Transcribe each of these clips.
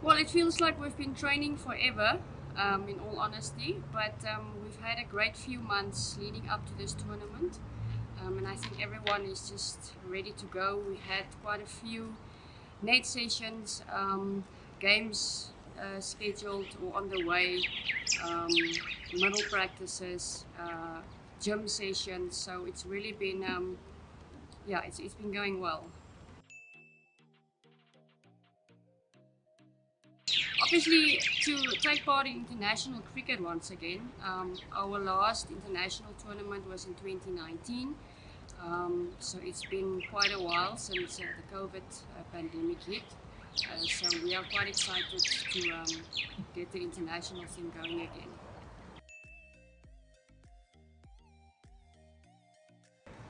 Well, it feels like we've been training forever, in all honesty, but we've had a great few months leading up to this tournament, and I think everyone is just ready to go. We had quite a few net sessions, games scheduled or on the way, um, middle practices, gym sessions. So it's really been, yeah, it's been going well. Obviously, to take part in international cricket once again. Our last international tournament was in 2019. So it's been quite a while since the COVID pandemic hit. So we are quite excited to get the international thing going again.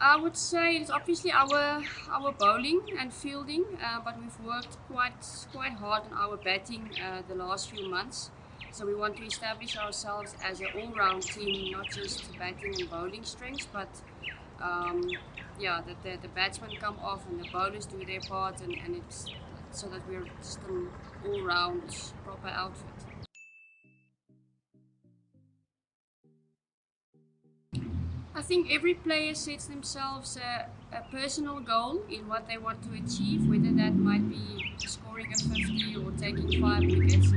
I would say it's obviously our bowling and fielding, but we've worked quite hard on our batting the last few months. So we want to establish ourselves as an all-round team, not just batting and bowling strengths, but um, yeah, that the batsmen come off and the bowlers do their part, and it's so that we're just an all-round proper outfit. I think every player sets themselves a personal goal in what they want to achieve, whether that might be scoring a 50 or taking 5 wickets.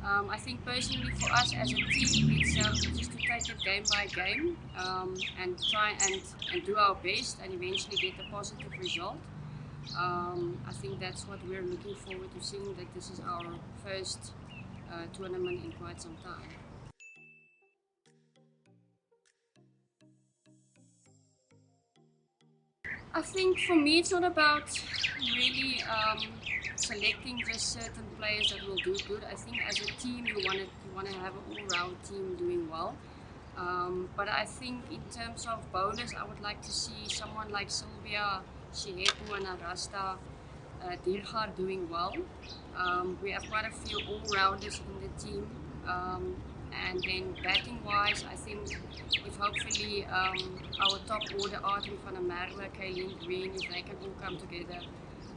I think personally for us as a team, it's just to take it game by game and try and do our best and eventually get a positive result. I think that's what we're looking forward to seeing, that this is our first tournament in quite some time. I think for me, it's not about really selecting just certain players that will do good. I think as a team, you want to have an all-round team doing well. But I think in terms of bowlers, I would like to see someone like Sylvia, Shihepu, and Arasta Dirghar doing well. We have quite a few all-rounders in the team. And then batting wise, I think if hopefully our top order, Artin van der Merwe, Kaylin Green, if they can all come together,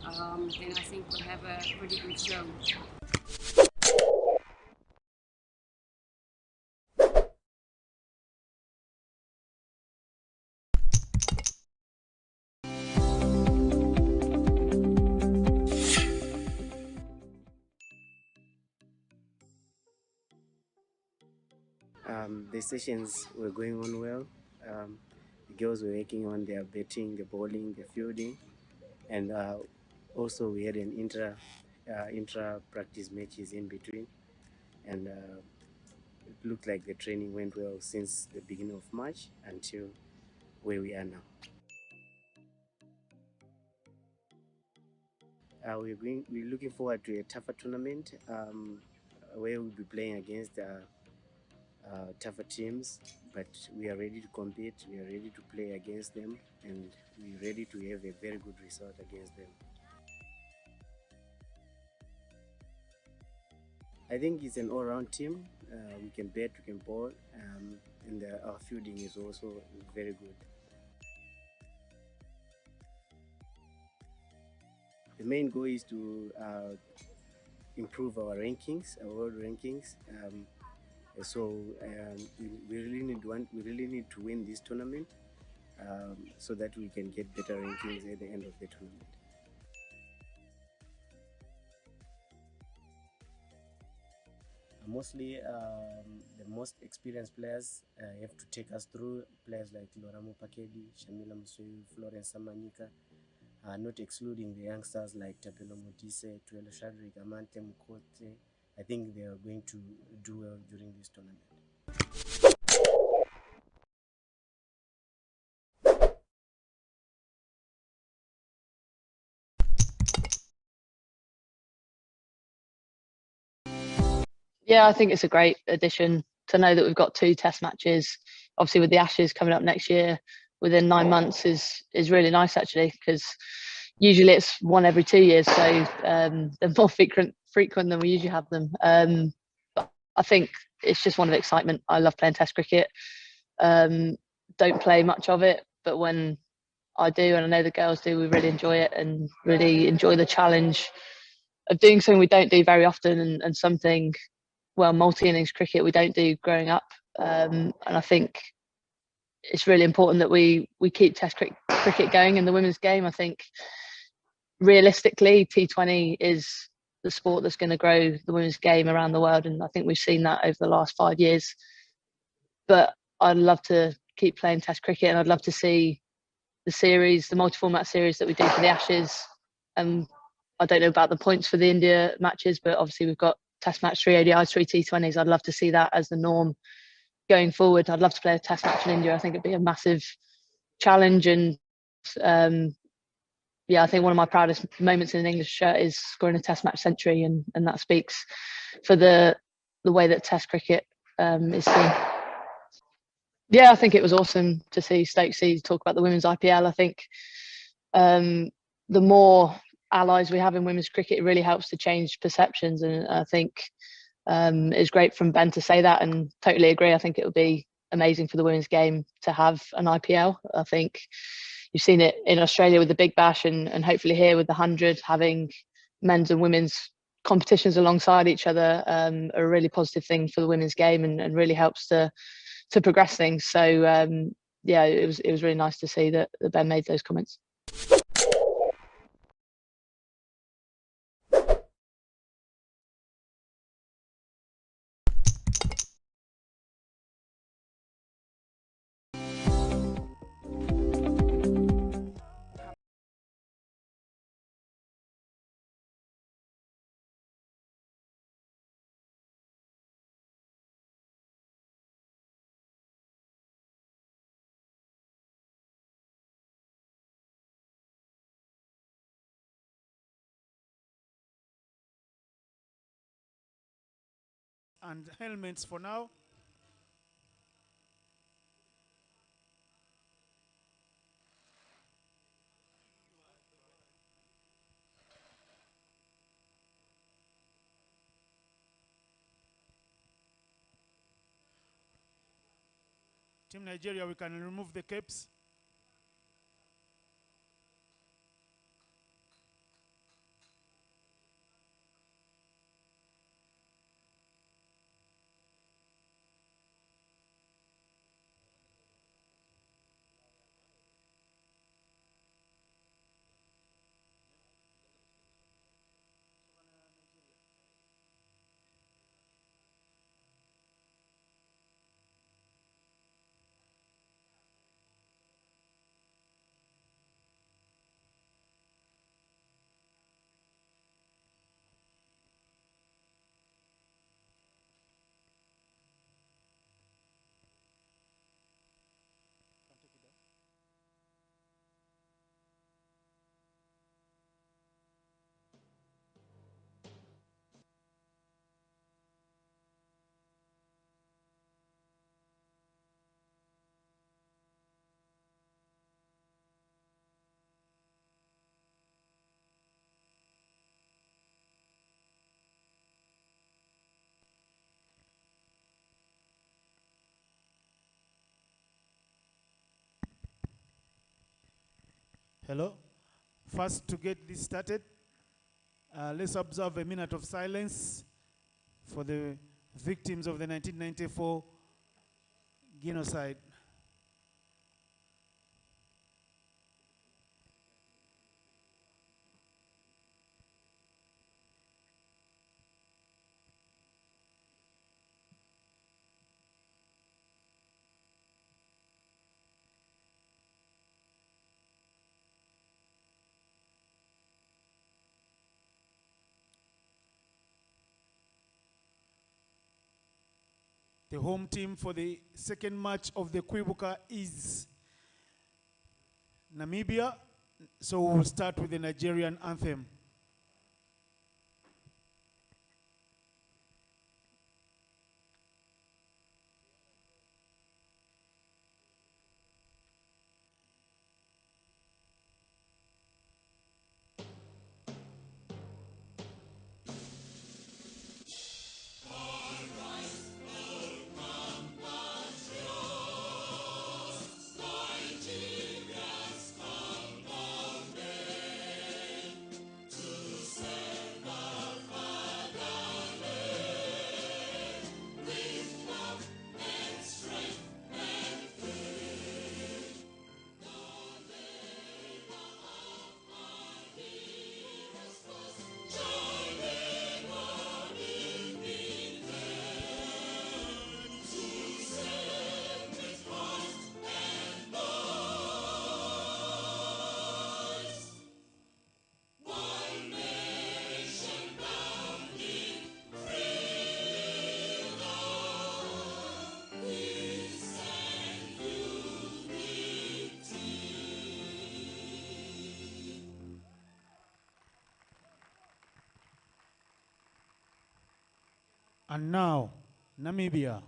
then I think we'll have a pretty good show. The sessions were going on well. The girls were working on their batting, the bowling, the fielding, and also we had an intra practice matches in between, and it looked like the training went well since the beginning of March until where we are now. We're looking forward to a tougher tournament where we'll be playing against tougher teams, but we are ready to compete, we are ready to play against them, and we're ready to have a very good result against them. I think it's an all-round team. We can bat, we can bowl, and our fielding is also very good. The main goal is to improve our rankings, our world rankings. We really need to win this tournament so that we can get better rankings at the end of the tournament. Mostly the most experienced players have to take us through, players like Loramo Pakedi, Shamila Musuyu, Florence Samanyika, not excluding the youngsters like Tapelo Mutise, Tuelo Shadrick, Amante Mukote. I think they are going to do well during this tournament. Yeah, I think it's a great addition to know that we've got two test matches. Obviously, with the Ashes coming up next year, within 9 months is really nice actually, because usually it's one every 2 years, so they're more frequent than we usually have them. But I think it's just one of excitement. I love playing Test cricket. Um, don't play much of it, but when I do, and I know the girls do, we really enjoy it and really enjoy the challenge doing something we don't do very often, and something, well, multi-innings cricket we don't do growing up. And I think it's really important that we keep Test cricket going in the women's game. I think realistically, T20 is the sport that's going to grow the women's game around the world, and I think we've seen that over the last 5 years. But I'd love to keep playing Test cricket, and I'd love to see the series, the multi-format series that we do for the Ashes. And I don't know about the points for the India matches, but obviously we've got Test match, 3 ODIs, 3 T20s. I'd love to see that as the norm going forward. I'd love to play a Test match in India. I think it'd be a massive challenge, and yeah, I think one of my proudest moments in an English shirt is scoring a Test match century, and that speaks for the way that Test cricket is seen. Yeah, I think it was awesome to see Stokesy talk about the women's IPL. I think the more allies we have in women's cricket, it really helps to change perceptions, and I think it's great from Ben to say that, and totally agree. I think it would be amazing for the women's game to have an IPL. I think you've seen it in Australia with the Big Bash, and hopefully here with the 100, having men's and women's competitions alongside each other are a really positive thing for the women's game, and really helps to progress things. So yeah, it was really nice to see that Ben made those comments. And helmets for now. Team Nigeria, we can remove the caps. Hello. First, to get this started, let's observe a minute of silence for the victims of the 1994 genocide. The home team for the second match of the Kwibuka is Namibia. So we'll start with the Nigerian anthem. And now, Namibia.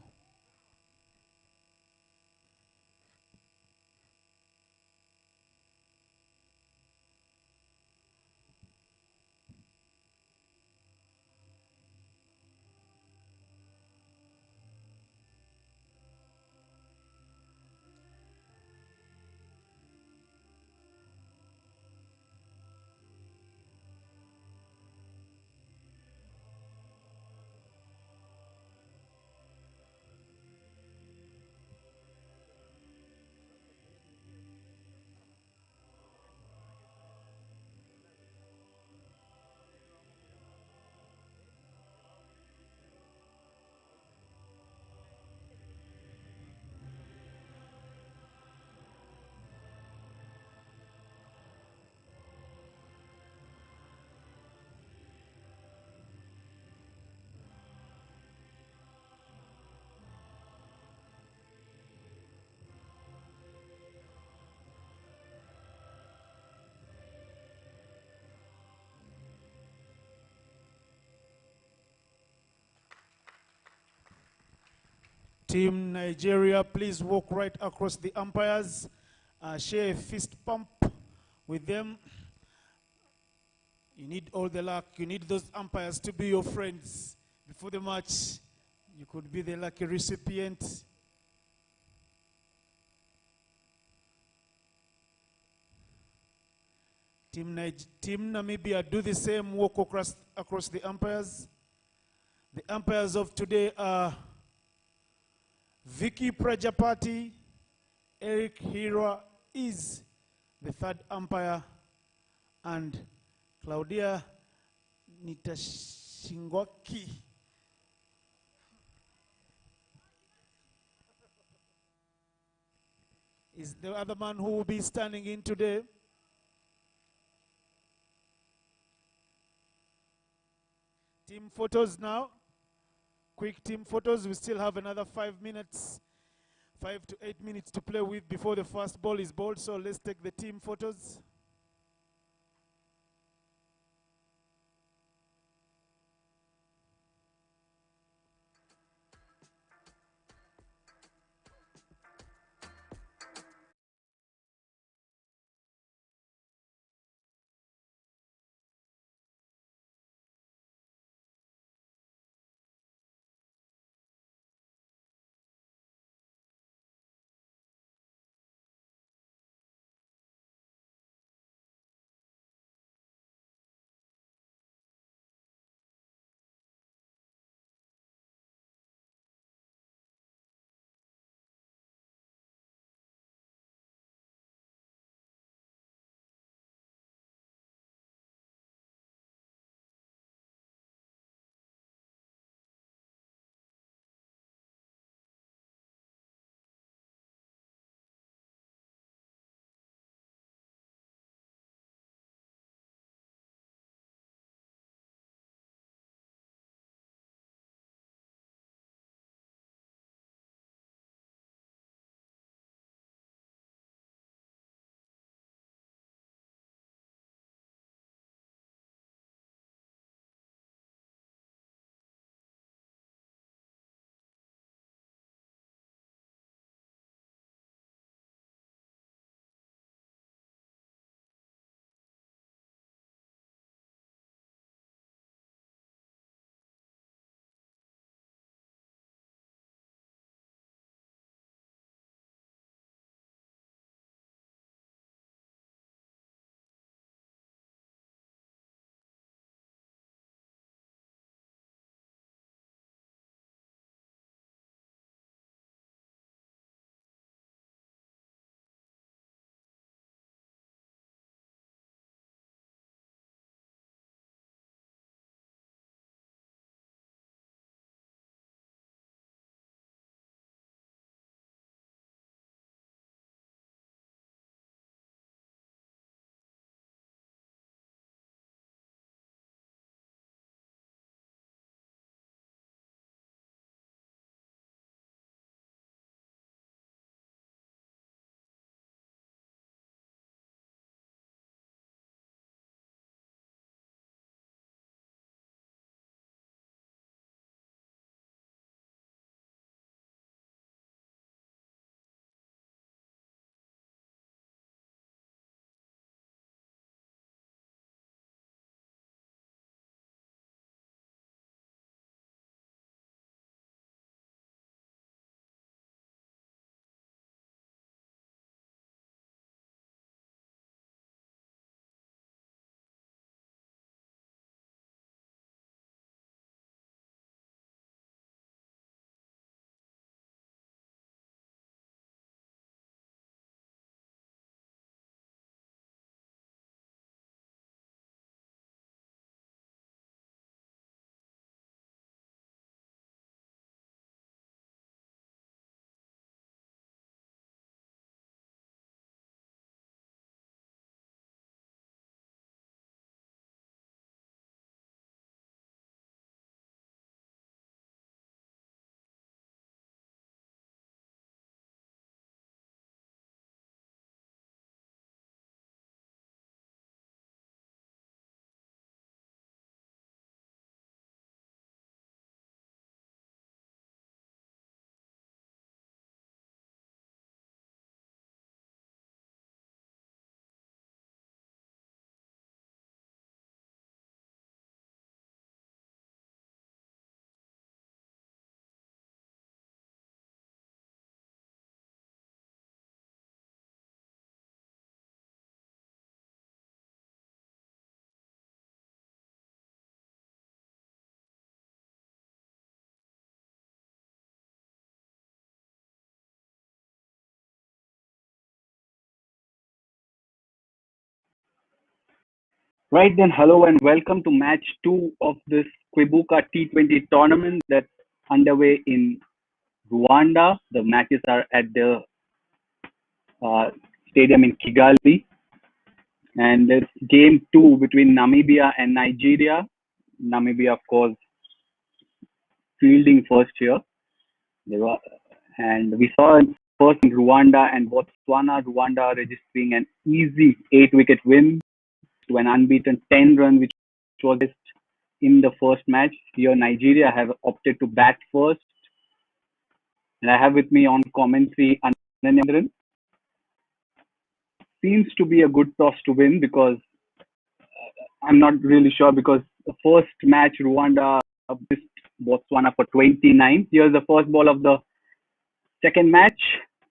Team Nigeria, please walk right across the umpires. Share a fist pump with them. You need all the luck. You need those umpires to be your friends. Before the match, you could be the lucky recipient. Team Namibia, do the same, walk across the umpires. The umpires of today are Vicky Prajapati. Eric Hira is the third umpire, and Claudia Nitashingwaki is the other man who will be standing in today. Team photos now. Quick team photos. We still have another 5 minutes, 5 to 8 minutes to play with before the first ball is bowled. So let's take the team photos. Right then, hello and welcome to match two of this Kwibuka T20 tournament that's underway in Rwanda. The matches are at the uh, stadium in Kigali, and it's game two between Namibia and Nigeria. Namibia, of course, fielding first here. They were, and we saw first in Rwanda and Botswana. Rwanda registering an easy 8-wicket win to an unbeaten 10 run, which was in the first match. Here, Nigeria have opted to bat first. And I have with me on commentary Anandran. Seems to be a good toss to win because I'm not really sure because the first match Rwanda missed Botswana for 29. Here's the first ball of the second match.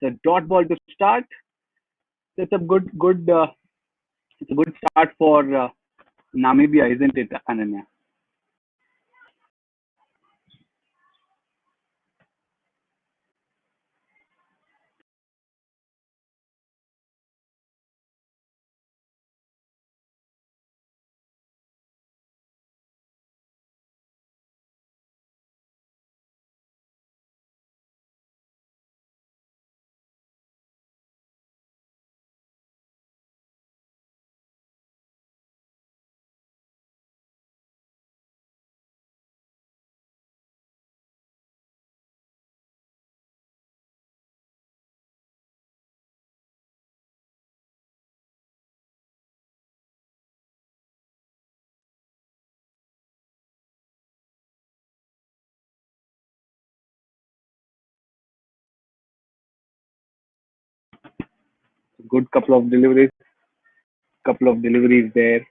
The dot ball to start. It's a it's a good start for Namibia, isn't it, Ananya? Good couple of deliveries there.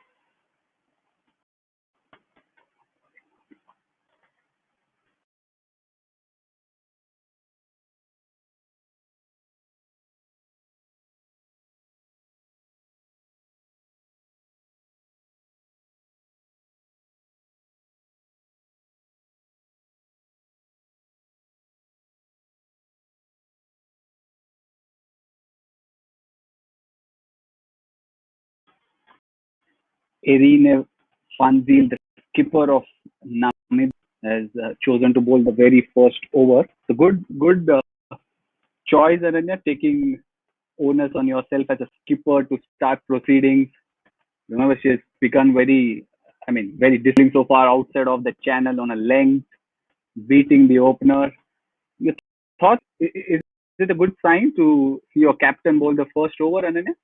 Irene Fanzil, the skipper of Namibia, has chosen to bowl the very first over. So good choice, Ananya, taking onus on yourself as a skipper to start proceedings. Remember, she's become very disciplined so far outside of the channel on a length, beating the opener. You thought, is it a good sign to see your captain bowl the first over, Ananya?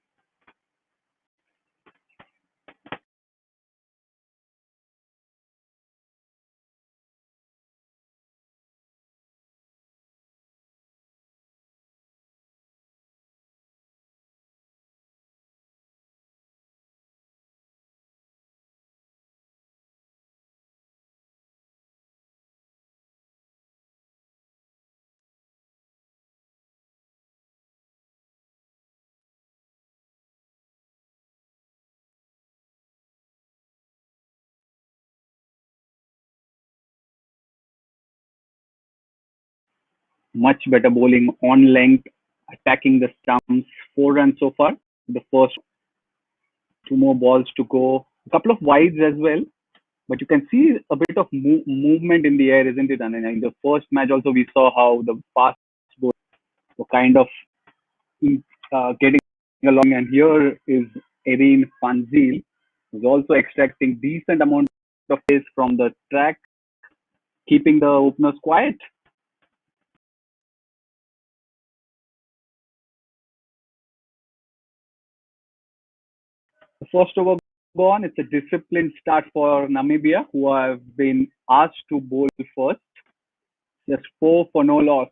Much better bowling on length, attacking the stumps. 4 runs so far. The first two more balls to go. A couple of wides as well. But you can see a bit of movement in the air, isn't it? And in the first match also, we saw how the fast bowlers were kind of getting along. And here is Erin Fanzil, who's also extracting decent amount of pace from the track, keeping the openers quiet. The first over gone. It's a disciplined start for Namibia, who have been asked to bowl first. Just four for no loss.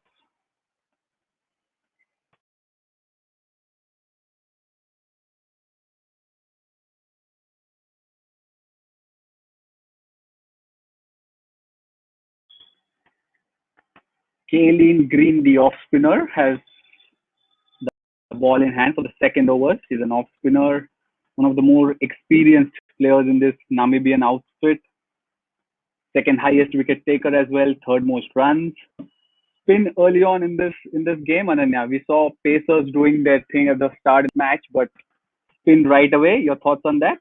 Kaylin Green, the off spinner, has the ball in hand for the second over. She's an off spinner, one of the more experienced players in this Namibian outfit. Second highest wicket taker as well, third most runs. Spin early on in this game, Ananya. We saw Pacers doing their thing at the start of the match, but spin right away. Your thoughts on that?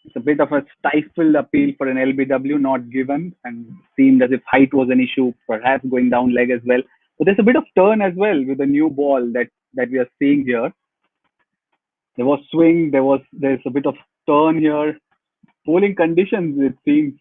It's a bit of a stifled appeal for an LBW, not given, and seemed as if height was an issue, perhaps going down leg as well. But there's a bit of turn as well with the new ball that we are seeing here. There was swing, there's a bit of turn here. Bowling conditions, it seems.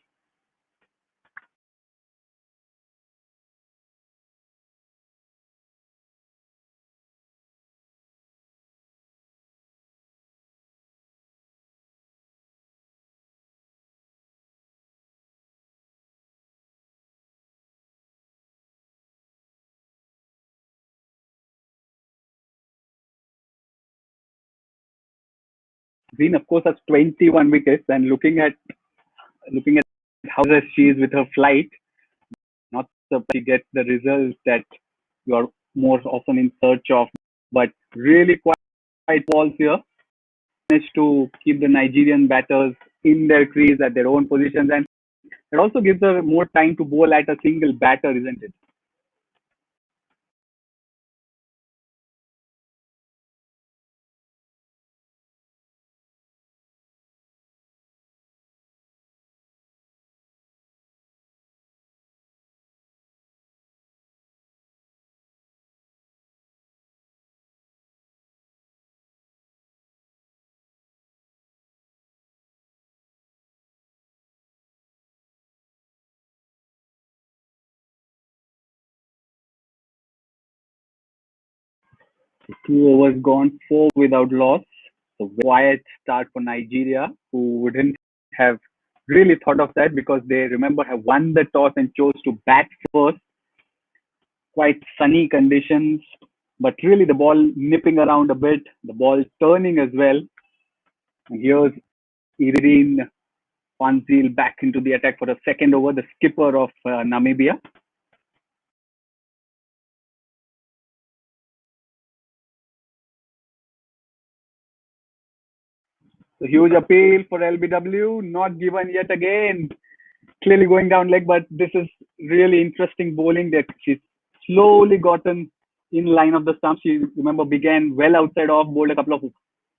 Zeen, of course, has 21 wickets, and looking at how she is with her flight, not so she gets the results that you are more often in search of, but really quite balls here. Managed to keep the Nigerian batters in their crease at their own positions, and it also gives her more time to bowl at a single batter, isn't it? So 2 overs gone, four without loss. So quiet start for Nigeria, who wouldn't have really thought of that because they remember have won the toss and chose to bat first. Quite sunny conditions, but really the ball nipping around a bit, the ball turning as well. And here's Irene Fanzil back into the attack for a second over, the skipper of Namibia. So huge appeal for LBW, not given yet again. Clearly going down leg, but this is really interesting bowling that she's slowly gotten in line of the stump. She, remember, began well outside off, bowled a couple of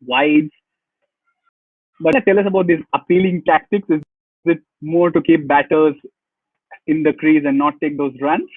wides. But tell us about these appealing tactics. Is it more to keep batters in the crease and not take those runs?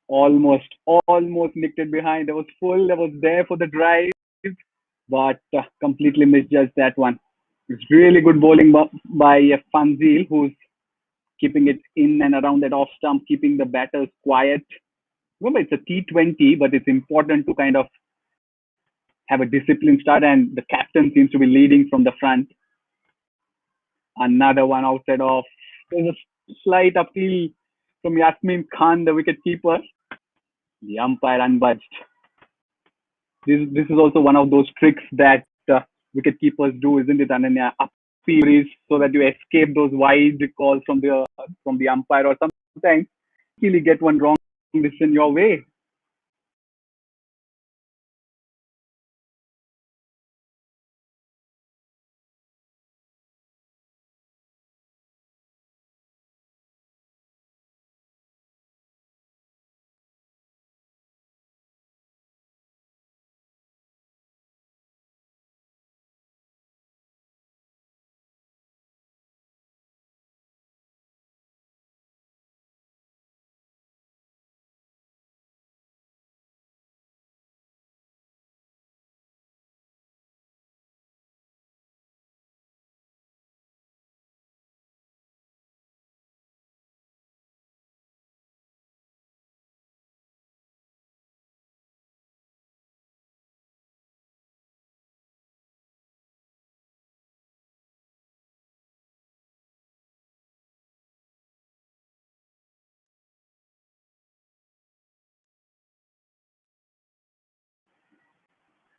Almost nicked it behind. There was full, there was there for the drive, but completely misjudged that one. It's really good bowling by Fanzil, who's keeping it in and around that off stump, keeping the batters quiet. Remember, it's a T20, but it's important to kind of have a disciplined start, and the captain seems to be leading from the front. Another one outside off. There's a slight appeal from Yasmin Khan, the wicket keeper. The umpire unbudged. This is also one of those tricks that wicket keepers do, isn't it, Ananya? Appeal so that you escape those wide calls from the umpire, or sometimes really get one wrong decision your way.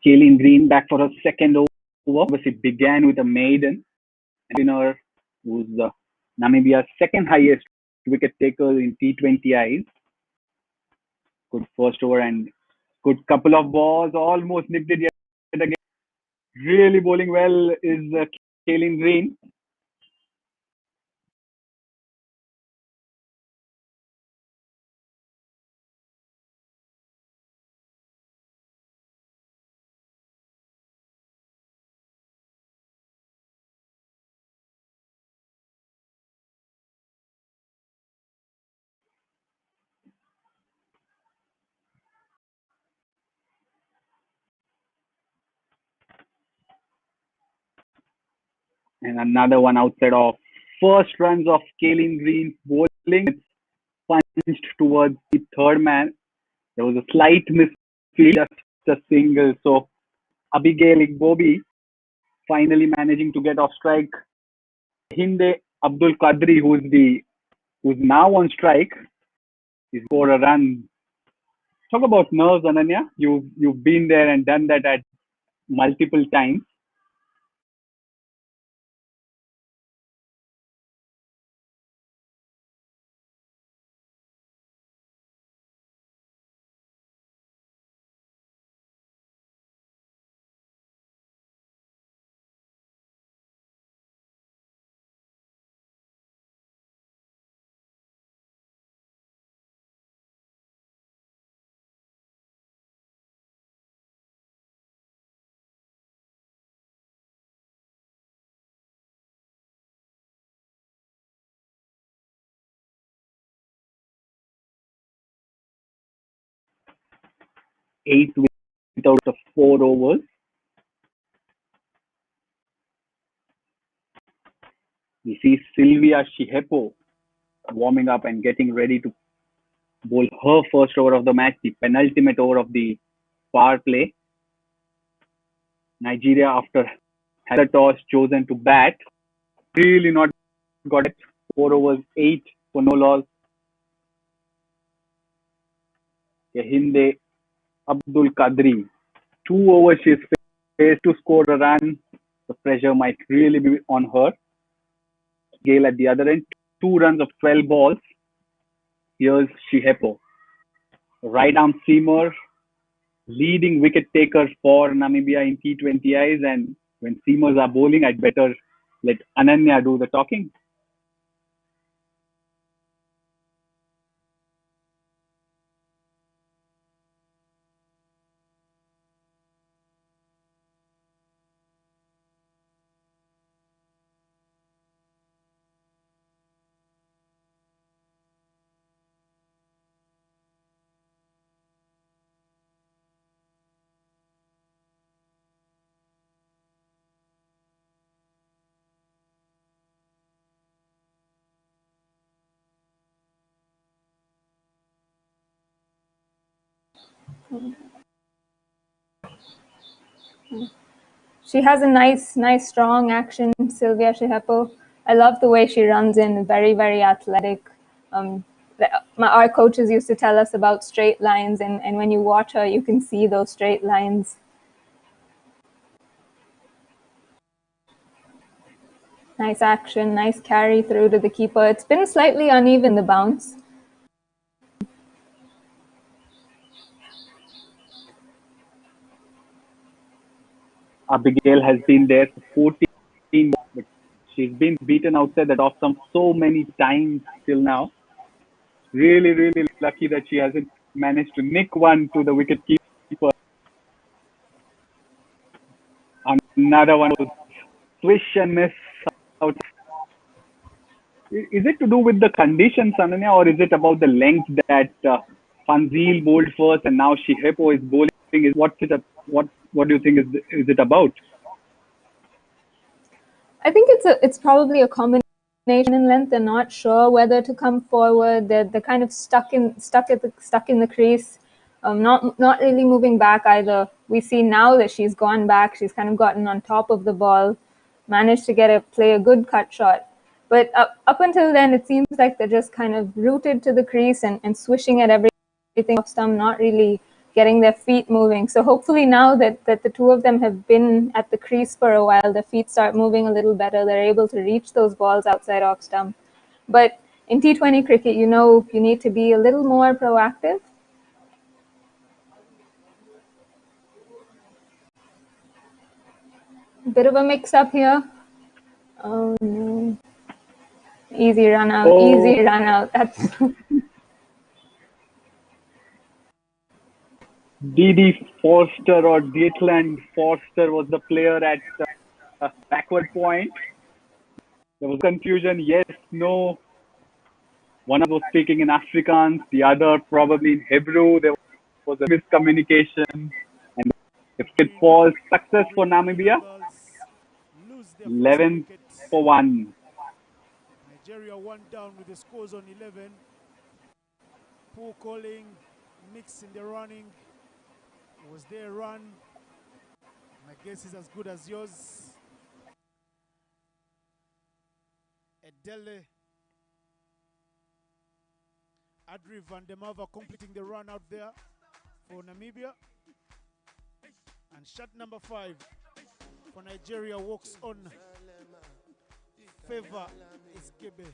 Kaylin Green back for her second over. Obviously began with a maiden. Winner, who's Namibia's second highest wicket taker in T20Is. Good first over and good couple of balls. Almost nipped it yet again. Really bowling well is Kaylin Green. And another one outside of first runs of Kaylin Green's bowling. It's punched towards the third man. There was a slight misfield, just a single. So Abigail Igbobi finally managing to get off strike. Hinde Abdul Qadri, who's now on strike, is for a run. Talk about nerves, Ananya. You've been there and done that at multiple times. Eight out of 4 overs. We see Sylvia Shihepo warming up and getting ready to bowl her first over of the match, the penultimate over of the power play. Nigeria, after had a toss, chosen to bat. Really not got it. 4 overs, 8 for no loss. Hinde Abdul Qadri, 2 overs she's faced to score a run. The pressure might really be on her. Gale at the other end, 2 runs of 12 balls. Here's Shihepo. Right arm seamer, leading wicket taker for Namibia in T20Is. And when seamers are bowling, I'd better let Ananya do the talking. She has a nice, strong action, Sylvia Shihepo. I love the way she runs in, very, very athletic. Our coaches used to tell us about straight lines, and when you watch her, you can see those straight lines. Nice action, nice carry through to the keeper. It's been slightly uneven, the bounce. Abigail has been there for 14, but she's been beaten outside that off stump so many times till now. Really, really lucky that she hasn't managed to nick one to the wicket keeper. Another one was swish and miss out. Is it to do with the conditions, Ananya, or is it about the length that Fanzil bowled first and now Shihepo is bowling? What do you think is it about? I think it's probably a combination in length. They're not sure whether to come forward. They're kind of stuck in the crease, not really moving back either. We see now that she's gone back. She's kind of gotten on top of the ball, managed to play a good cut shot. But up until then, it seems like they're just kind of rooted to the crease and swishing at everything off stump, not really getting their feet moving. So hopefully now that the two of them have been at the crease for a while, their feet start moving a little better. They're able to reach those balls outside off stump. But in T20 cricket, you know, you need to be a little more proactive. Bit of a mix-up here. Oh no. Easy run out, easy run out. That's D.D. Forster or Dietland Forster was the player at backward point. There was confusion, yes, no. One was speaking in Afrikaans, the other probably in Hebrew. There was a miscommunication. And if it falls, success for Namibia. Lose their first 11 wicket. for 1. Nigeria 1 down with the scores on 11. Poor calling, mix in the running. Was there a run? My guess is as good as yours. Edele. Adri van der Merwe completing the run out there for Namibia. And shot number 5 for Nigeria walks on. Favor Iskebe.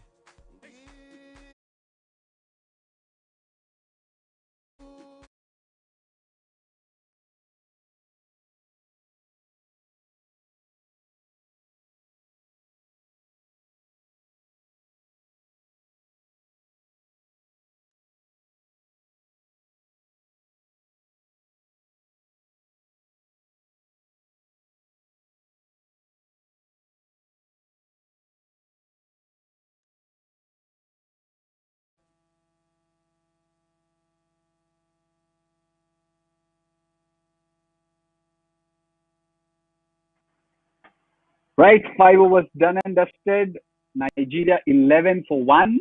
Right, 5 overs done and dusted. Nigeria 11 for 1.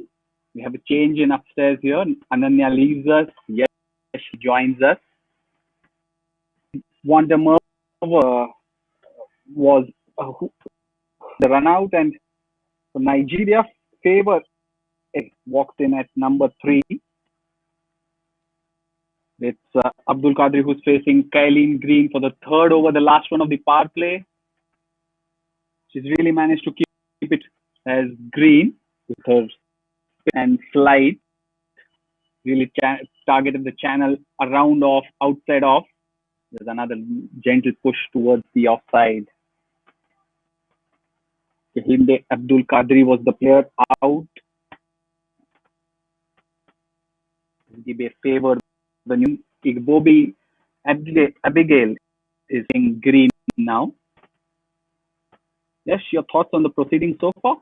We have a change in upstairs here. Ananya leaves us. Yes, she joins us. Van der Merwe was the run out, and for Nigeria, Favor walked in at number 3. It's Abdul Qadir who's facing Kylene Green for the third over, the last one of the power play. She's really managed to keep it as Green with her spin and slide. Really targeted the channel around off, outside off. There's another gentle push towards the offside. Hinde Abdul Qadri was the player out. Give a favor. The new Igbobi Abigail is in Green now. Yes, your thoughts on the proceedings so far?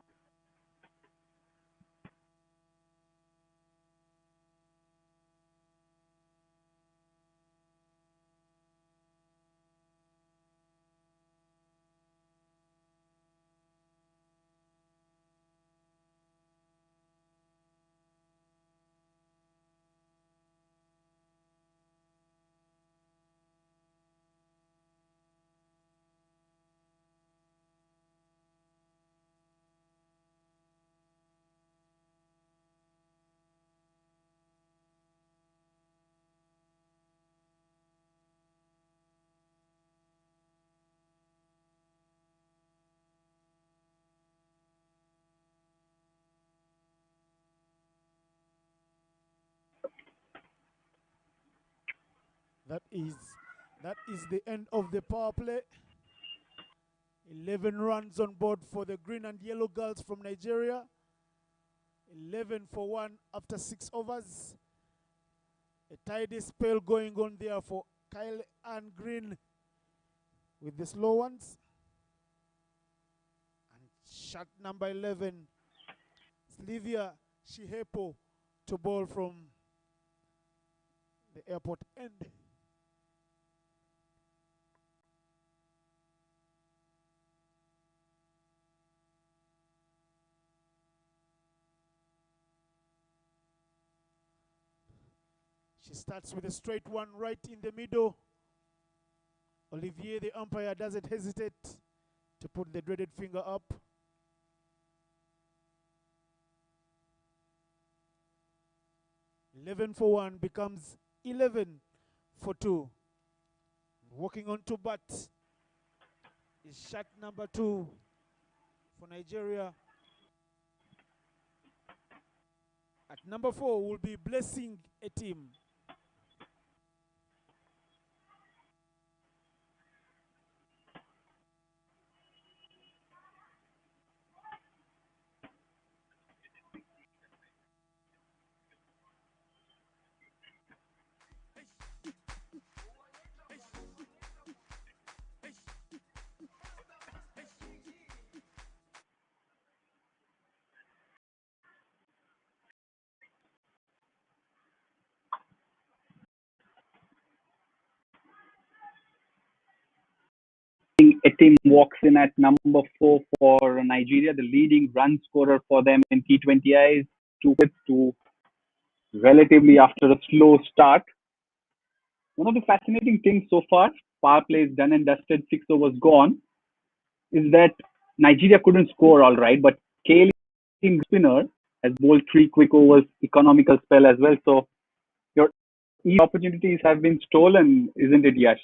That is the end of the power play. 11 runs on board for the green and yellow girls from Nigeria. 11 for 1 after 6 overs. A tidy spell going on there for Kyle and Green with the slow ones. And shot number 11, Slivia Shihepo to ball from the airport end. She starts with a straight one right in the middle. Olivier, the umpire, doesn't hesitate to put the dreaded finger up. "11 for 1" becomes 11 for 2. Walking on to bat is shot number 2 for Nigeria. At number 4 will be Blessing a team. A team walks in at number 4 for Nigeria, the leading run scorer for them in T20Is, to relatively after a slow start. One of the fascinating things so far, power play is done and dusted, 6 overs gone, is that Nigeria couldn't score all right, but Kaylee spinner has bowled 3 quick overs, economical spell as well. So your opportunities have been stolen, isn't it, Yash?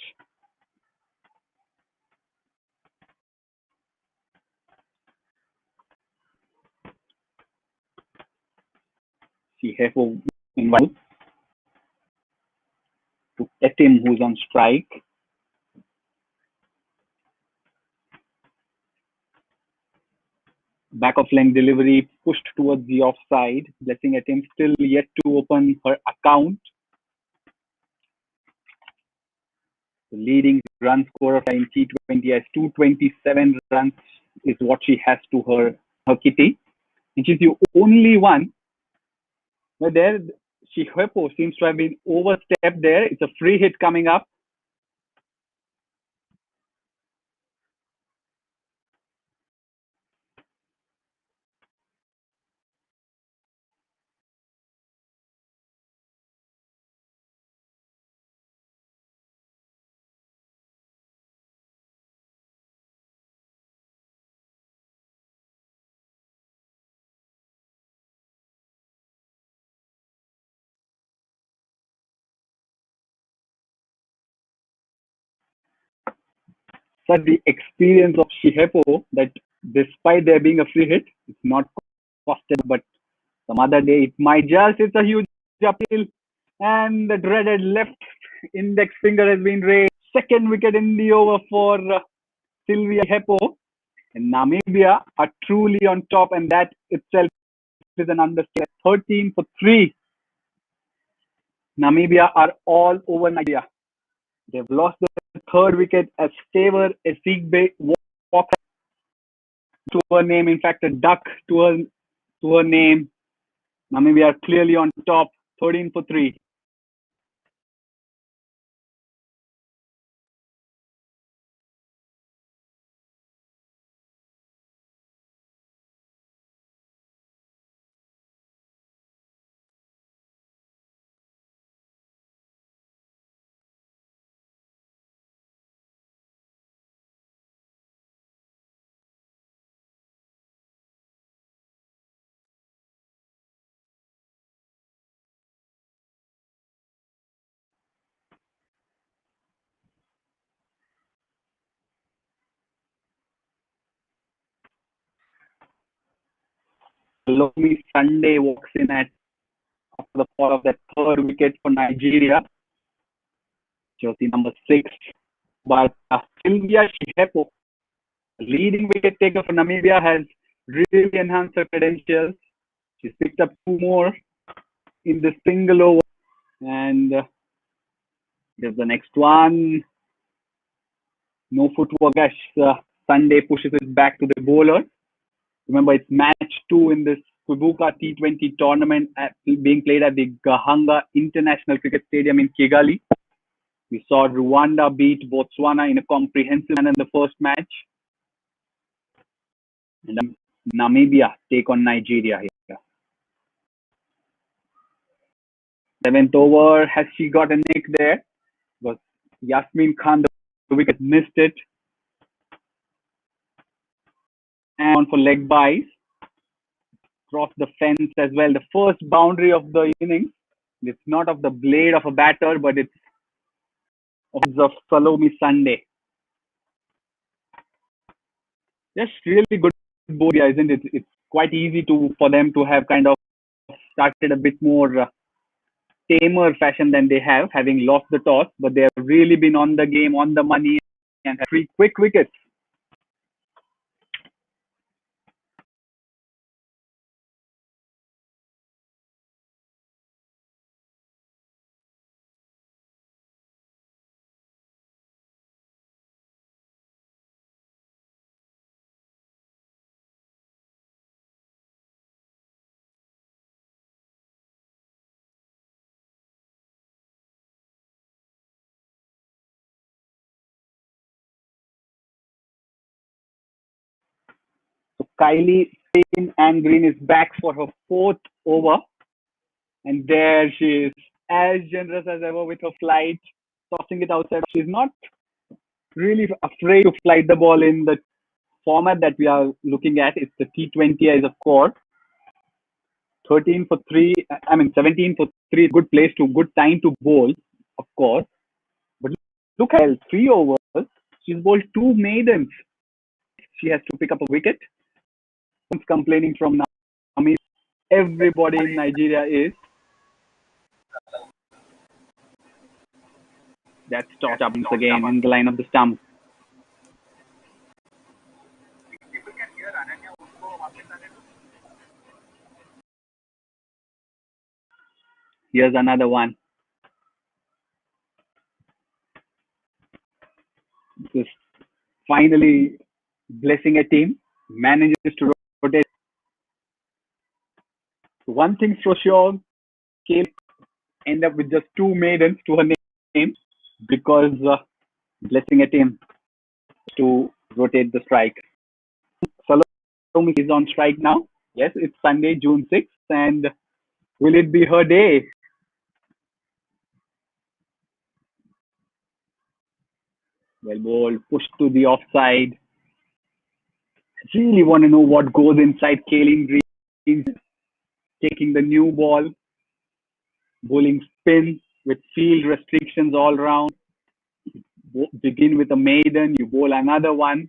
Shihefo invited to Etim, who's on strike. Back of length delivery pushed towards the offside. Blessing Etim still yet to open her account. The leading run scorer in T20 has 227 runs is what she has to her kitty. And she's the only one where there Shihefo seems to have been overstepped there. It's a free hit coming up. Such the experience of Shihefo that despite there being a free hit, it's not costed, but some other day it might just, it's a huge appeal. And the dreaded left index finger has been raised. Second wicket in the over for Sylvia Hepo. And Namibia are truly on top, and that itself is an understatement. 13 for 3. Namibia are all over Nigeria. They've lost the third wicket as Favor Esigbe walked to her name. In fact, a duck to her name. Namibia are clearly on top, 13 for 3. Lomi Sunday walks in at after the fall of that third wicket for Nigeria. Jersey number 6. But Sylvia Shihepo, leading wicket taker for Namibia, has really enhanced her credentials. She's picked up 2 more in the single over. And there's the next one. No footwork as Sunday pushes it back to the bowler. Remember, it's match 2 in this Kwibuka T20 Tournament being played at the Gahanga International Cricket Stadium in Kigali. We saw Rwanda beat Botswana in a comprehensive manner in the first match. And Namibia take on Nigeria here. 7th over, has she got a nick there? Was Yasmin Khan, the wicket, missed it. And on for leg byes. Cross the fence as well. The first boundary of the innings. It's not of the blade of a batter, but it's of Salome Sunday. Just really good bowling, isn't it? It's quite easy for them to have kind of started a bit more tamer fashion than they have, having lost the toss, but they have really been on the game, on the money, and have 3 quick wickets. So Kylie Spain and Green is back for her 4th over, and there she is, as generous as ever with her flight, tossing it outside. She's not really afraid to flight the ball in the format that we are looking at. It's the T20 as a core. 13 for 3, 17 for 3, good time to bowl, of course. But look at 3 overs, she's bowled 2 maidens. She has to pick up a wicket. Someone's complaining from Namibia. Everybody in Nigeria is. That's tossed up again in the line of the stump. Here's another one. This is finally blessing a team. Manages to rotate. One thing's for sure, Kale end up with just 2 maidens to her name because blessing a team to rotate the strike. Salome is on strike now. Yes, it's Sunday, June 6th, and will it be her day? Well, ball pushed to the offside. Really want to know what goes inside Kaylin Green, taking the new ball, bowling spin with field restrictions all round. Begin with a maiden, you bowl another one.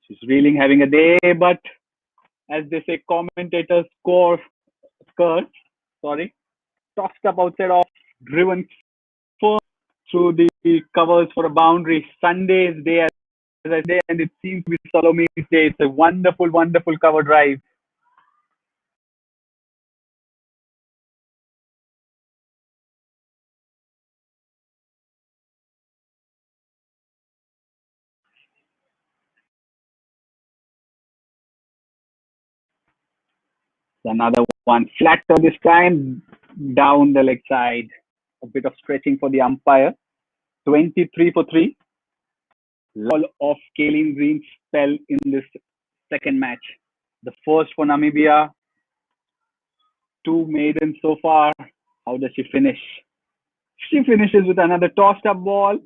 She's really having a day, but as they say, commentators curse, tossed up outside off, driven firm through the covers for a boundary. Sunday's day, as I say, and it seems to be Salome's day. It's a wonderful, wonderful cover drive. Another one flatter this time, down the leg side. A bit of stretching for the umpire. 23 for 3. All of Kaylin Green's spell in this second match. The first for Namibia. 2 maidens so far. How does she finish? She finishes with another tossed up ball.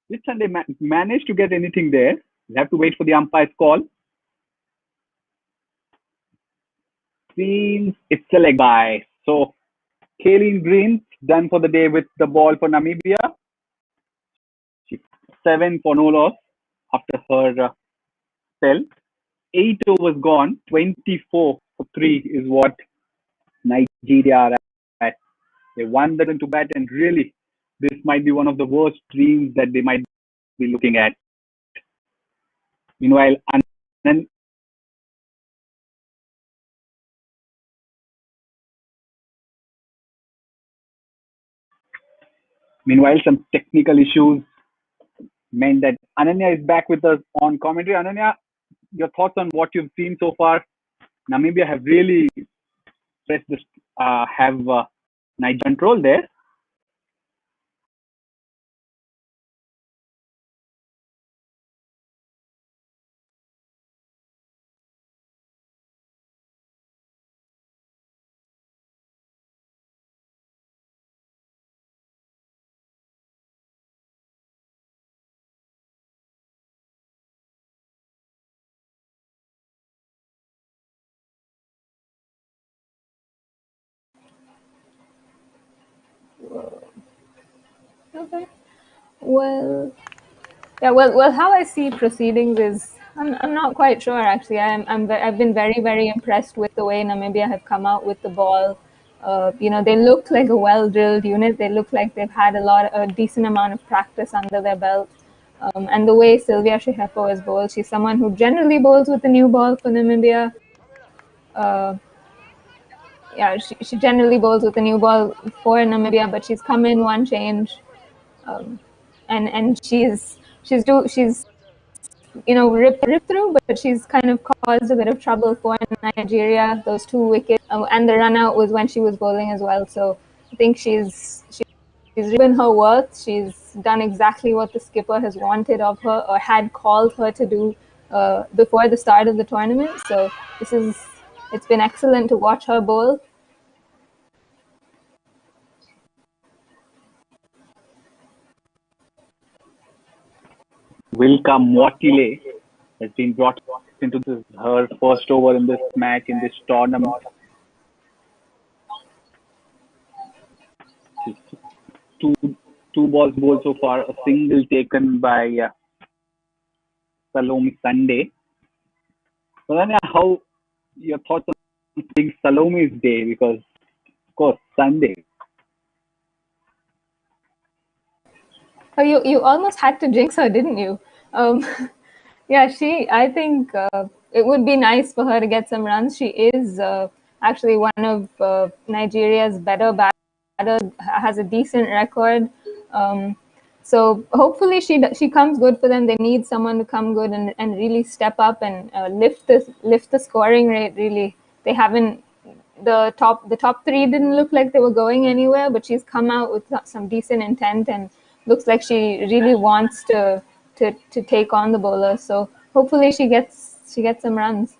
Did Sunday manage to get anything there? We'll have to wait for the umpire's call. Seems it's a leg by. So Kaylin Green done for the day with the ball for Namibia. 7 for no loss after her spell. 8 overs gone. 24 for 3 is what Nigeria are at. They won that into bat, and really, this might be one of the worst dreams that they might be looking at. Meanwhile, some technical issues meant that Ananya is back with us on commentary. Ananya, your thoughts on what you've seen so far? Namibia have really pressed this, have Nigeria control there. Okay. Well, yeah. Well. How I see proceedings is, I'm not quite sure actually. I've been very, very impressed with the way Namibia have come out with the ball. They look like a well-drilled unit. They look like they've had a decent amount of practice under their belt. And the way Sylvia Shihepo has bowled, she's someone who generally bowls with the new ball for Namibia. Yeah, she generally bowls with the new ball for Namibia, but she's come in one change, and she's ripped through, but she's kind of caused a bit of trouble for Nigeria. Those 2 wickets, and the run out was when she was bowling as well. So I think she's given her worth. She's done exactly what the skipper has wanted of her or had called her to do before the start of the tournament. So it's been excellent to watch her bowl. Wilka Mwatile has been brought into her first over in this match, in this tournament. Two balls bowled so far, a single taken by Salome Sunday. Salanya, how your thoughts on being Salome's day? Because, of course, Sunday. Oh, you almost had to jinx her, didn't you? Yeah, I think it would be nice for her to get some runs. She is actually one of Nigeria's better batters, has a decent record. So hopefully she comes good for them. They need someone to come good and really step up and lift the scoring rate. Really, they haven't. The top three didn't look like they were going anywhere, but she's come out with some decent intent and looks like she really wants to take on the bowler. So hopefully she gets some runs.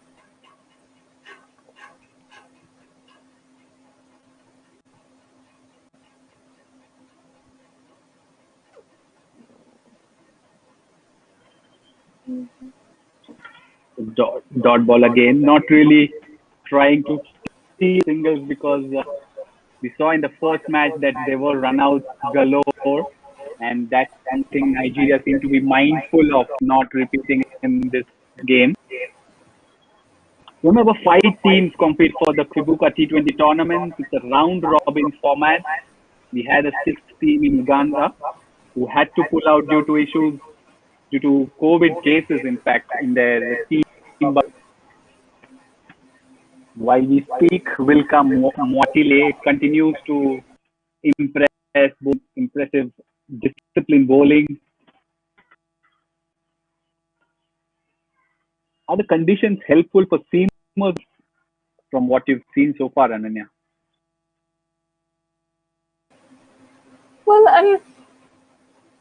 Dot ball again, not really trying to see singles because we saw in the first match that there were runouts galore, and that's something Nigeria seem to be mindful of not repeating in this game. Remember, 5 teams compete for the Kwibuka T20 Tournament. It's a round-robin format. We had a 6th team in Uganda who had to pull out due to COVID cases, in fact, in their team. But while we speak, Wilka Mwatile continues to impress, both impressive discipline bowling. Are the conditions helpful for seamers from what you've seen so far, Ananya? Well,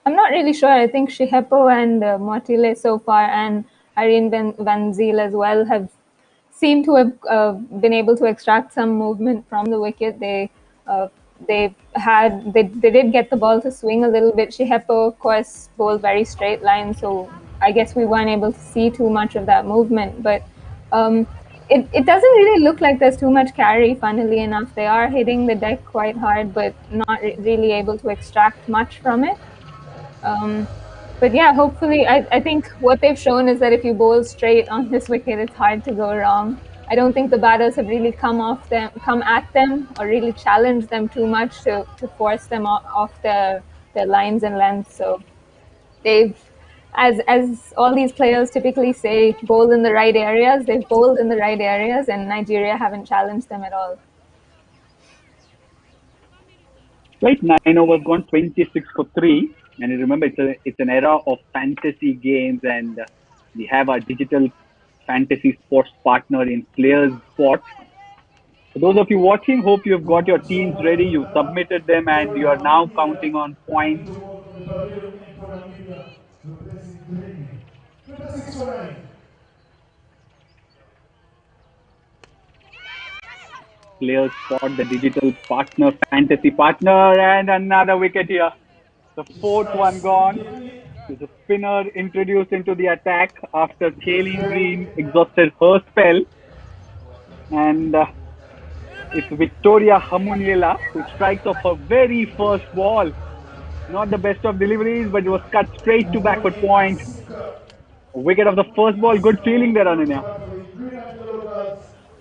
I'm not really sure. I think Shihepo and Mwatile so far, and Irene Van Zyl as well, have seemed to have been able to extract some movement from the wicket. They did get the ball to swing a little bit. Shihepo, of course, bowled very straight line, so I guess we weren't able to see too much of that movement. But it doesn't really look like there's too much carry, funnily enough. They are hitting the deck quite hard, but not really able to extract much from it. But yeah, hopefully, I think what they've shown is that if you bowl straight on this wicket, it's hard to go wrong. I don't think the batters have really come at them, or really challenged them too much to force them off their lines and lengths. So they've, as all these players typically say, bowl in the right areas. They've bowled in the right areas, and Nigeria haven't challenged them at all. Right, 9 overs gone, 26 for 3. And remember, it's an era of fantasy games, and we have our digital fantasy sports partner in Players Sports. For those of you watching, hope you've got your teams ready, you've submitted them, and you are now counting on points. Players Sport, the digital partner, fantasy partner, and another wicket here. The 4th one gone. There's a spinner introduced into the attack after Kaylin Green exhausted her spell. And it's Victoria Hamuniela who strikes off her very first ball. Not the best of deliveries, but it was cut straight to backward point. Wicket of the first ball. Good feeling there, Ananya.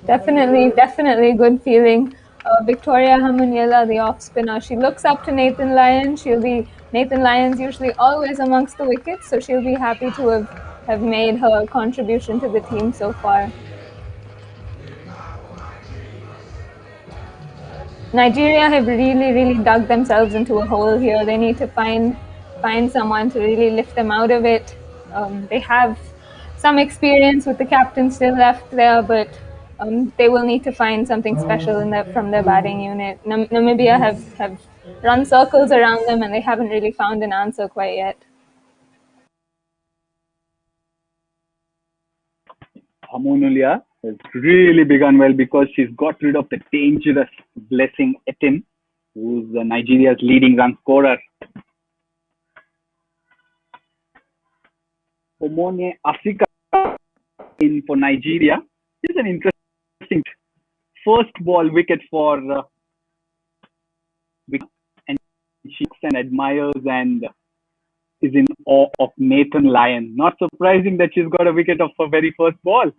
Definitely good feeling. Victoria Hamaniela, the off spinner, she looks up to Nathan Lyon. Nathan Lyon's usually always amongst the wickets, so she'll be happy to have made her contribution to the team so far. Nigeria have really dug themselves into a hole here. They need to find someone to really lift them out of it. They have some experience with the captain still left there, but they will need to find something special from their batting unit. Namibia have run circles around them, and they haven't really found an answer quite yet. Hamunulia has really begun well because she's got rid of the dangerous Blessing Etim, who's Nigeria's leading run scorer. Omone Africa in for Nigeria is an interesting first ball wicket for and she looks and admires and is in awe of Nathan Lyon. Not surprising that she's got a wicket of her very first ball.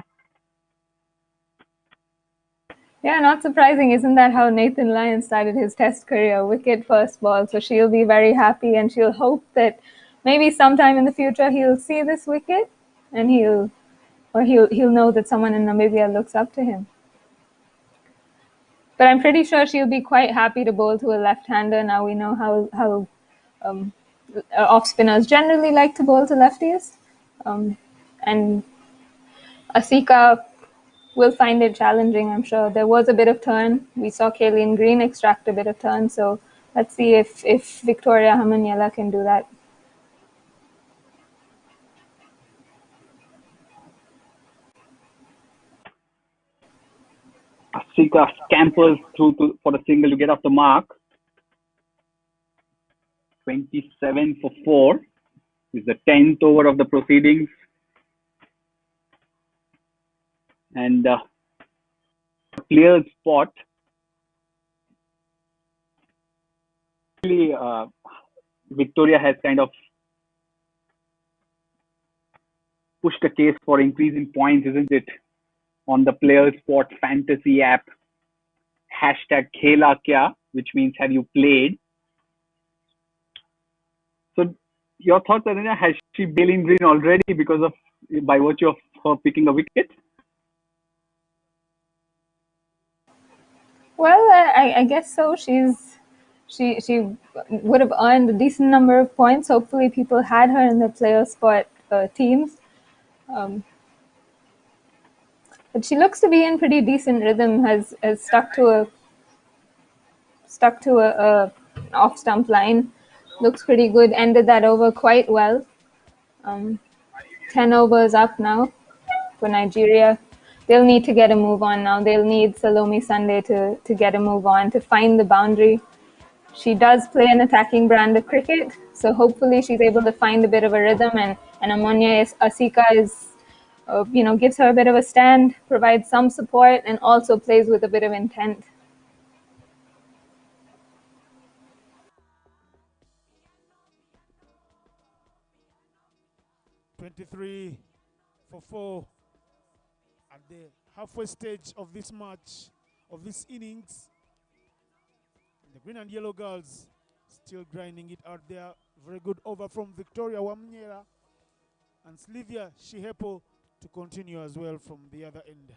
Yeah, not surprising. Isn't that how Nathan Lyon started his test career? Wicket first ball. So she'll be very happy, and she'll hope that maybe sometime in the future he'll see this wicket and he'll know that someone in Namibia looks up to him. But I'm pretty sure she'll be quite happy to bowl to a left-hander. Now we know how off spinners generally like to bowl to lefties, and Asika will find it challenging, I'm sure. There was a bit of turn. We saw Kaylin Green extract a bit of turn, so let's see if Victoria Hamaniela can do that. Asika scampers through for the single to get off the mark. 27 for 4 is the 10th over of the proceedings. And clear spot. Really, Victoria has kind of pushed a case for increasing points, isn't it? On the Player Spot Fantasy app, hashtag Khela Kya, which means have you played? So, your thoughts, Ananya, has she bailing green already by virtue of her picking a wicket? Well, I guess so. She would have earned a decent number of points. Hopefully, people had her in the Player Spot teams. But she looks to be in pretty decent rhythm. Has stuck to a off stump line. Looks pretty good. Ended that over quite well. 10 overs up now for Nigeria. They'll need to get a move on now. They'll need Salome Sunday to get a move on, to find the boundary. She does play an attacking brand of cricket, so hopefully she's able to find a bit of a rhythm, and Amonya Asika is, gives her a bit of a stand, provides some support, and also plays with a bit of intent. "23 for 4 at the halfway stage of this match, of this innings. The green and yellow girls still grinding it out there. Very good over from Victoria Wamnyera and Slivia Shihepo to continue as well from the other end.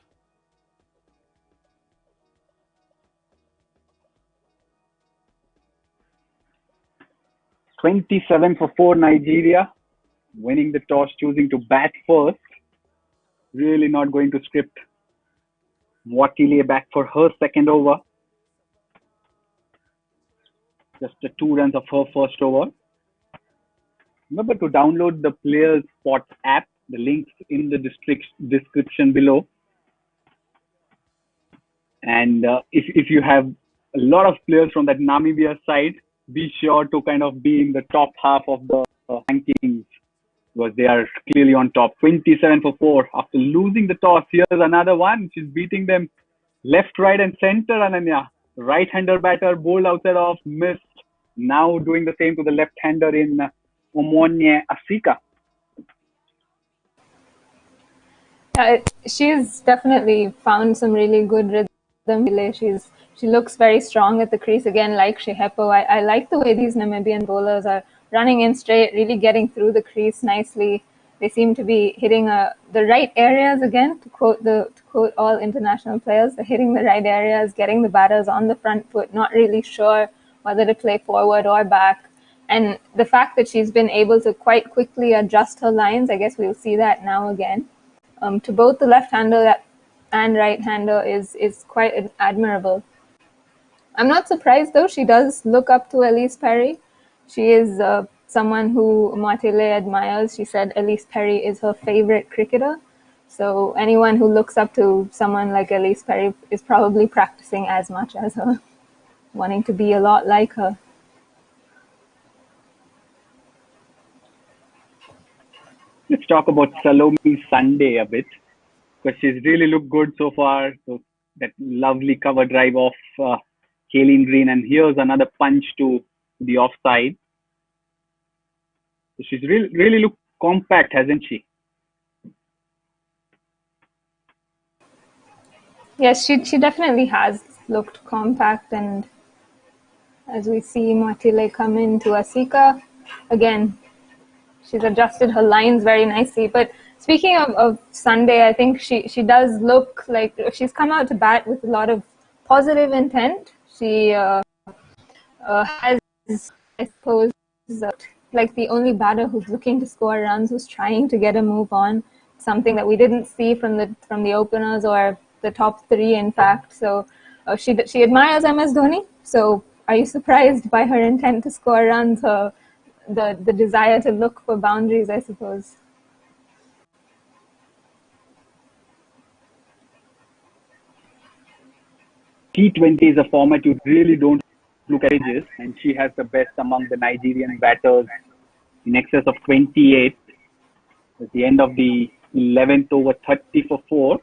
"27 for 4 Nigeria, winning the toss, choosing to bat first. Really not going to script Mwakile back for her second over. Just the 2 runs of her first over. Remember to download the Players Spot app. The link's in the description below. And if you have a lot of players from that Namibia side, be sure to kind of be in the top half of the rankings, because they are clearly on top. 27 for 4 after losing the toss. Here's another one. She's beating them left, right, and center, Ananya. Right-hander batter, bowled outside off, missed. Now doing the same to the left-hander in Omonye Asika. She's definitely found some really good rhythm. She looks very strong at the crease again, like Shehepo. I like the way these Namibian bowlers are running in straight, really getting through the crease nicely. They seem to be hitting the right areas again. To quote all international players, they're hitting the right areas, getting the batters on the front foot, not really sure whether to play forward or back. And the fact that she's been able to quite quickly adjust her lines, I guess we'll see that now again. To both the left-hander and right-hander is quite admirable. I'm not surprised though. She does look up to Elise Perry. She is someone who Matile admires. She said Elise Perry is her favorite cricketer. So anyone who looks up to someone like Elise Perry is probably practicing as much as her, wanting to be a lot like her. Let's talk about Salome Sunday a bit, because she's really looked good so far. So that lovely cover drive off Kaylin Green, and here's another punch to the offside. So she's really looked compact, hasn't she? Yes, she definitely has looked compact, and as we see Matile come into Asika, again, she's adjusted her lines very nicely. But speaking of Sunday, I think she does look like she's come out to bat with a lot of positive intent. She has, I suppose, like the only batter who's looking to score runs, who's trying to get a move on, something that we didn't see from the openers or the top three, in fact. So she admires MS Dhoni. So are you surprised by her intent to score runs? The desire to look for boundaries, I suppose. T20 is a format you really don't look at ages, and she has the best among the Nigerian batters in excess of 28 at the end of the 11th over 30 for 4.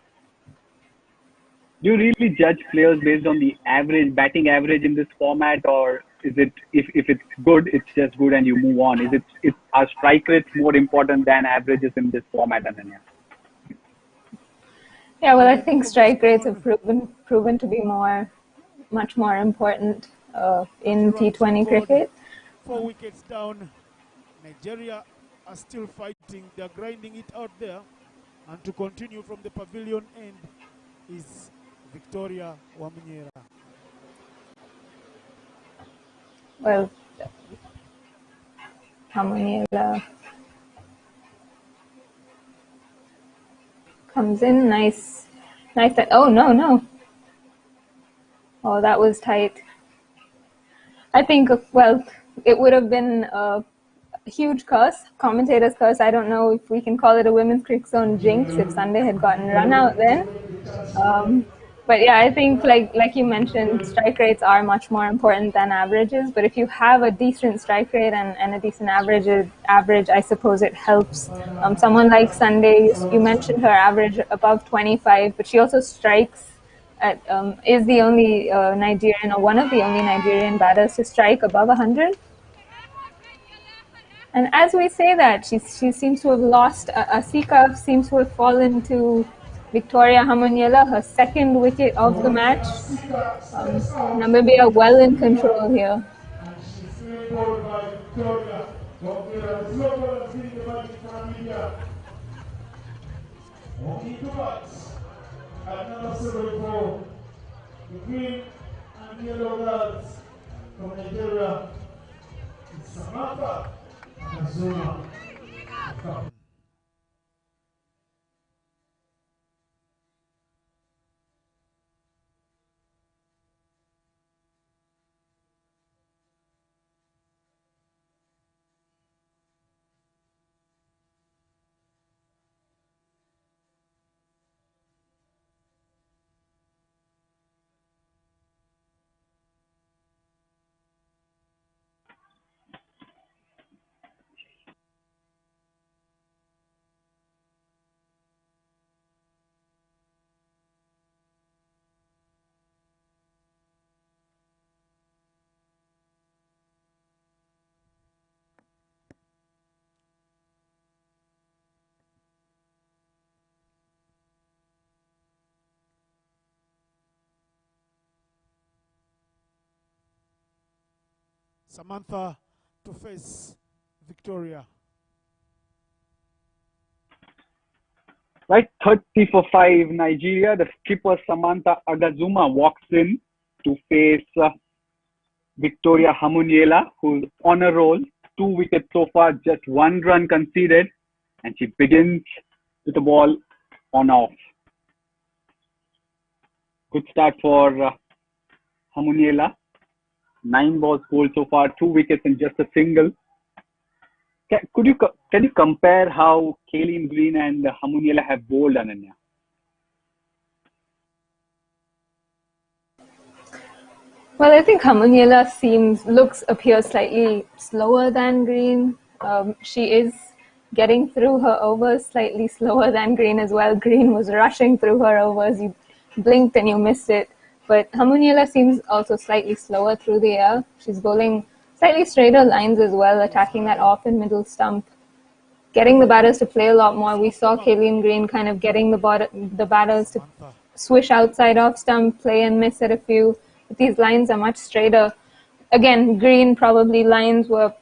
Do you really judge players based on the average batting average in this format, or is it if it's good, it's just good and you move on? Are strike rates more important than averages in this format, Ananya? Yeah, well, I think strike rates have proven to be much more important in T20 cricket. 4 wickets down. Nigeria are still fighting. They're grinding it out there. And to continue from the pavilion end is Victoria Wamunyera. Well, Hamuniela comes in, nice. Oh, no. Oh, that was tight. I think, well, it would have been a huge curse, commentator's curse. I don't know if we can call it a women's cricket zone jinx if Sunday had gotten run out then. But yeah, I think like you mentioned, strike rates are much more important than averages. But if you have a decent strike rate and a decent average, I suppose it helps. Someone like Sunday, you mentioned her average above 25, but she also strikes at is the only Nigerian, or one of the only Nigerian batters to strike above 100. And as we say that, she seems to have lost. Asika seems to have fallen to Victoria Hamuniela, her second wicket of the match. Namibia well in control here. At number 74, the green and yellow girls from Nigeria, it's Samantha Azuma. Samantha to face Victoria. Right, 30 for 5 Nigeria. The skipper Samantha Agazuma walks in to face Victoria Hamuniela, who's on a roll. 2 wickets so far, just 1 run conceded, and she begins with the ball on off. Good start for Hamuniela. 9 balls bowled so far, 2 wickets and just a single. Can you compare how Kaylin Green and Hamuniela have bowled, Ananya? Well, I think Hamuniela appears slightly slower than Green. She is getting through her overs slightly slower than Green as well. Green was rushing through her overs. You blinked and you missed it. But Hamuniela seems also slightly slower through the air. She's bowling slightly straighter lines as well, attacking that off and middle stump, getting the batters to play a lot more. We saw Kaylin Green kind of getting the batters to swish outside off stump, play and miss at a few. But these lines are much straighter. Again, Green probably lines were,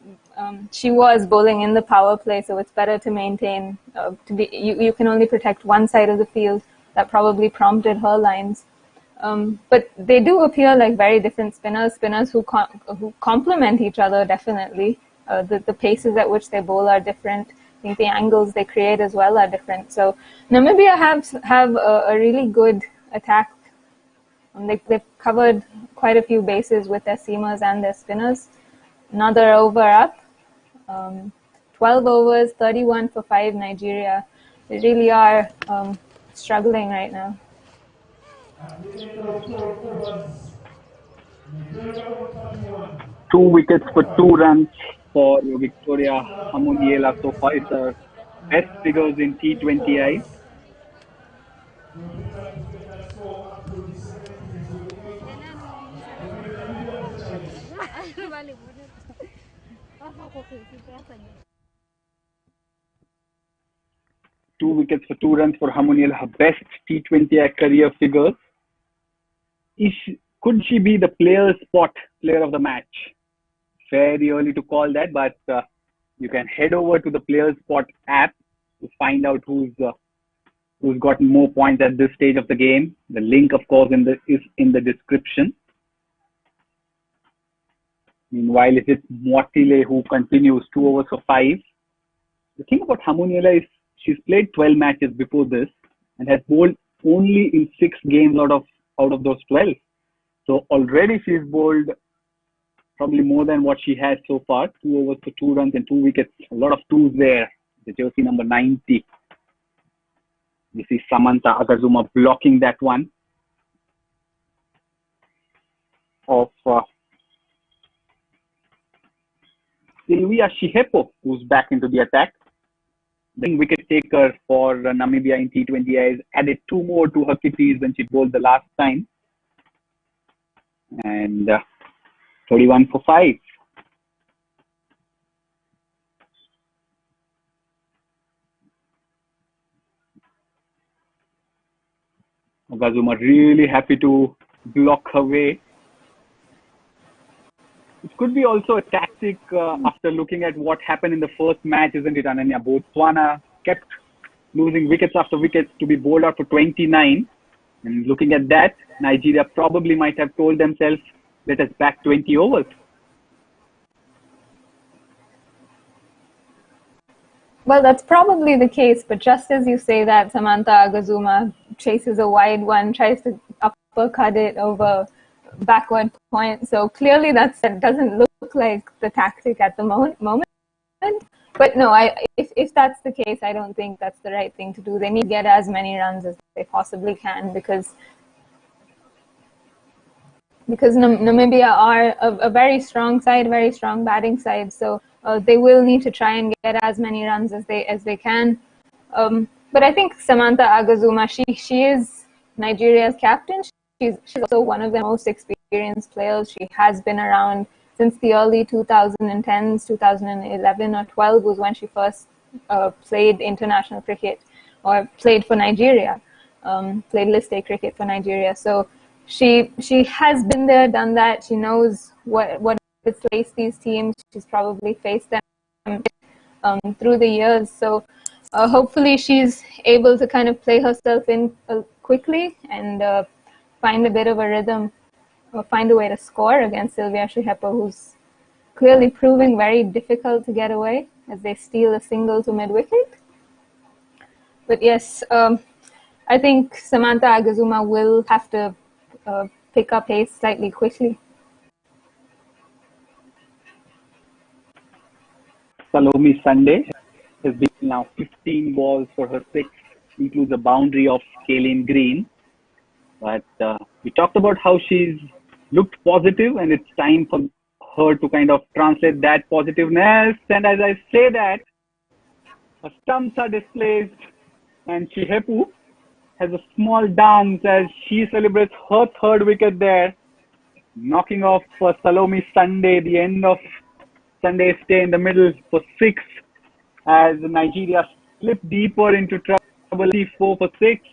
she was bowling in the power play, so it's better to maintain, you can only protect one side of the field. That probably prompted her lines. But they do appear like very different spinners who complement each other definitely. The paces at which they bowl are different. I think the angles they create as well are different. So Namibia have a really good attack. They've covered quite a few bases with their seamers and their spinners. Another over up. 12 overs, 31 for 5 Nigeria. They really are struggling right now. 2 wickets for 2 runs for Victoria Hamuniela so far. It's her best figures in T20I. Two wickets for 2 runs for Hamuniela, her best T20I career figures. Could she be the player of the match? Very early to call that, but you can head over to the Player Spot app to find out who's gotten more points at this stage of the game. The link, of course, is in the description. Meanwhile, it is Mwatile who continues 2 overs for 5. The thing about Hamuniela is she's played 12 matches before this and has bowled only in 6 games out of those 12. So already she's bowled probably more than what she has so far. 2 overs for 2 runs and 2 wickets. A lot of 2s there. The jersey number 90. You see Samantha Agazuma blocking that one of Sylvia Shihepo, who's back into the attack. The wicket taker for Namibia in T20I has added 2 more to her kitties when she bowled the last time. And 31 for 5. Agazuma really happy to block her way. It could be also a tactic after looking at what happened in the first match, isn't it, Ananya? Botswana kept losing wickets after wickets to be bowled out for 29. And looking at that, Nigeria probably might have told themselves, let us back 20 overs. Well, that's probably the case, but just as you say that, Samantha Agazuma chases a wide one, tries to uppercut it over backward point. So clearly that doesn't look like the tactic at the moment. But no, if that's the case, I don't think that's the right thing to do. They need to get as many runs as they possibly can because Namibia are a very strong side, very strong batting side. So they will need to try and get as many runs as they can. But I think Samantha Agazuma, she is Nigeria's captain. She's also one of the most experienced players. She has been around since the early 2010s, 2011 or 12 was when she first played international cricket or played for Nigeria, played list A cricket for Nigeria. So she has been there, done that. She knows what faced these teams. She's probably faced them through the years. So hopefully she's able to kind of play herself in quickly and find a bit of a rhythm or find a way to score against Sylvia Shihepo, who's clearly proving very difficult to get away as they steal a single to mid-wicket. But yes, I think Samantha Agazuma will have to pick up pace slightly quickly. Salome Sunday has been now 15 balls for her 6, includes a boundary of Kaylin Green. But we talked about how she's looked positive, and it's time for her to kind of translate that positiveness. And as I say that, her stumps are displaced, and Shihepu has a small dance as she celebrates her 3rd wicket there, knocking off Salome Sunday, the end of Sunday's stay in the middle for 6, as Nigeria slipped deeper into trouble, 4 for 6.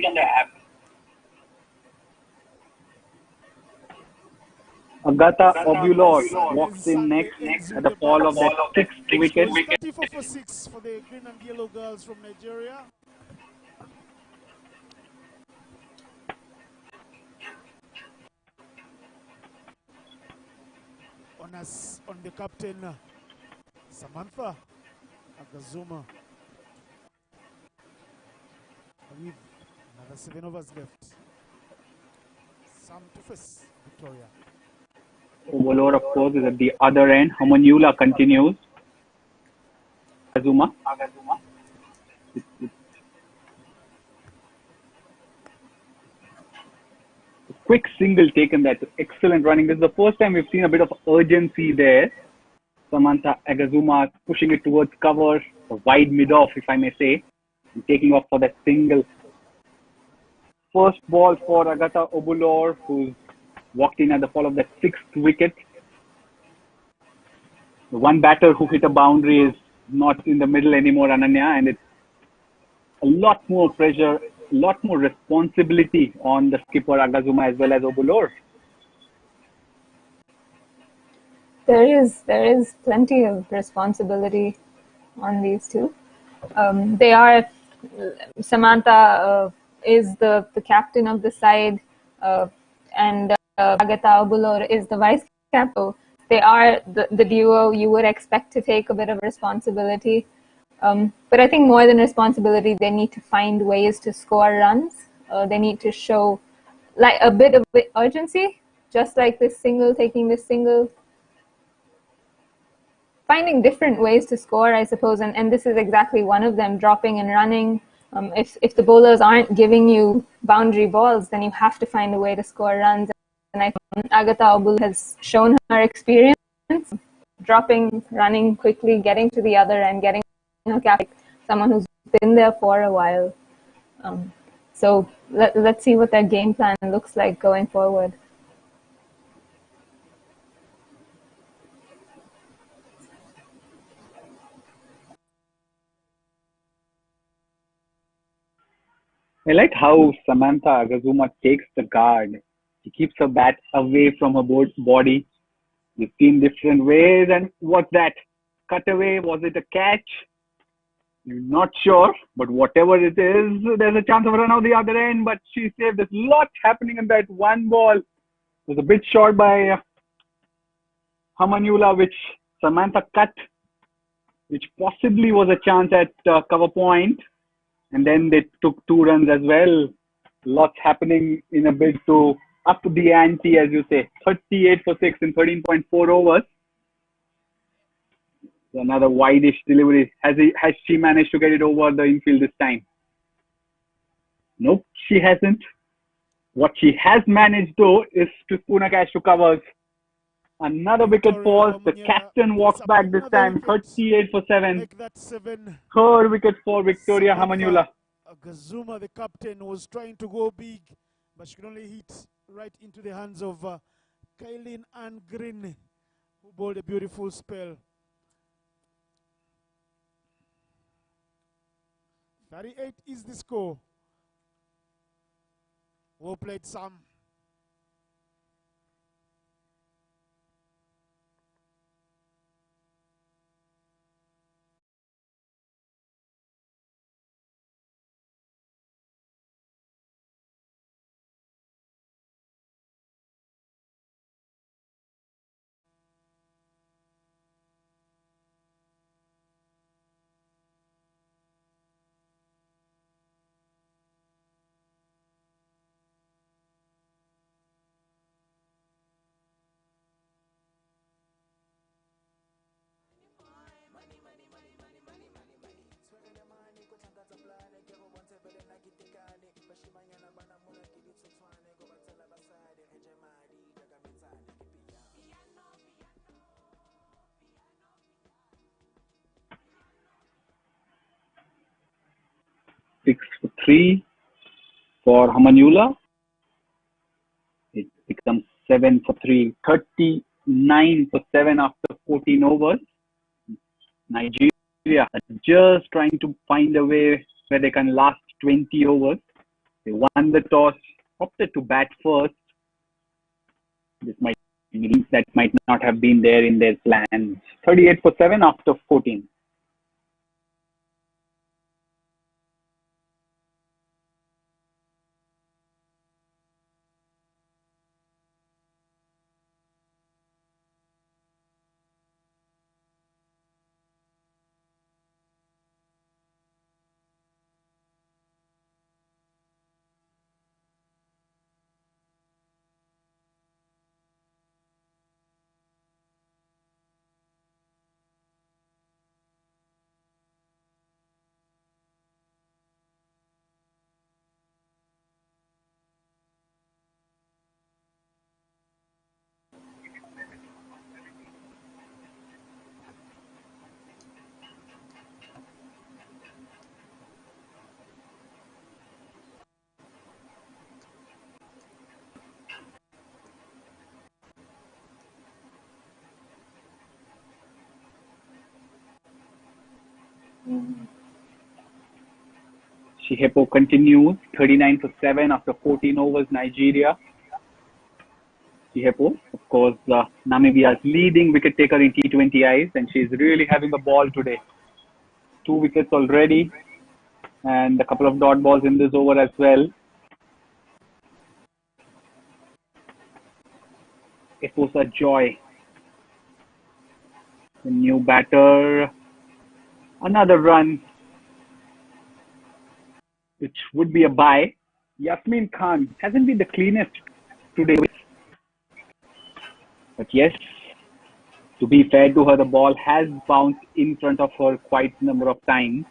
On the app. Agatha Obulor walks in next at the fall of that 6th wicket. 34 for 6 for the green and yellow girls from Nigeria. On the captain, Samantha Agazuma. With another 7 overs left. Sam to face Victoria. Obulor, of course, is at the other end. Hamanula continues. Agazuma. Quick single taken, that's excellent running. This is the first time we've seen a bit of urgency there. Samantha Agazuma pushing it towards cover, a wide mid-off, if I may say, and taking off for that single. First ball for Agatha Obulor, who's walked in at the fall of that 6th wicket. The one batter who hit a boundary is not in the middle anymore, Ananya, and it's a lot more pressure, a lot more responsibility on the skipper Agazuma as well as Obulor. There is plenty of responsibility on these two. Samantha is the captain of the side, and Agatha Obulor is the vice captain. They are the duo you would expect to take a bit of responsibility. But I think more than responsibility, they need to find ways to score runs. They need to show like a bit of urgency, just like this single, taking this single. Finding different ways to score, I suppose, and this is exactly one of them, dropping and running. If the bowlers aren't giving you boundary balls, then you have to find a way to score runs. And I think Agatha Obulor has shown her experience, dropping, running quickly, getting to the other end, getting a captain, someone who's been there for a while. So let's see what their game plan looks like going forward. I like how Samantha Agazuma takes the guard. She keeps her bat away from her body. We've seen different ways. And what's that? Cutaway? Was it a catch? I'm not sure. But whatever it is, there's a chance of a run out the other end. But she saved. There's a lot happening in that one ball. It was a bit short by Hamanula, which Samantha cut, which possibly was a chance at cover point. And then they took 2 runs as well. Lots happening in a bid to up the ante, as you say. 38 for 6 in 13.4 overs. So another wide-ish delivery. Has she managed to get it over the infield this time? Nope, she hasn't. What she has managed, though, is to spoon a catch to covers. Another wicket falls. The captain walks back this time. 38 for 7. Make that 7. Third wicket for Victoria Hamanyula. Gazuma, the captain, was trying to go big, but she could only hit right into the hands of Kailin Ann Green, who bowled a beautiful spell. 38 is the score. Well played, Sam. Six for 3 for Hamanyula. It becomes 7 for 3. 39 for 7 after 14 overs. Nigeria are just trying to find a way where they can last 20 overs. They won the toss, opted to bat first. That might not have been there in their plans. 38 for 7 after 14. Shihepo continues, 39 for 7 after 14 overs, Nigeria. Shihepo, of course, Namibia's leading wicket taker in T20Is, and she's really having a ball today. 2 wickets already, and a couple of dot balls in this over as well. It was a joy. The new batter, another run, which would be a bye. Yasmin Khan hasn't been the cleanest today. But yes, to be fair to her, the ball has bounced in front of her quite a number of times.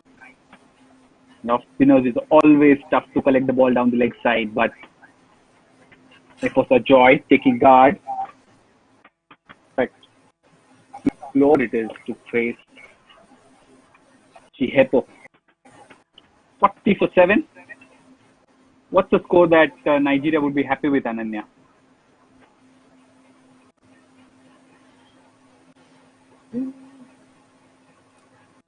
Off spinners is always tough to collect the ball down the leg side, but it was a joy taking guard. But floor it is to face Shihepo. 40 for 7. What's the score that Nigeria would be happy with, Ananya?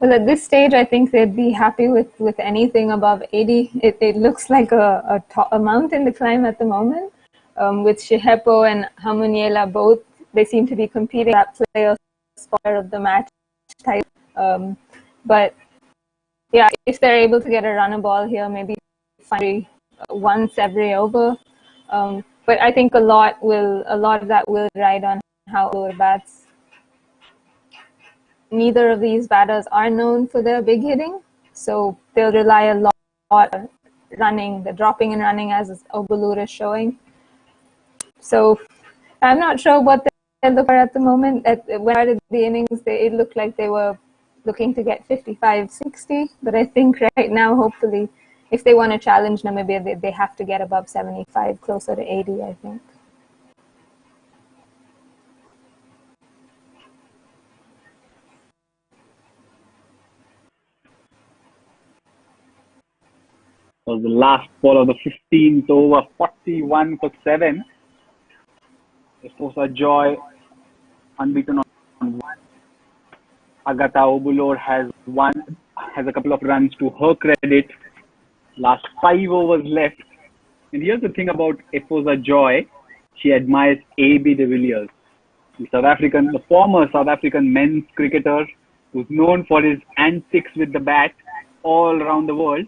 Well, at this stage, I think they'd be happy with anything above 80. It looks like a mountain to climb at the moment. With Shihepo and Hamanyula both, they seem to be competing at player spot of the match title. But yeah, if they're able to get a runner ball here, maybe once every over. But I think a lot of that will ride on how lower bats. Neither of these batters are known for their big hitting, so they'll rely a lot on running, the dropping and running, as Obulur is showing. So I'm not sure what they're looking for at the moment. When I started the innings, it looked like they were looking to get 55, 60. But I think right now, hopefully, if they want to challenge Namibia, they have to get above 75, closer to 80, I think. Was the last ball of the 15th over, 41 for 7. Efosa Joy unbeaten on one. Agatha Obulor has a couple of runs to her credit. Last 5 overs left. And here's the thing about Efosa Joy. She admires A.B. de Villiers, the former South African men's cricketer who's known for his antics with the bat all around the world.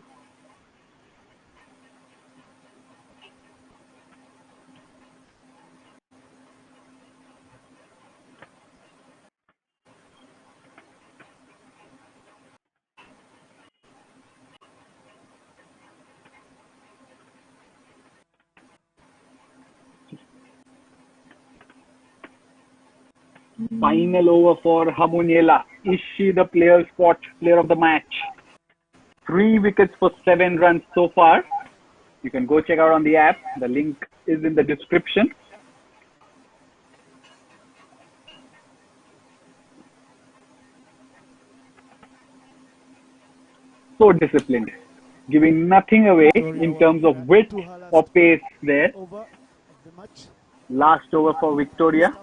Final over for Hamuniela. Is she the player of the match? 3 wickets for 7 runs so far. You can go check out on the app. The link is in the description. So disciplined, giving nothing away in terms of width or pace there. Last over for Victoria.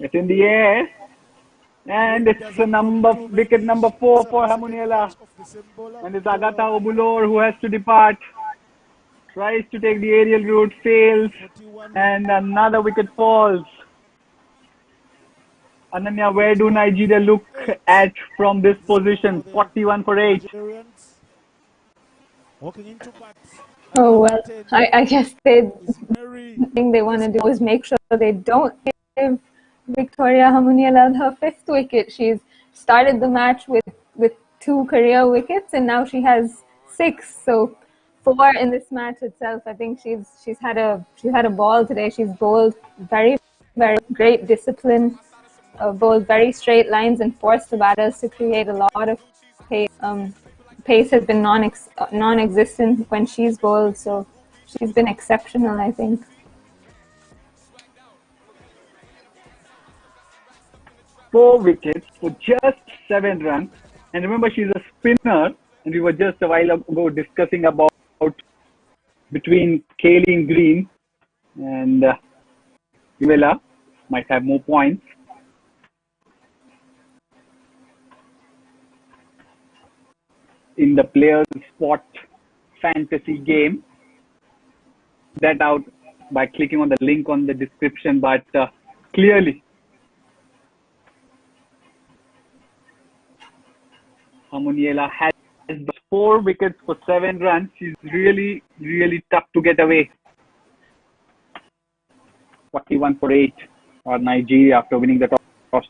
It's in the air. And it's wicket number 4 for Hamuniela. And it's Agatha Obulor who has to depart. Tries to take the aerial route, fails. And another wicket falls. Ananya, where do Nigeria look at from this position? 41 for 8. Oh, well, I guess the thing they want to do is make sure they don't give Victoria Hamuniela her 5th wicket. She's started the match with 2 career wickets, and now she has 6. So 4 in this match itself. I think she's had a ball today. She's bowled very, very great discipline, bowled very straight lines, and forced the batters to create a lot of pace. Pace has been non-existent when she's bowled, so she's been exceptional, I think. Four wickets for just 7 runs. And remember, she's a spinner. And we were just a while ago discussing about between Kaylin Green and Ivela might have more points. In the players spot fantasy game. That out by clicking on the link on the description, but clearly Hamuniela has 4 wickets for 7 runs. She's really, really tough to get away. 41 for 8 for Nigeria after winning the toss.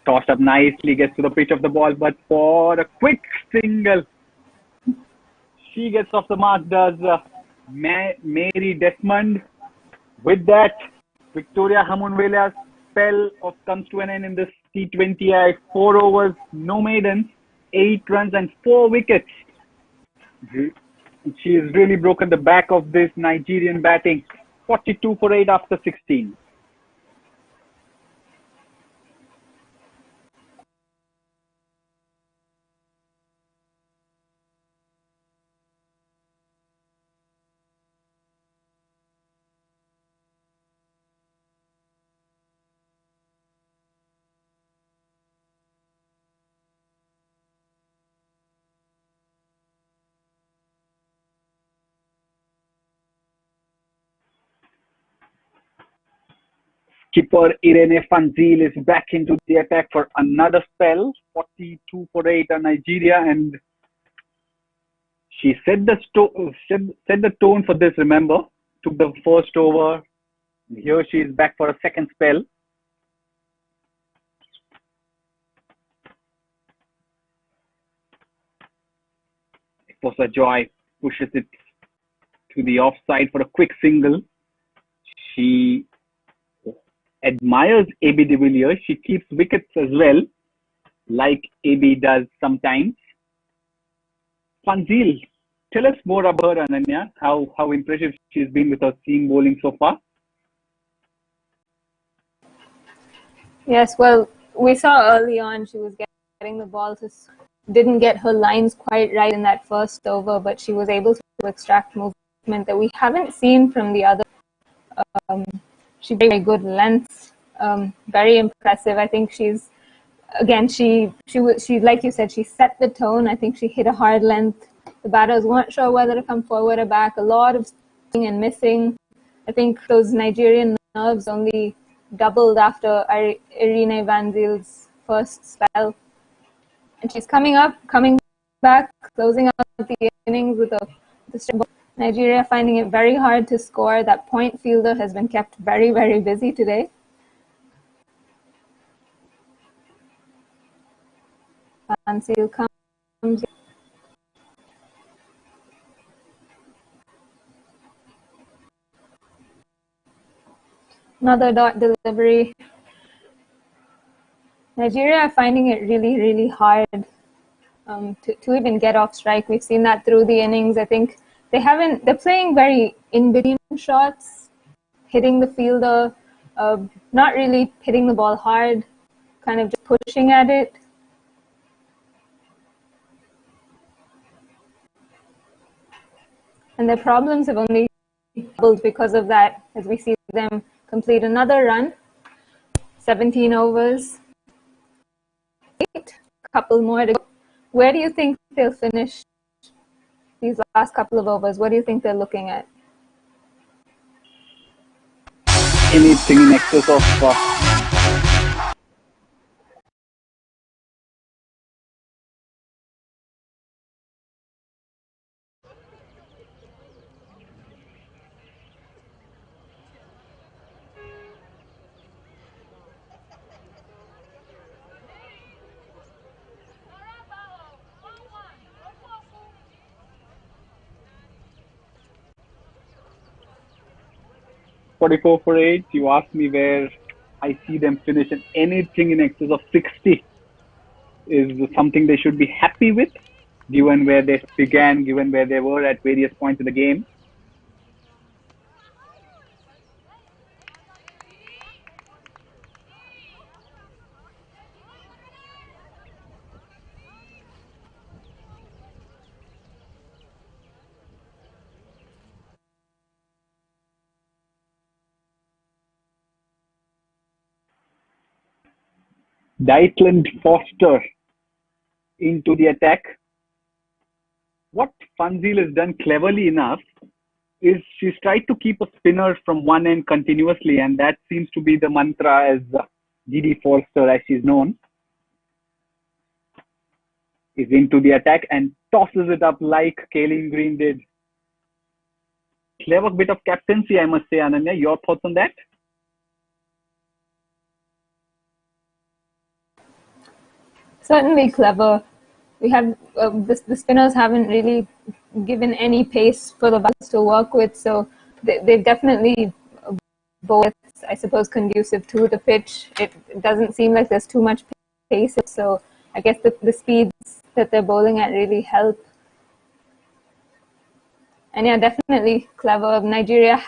Tossed up nicely, gets to the pitch of the ball, but for a quick single, she gets off the mark, does Mary Desmond. With that, Victoria Hamuniela's spell comes to an end in this T20I. 4 overs, no maidens, 8 runs and 4 wickets. She has really broken the back of this Nigerian batting. 42 for 8 after 16. Skipper Irene Fanzil is back into the attack for another spell. 42 for 8 on Nigeria, and she set the tone for this. Remember, took the first over. Here she is back for a second spell. Esposa Joy pushes it to the offside for a quick single. She admires AB de Villiers. She keeps wickets as well, like AB does sometimes. Fanzil, tell us more about her, Ananya. How impressive she's been with her seam bowling so far. Yes, well, we saw early on she was getting the ball didn't get her lines quite right in that first over, but she was able to extract movement that we haven't seen from the other. She very good length, very impressive. I think she's again she like you said, she set the tone. I think she hit a hard length. The batters weren't sure whether to come forward or back. A lot of and missing. I think those Nigerian nerves only doubled after Irene Vanzil's first spell. And she's coming back, closing out the innings with the strip. Nigeria finding it very hard to score. That point fielder has been kept very, very busy today. Vanzil comes. Another dot delivery. Nigeria are finding it really, really hard to even get off strike. We've seen that through the innings. I think they're playing very in between shots, hitting the fielder, not really hitting the ball hard, kind of just pushing at it. And their problems have only doubled because of that, as we see them complete another run. 17 overs. 8, couple more to go. Where do you think they'll finish these last couple of overs? What do you think they're looking at? Anything in excess of 44 for 8. You asked me where I see them finish, and anything in excess of 60 is something they should be happy with, given where they began, given where they were at various points in the game. Dytland Foster into the attack. What Fanzil has done cleverly enough is she's tried to keep a spinner from one end continuously, and that seems to be the mantra as Didi Forster, as she's known, is into the attack and tosses it up like Kaylin Green did. Clever bit of captaincy, I must say, Ananya. Your thoughts on that? Certainly clever. We have the spinners haven't really given any pace for the bowlers to work with, so they've definitely bowled, I suppose, conducive to the pitch. It doesn't seem like there's too much pace, so I guess the speeds that they're bowling at really help. And yeah, definitely clever. Nigeria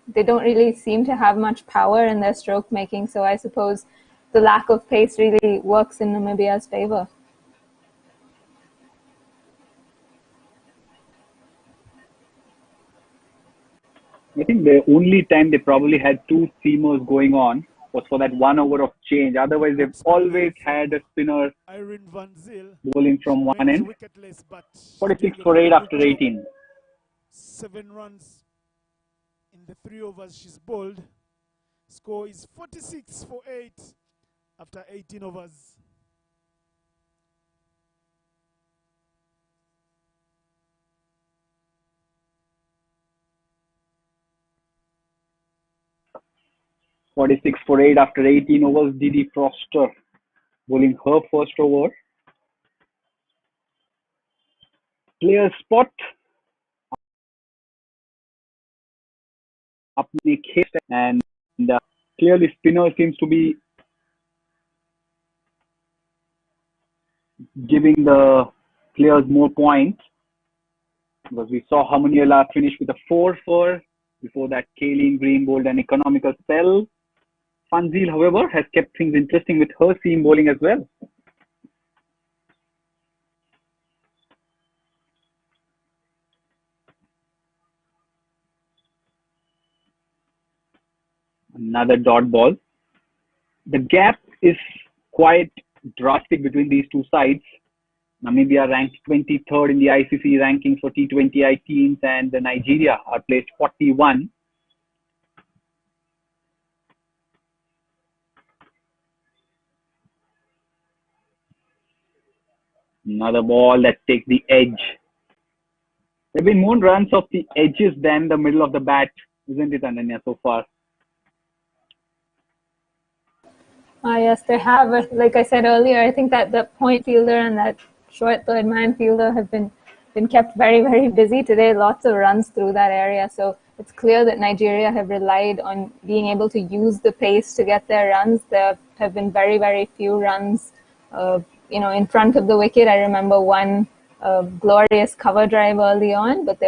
they don't really seem to have much power in their stroke making, so I suppose the lack of pace really works in Namibia's favor. I think the only time they probably had two seamers going on was for that 1 over of change. Otherwise, they've always had a spinner bowling from one end. 46 for 8 after 18. 7 runs in the 3 overs she's bowled. Score is 46 for 8 after 18 overs. "46 for 8 after 18 overs. Didi Foster bowling her first over. player spot. अपने खेल and clearly spinner seems to be giving the players more points because we saw Harmoniela finish with a 4 for. Before that, Kaylin Green bowled an economical spell. Fanzil, however, has kept things interesting with her seam bowling as well. Another dot ball. The gap is quite drastic between these two sides. Namibia ranked 23rd in the ICC rankings for T20I teams, and Nigeria are placed 41. Another ball that takes the edge. There have been more runs off the edges than the middle of the bat, isn't it, Ananya, so far? Yes, they have. Like I said earlier, I think that the point fielder and that short third man fielder have been kept very, very busy today. Lots of runs through that area. So it's clear that Nigeria have relied on being able to use the pace to get their runs. There have been very, very few runs, in front of the wicket. I remember one glorious cover drive early on, but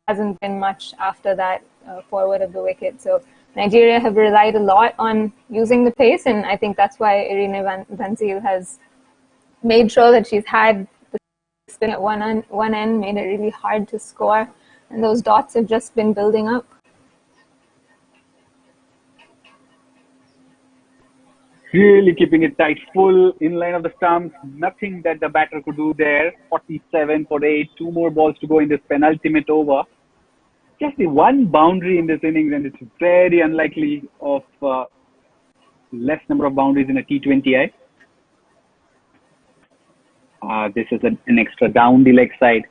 hasn't been much after that forward of the wicket. So Nigeria have relied a lot on using the pace, and I think that's why Irina Vanzil has made sure that she's had the spin at one end, made it really hard to score, and those dots have just been building up. Really keeping it tight, full in line of the stumps. Nothing that the batter could do there. 47 for 8. 2 more balls to go in this penultimate over. Just the one boundary in this innings, and it's very unlikely of less number of boundaries in a T20I. This is an extra down the leg side.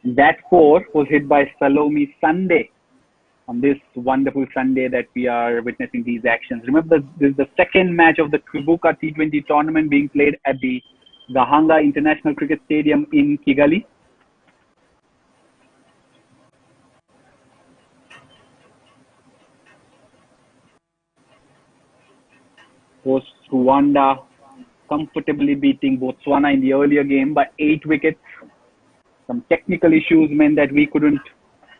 That 4 was hit by Salome Sunday on this wonderful Sunday that we are witnessing these actions. Remember, this is the second match of the Kwibuka T20 Tournament being played at the Gahanga International Cricket Stadium in Kigali. Hosts Rwanda comfortably beating Botswana in the earlier game by 8 wickets. Some technical issues meant that we couldn't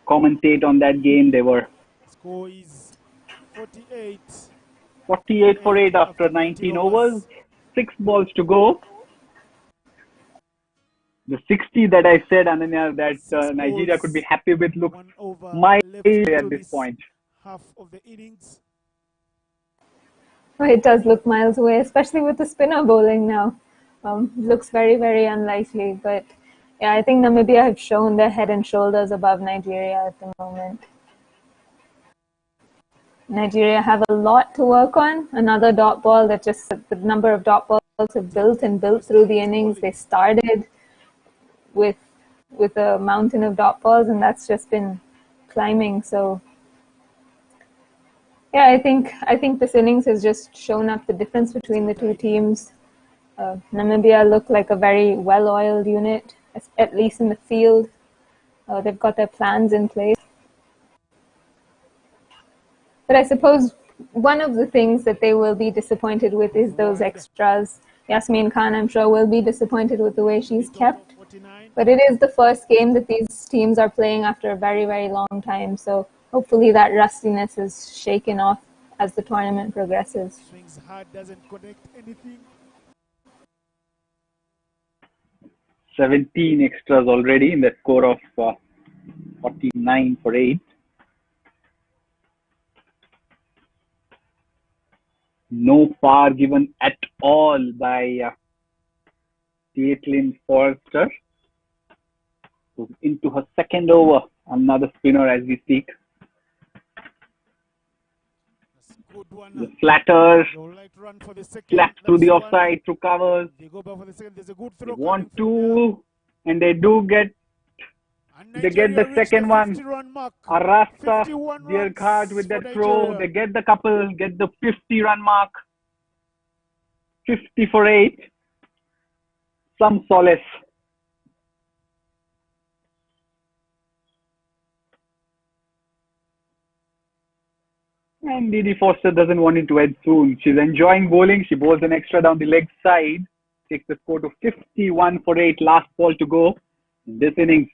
commentate on that game. They were Score is 48. 48 for 8 after 19 overs. 6 balls to go. The 60 that I said, Ananya, that Nigeria could be happy with looks miles at this point. Half of the innings. It does look miles away, especially with the spinner bowling now. Looks very, very unlikely. But yeah, I think Namibia have shown their head and shoulders above Nigeria at the moment. Nigeria have a lot to work on. Another dot ball that just the number of dot balls have built and built through the innings. They started with a mountain of dot balls, and that's just been climbing. So yeah, I think this innings has just shown up the difference between the two teams. Namibia look like a very well-oiled unit, at least in the field. They've got their plans in place. But I suppose one of the things that they will be disappointed with is those extras. Yasmin Khan, I'm sure, will be disappointed with the way she's kept. But it is the first game that these teams are playing after a very, very long time. So hopefully that rustiness is shaken off as the tournament progresses. Swings hard, doesn't connect anything. 17 extras already in the score of 49 for 8. No par given at all by Caitlin Forrester. Into her second over, another spinner as we speak. The flatter, flat through the offside, through covers. They go back for the second. There's a good They throw. want to, and they do get. They get the second one. Arasta, Diergaard with that throw. They get the couple, get the 50-run mark. 50 for 8. Some solace. And Didi Foster doesn't want it to end soon. She's enjoying bowling. She bowls an extra down the leg side. Takes the score to 51 for 8. Last ball to go in this innings.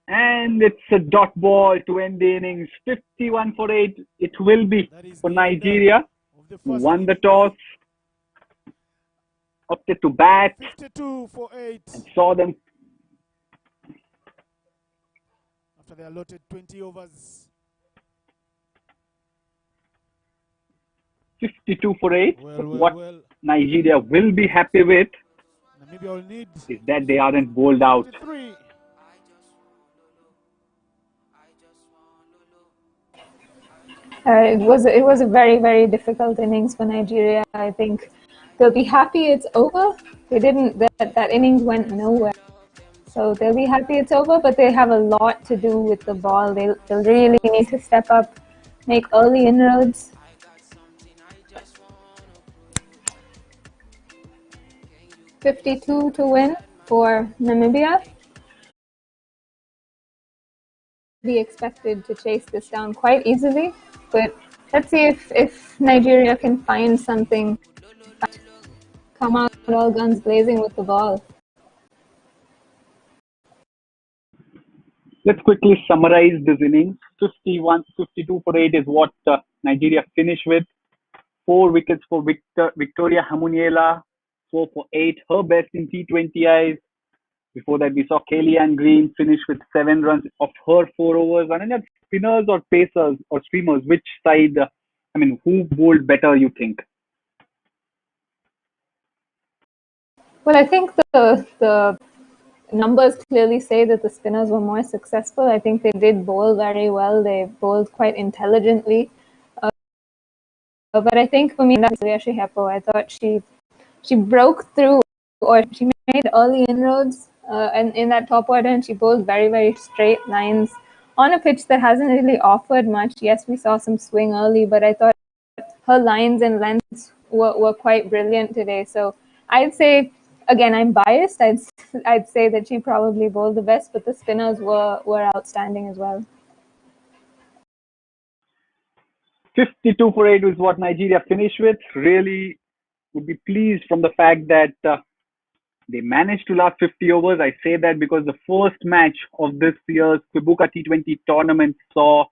And it's a dot ball to end the innings. 51 for 8. It will be That is for the end Nigeria, of the who first won the inning. toss, opted to bat, 52 for 8. and saw them After they allotted 20 overs. 52 for 8. But what Well. Nigeria will be happy with Namibia will need is that they aren't bowled out. 53. It was a very difficult innings for Nigeria. I think they'll be happy it's over. They didn't that innings went nowhere. So they'll be happy it's over, but they have a lot to do with the ball. They'll really need to step up, make early inroads. .52 to win for Namibia. Be expected to chase this down quite easily, but let's see if Nigeria can find something, come out all guns blazing with the ball. Let's quickly summarize this innings. 52 for 8 is what Nigeria finished with. 4 wickets for Victoria Hamuniela, 4 for 8, her best in T20Is. Before that, we saw Kellyanne Green finish with 7 runs of her 4 overs. And then spinners or pacers or streamers, which side, who bowled better, you think? Well, I think the numbers clearly say that the spinners were more successful. I think they did bowl very well. They bowled quite intelligently. But I think for me, that's Leashi Hepo. I thought she broke through, or she made early inroads and in that top order, and she bowled very straight lines on a pitch that hasn't really offered much. Yes, we saw some swing early, but I thought her lines and lengths were quite brilliant today. So I'd say, again, I'm biased. I'd say that she probably bowled the best, but the spinners were outstanding as well. 52 for 8 is what Nigeria finished with. Really would be pleased from the fact that they managed to last 50 overs. I say that because the first match of this year's Kwibuka T20 Tournament saw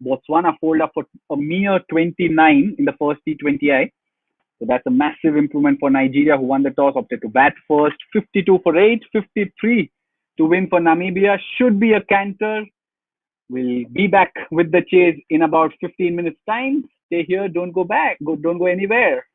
Botswana fold up for a mere 29 in the first T20I. So that's a massive improvement for Nigeria, who won the toss, opted to bat first. 52 for 8, 53 to win for Namibia. Should be a canter. We'll be back with the chase in about 15 minutes' time. Stay here, don't go back, don't go anywhere.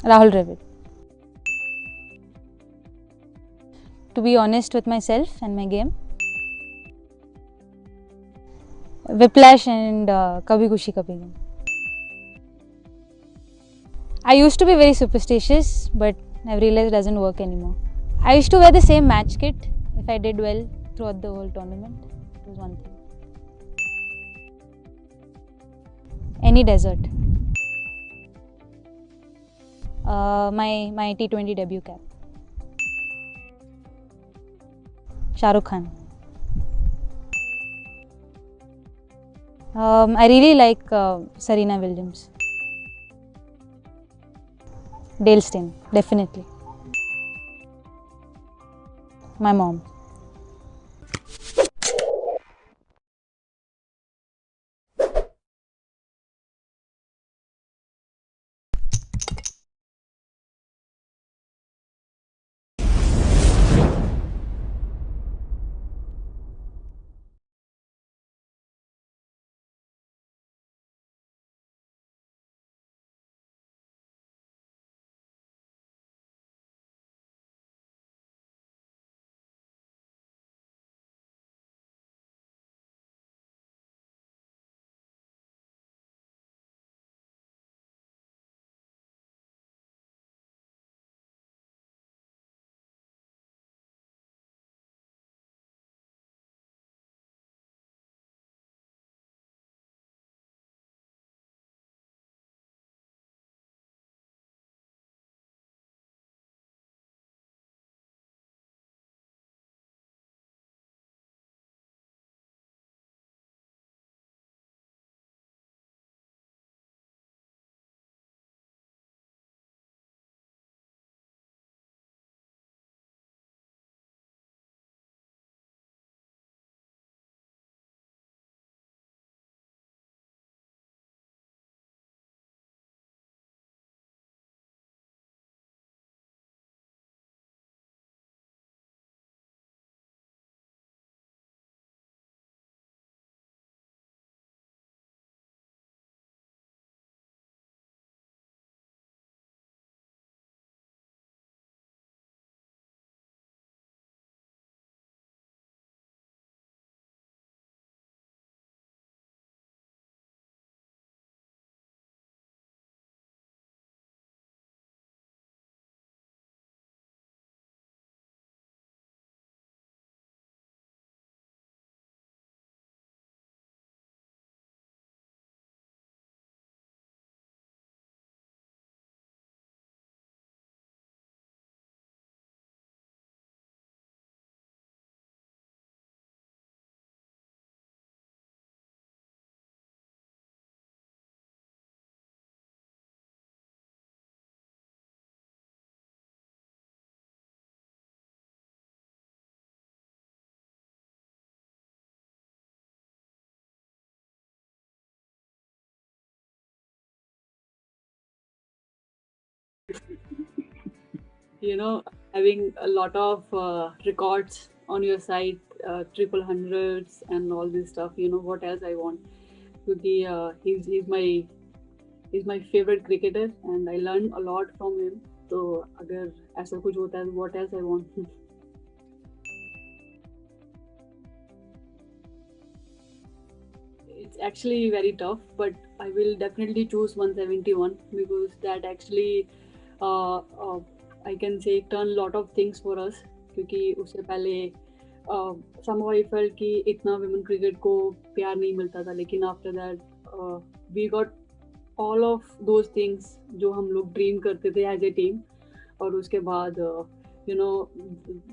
Rahul Dravid. To be honest with myself and my game, Whiplash and Kabhi Khushi Kabhi Gum. I used to be very superstitious, but I've realized it doesn't work anymore. I used to wear the same match kit if I did well throughout the whole tournament. It was one thing. Any desert. My T20 debut cap. Shah Rukh Khan. I really like Serena Williams. Dale Steyn, definitely. My mom. You know, having a lot of records on your site, triple hundreds and all this stuff. You know, what else I want? Because he's my favorite cricketer, and I learned a lot from him. So, अगर ऐसा कुछ होता है, what else I want? actually very tough, but I will definitely choose 171 because that actually I can say turn a lot of things for us. क्योंकि उससे पहले somehow I felt कि इतना women cricket को प्यार नहीं मिलता था, लेकिन after that we got all of those things जो हम लोग ड्रीम करते थे as a team. और उसके बाद you know,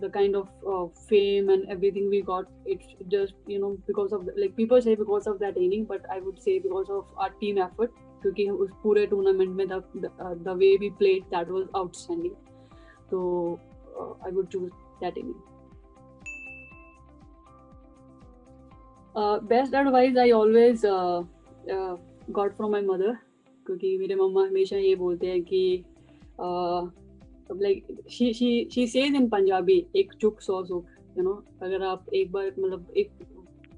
the kind of fame and everything we got, it's just, you know, because of, like people say because of that inning, but I would say because of our team effort, क्योंकि उस पूरे tournament में the way we played, that was outstanding. So I would choose that inning. Best advice I always got from my mother, क्योंकि मेरे मम्मा हमेशा ये बोलते हैं कि like she says in Punjabi, एक चुप सौ सुख, you know, अगर आप एक बार मतलब एक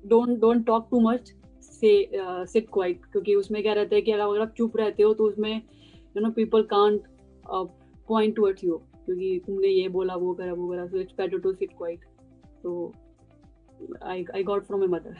don't talk too much, say sit quiet, क्योंकि उसमें क्या रहता है कि अगर आप चुप रहते हो तो उसमें you know people can't point towards you, क्योंकि तुमने ये बोला वो करा, so it's better to sit quiet. So I got from my mother.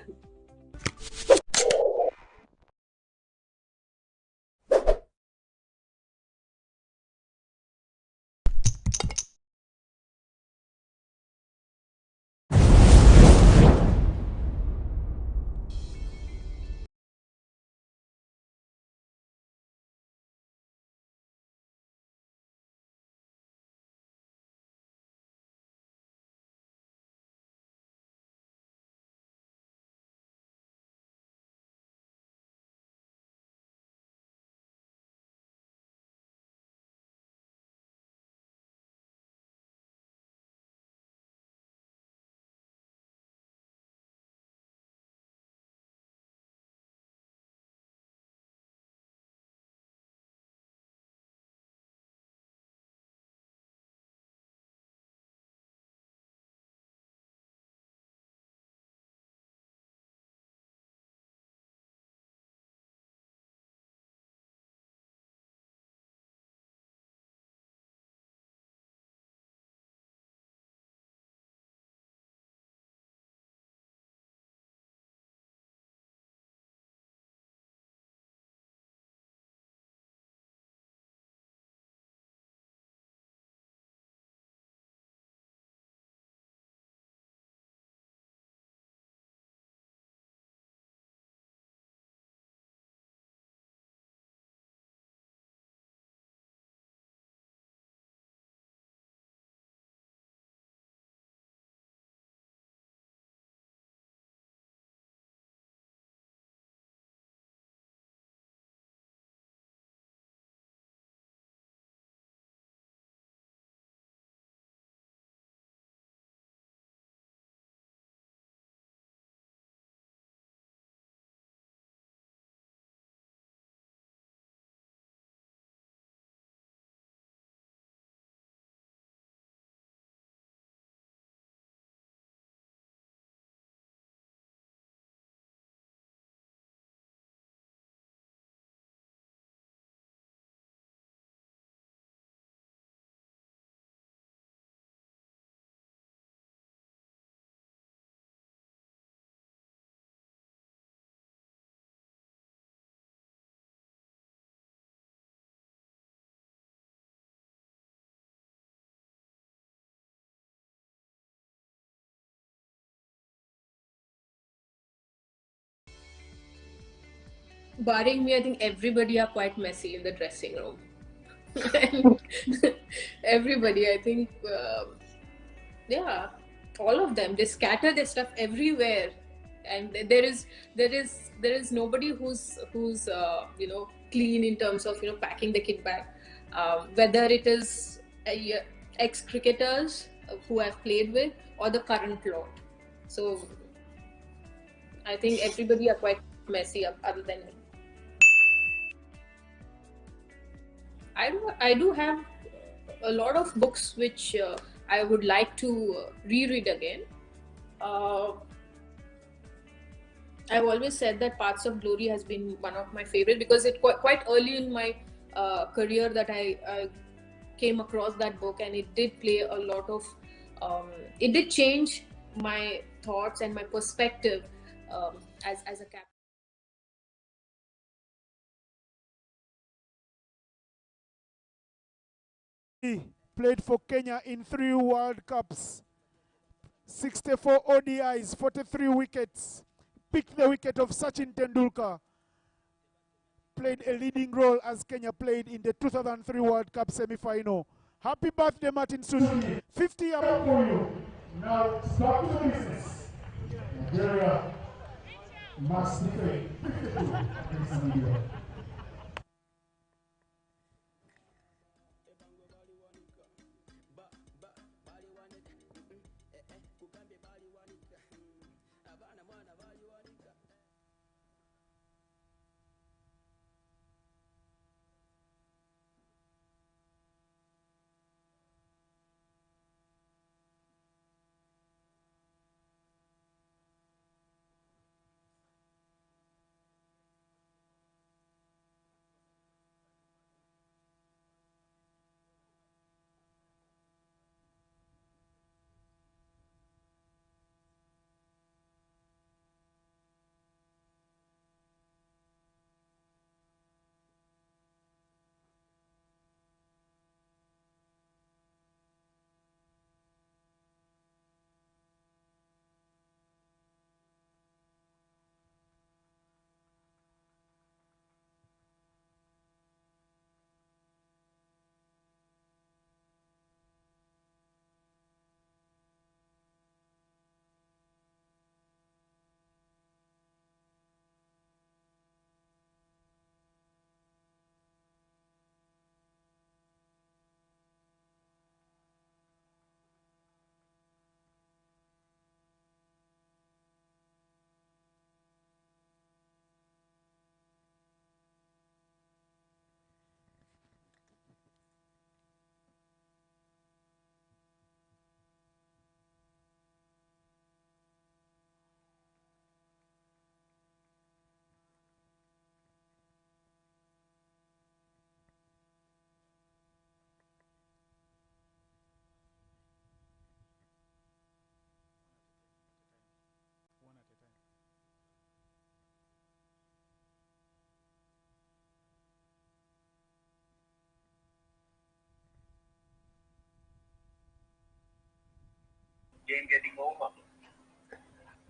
Barring me, I think everybody are quite messy in the dressing room. And everybody, I think, yeah, all of them, they scatter their stuff everywhere, and there is nobody who's you know, clean in terms of, you know, packing the kit bag. Whether it is ex-cricketers who I've played with or the current lot. So I think everybody are quite messy other than me. I do have a lot of books which I would like to reread again. I've always said that Paths of Glory has been one of my favorite because it quite early in my career that I came across that book, and it did play a lot of it did change my thoughts and my perspective as a captain. He played for Kenya in 3 World Cups, 64 ODIs, 43 wickets. Picked the wicket of Sachin Tendulkar. Played a leading role as Kenya played in the 2003 World Cup semi-final. Happy birthday, Martin Suzuki. 50 up for you. Now, start to the business. Nigeria must defend against Namibia.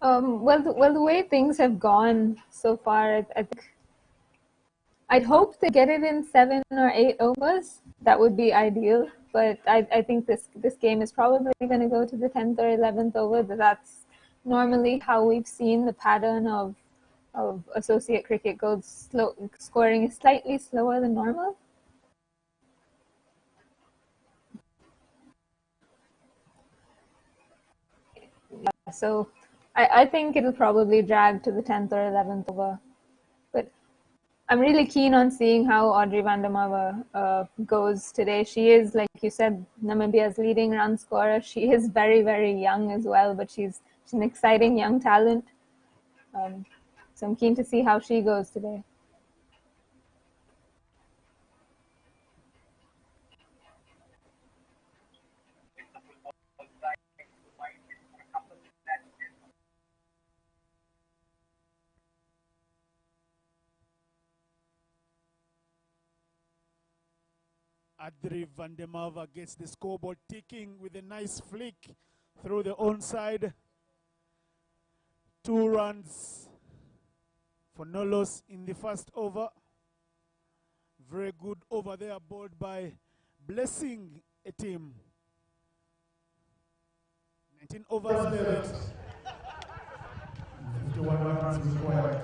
Well, the way things have gone so far, I think I'd hope they get it in 7 or 8 overs. That would be ideal. But I think this game is probably going to go to the 10th or 11th over. That's normally how we've seen the pattern of associate cricket goes slow, scoring is slightly slower than normal. So I think it'll probably drag to the 10th or 11th over. But I'm really keen on seeing how Audrey van der Merwe goes today. She is, like you said, Namibia's leading run scorer. She is very, very young as well, but she's an exciting young talent. So I'm keen to see how she goes today. Adri van der Merwe gets the scoreboard ticking with a nice flick through the onside. 2 runs for no loss in the first over. Very good over there, bowled by Blessing a team. 19 overs left. 51 runs required.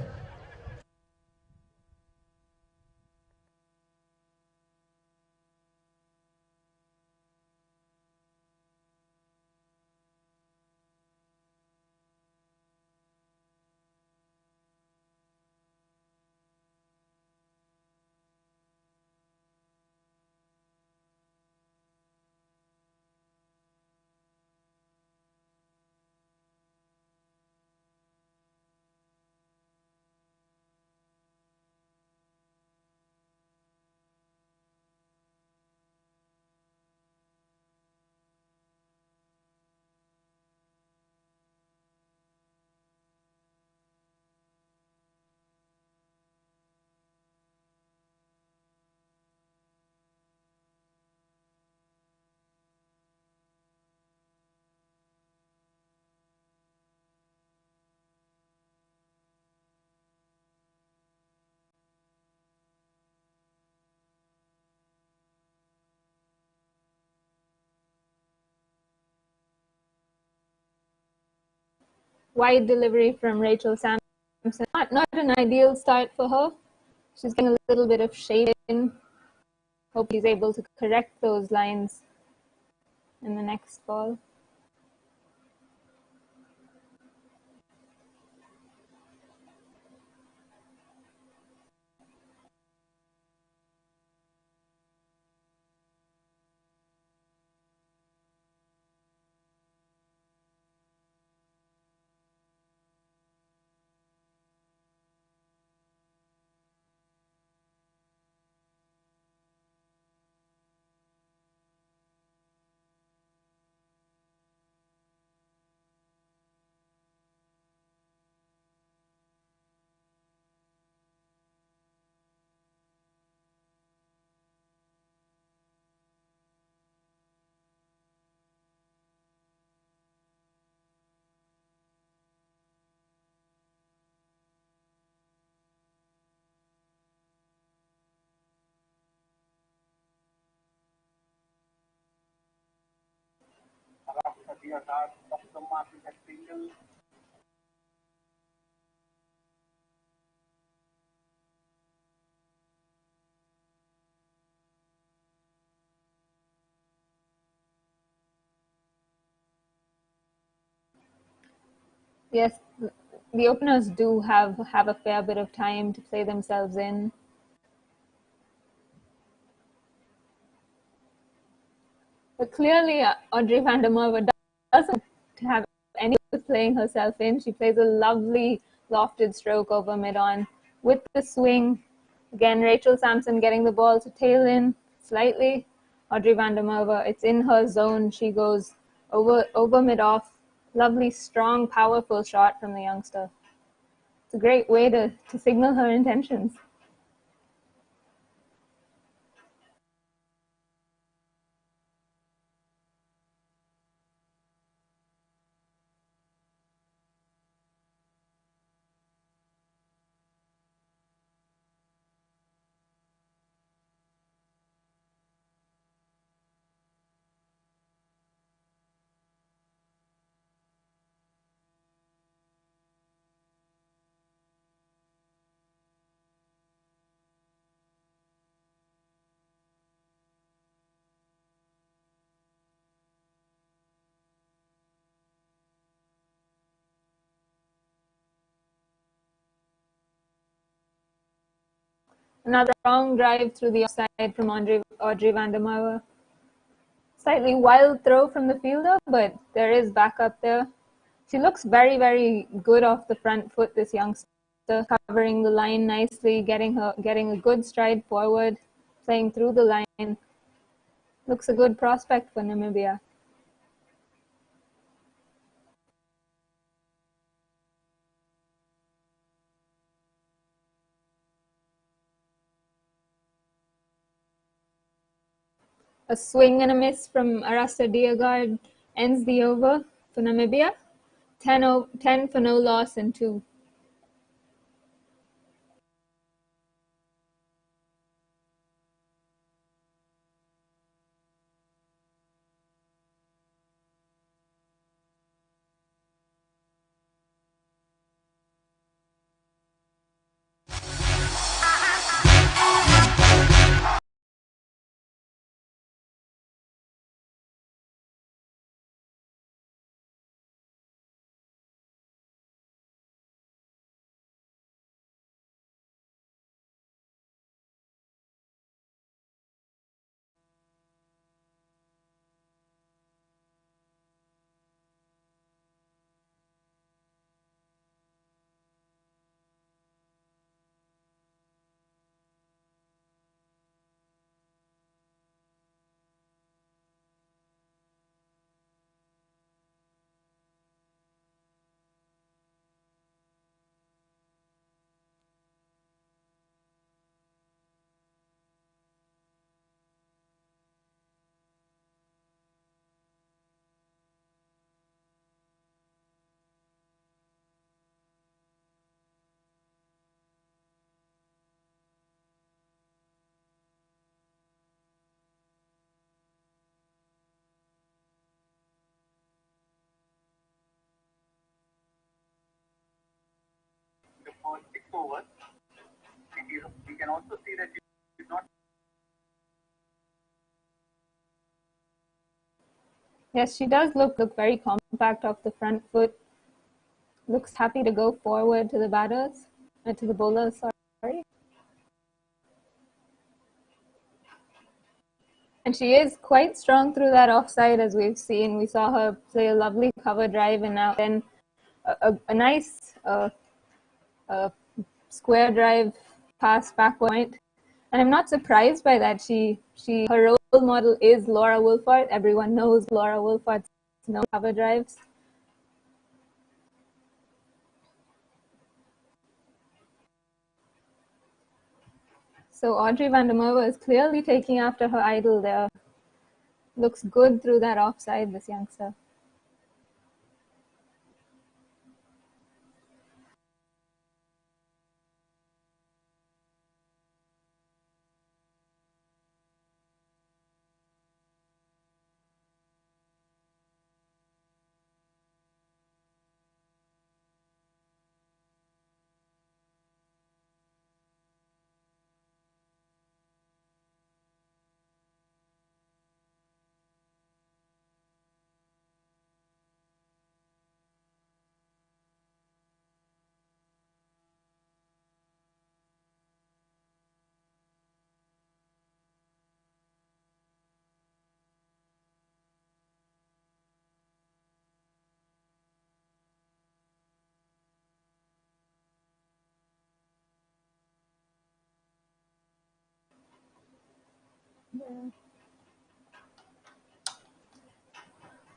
Wide delivery from Rachel Sampson. Not an ideal start for her. She's getting a little bit of shade in. Hope he's able to correct those lines in the next ball. Yes, the openers do have a fair bit of time to play themselves in. But clearly, Audrey van der Merwe doesn't have any playing herself in. She plays a lovely lofted stroke over mid-on with the swing. Again, Rachel Sampson getting the ball to tail in slightly. Audrey van der Merwe, it's in her zone. She goes over mid-off. Lovely, strong, powerful shot from the youngster. It's a great way to signal her intentions. Another strong drive through the offside from Audrey van der Merwe. Slightly wild throw from the fielder, but there is backup there. She looks very, very good off the front foot, this youngster, covering the line nicely, getting a good stride forward, playing through the line. Looks a good prospect for Namibia. A swing and a miss from Arasta Diagard ends the over for Namibia. 10 for no loss and 2. Yes, she does look very compact off the front foot. Looks happy to go forward to the batters, to the bowlers, sorry. And she is quite strong through that offside, as we've seen. We saw her play a lovely cover drive, and now then a nice square drive pass backward point. And I'm not surprised by that. Her role model is Laura Wolfart. Everyone knows Laura Wolfart's no cover drives. So Audrey van der Merwe is clearly taking after her idol there. Looks good through that offside, this youngster.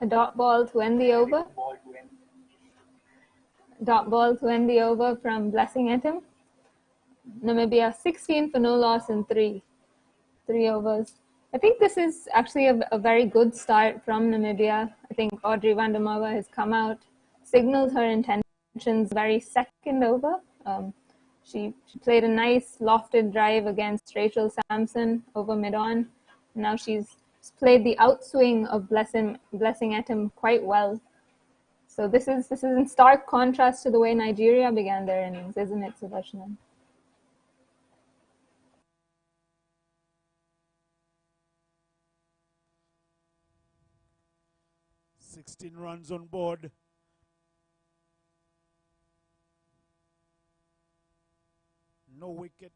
A dot ball to end the over. Dot ball to end the over from Blessing Etim. Namibia 16 for no loss in 3 overs. I think this is actually a very good start from Namibia. I think Audrey van der Merwe has come out, signaled her intentions very second over. She played a nice lofted drive against Rachel Sampson over mid-on. Now she's played the outswing of Blessing Etim quite well. So this is in stark contrast to the way Nigeria began their innings, isn't it, Sudarshan? "16 runs on board. No wicket.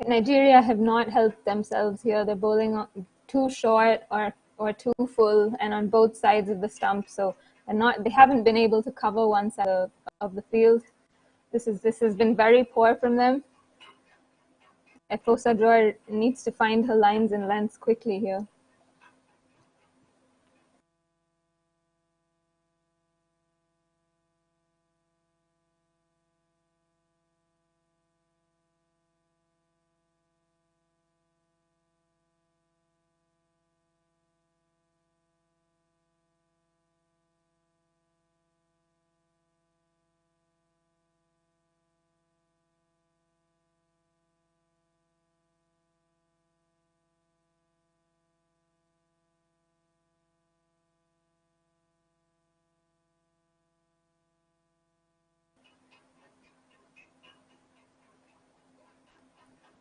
Nigeria have not helped themselves here. They're bowling too short or too full, and on both sides of the stump. So they haven't been able to cover one side of the field. This has been very poor from them. Efosa Drawer needs to find her lines and lengths quickly here.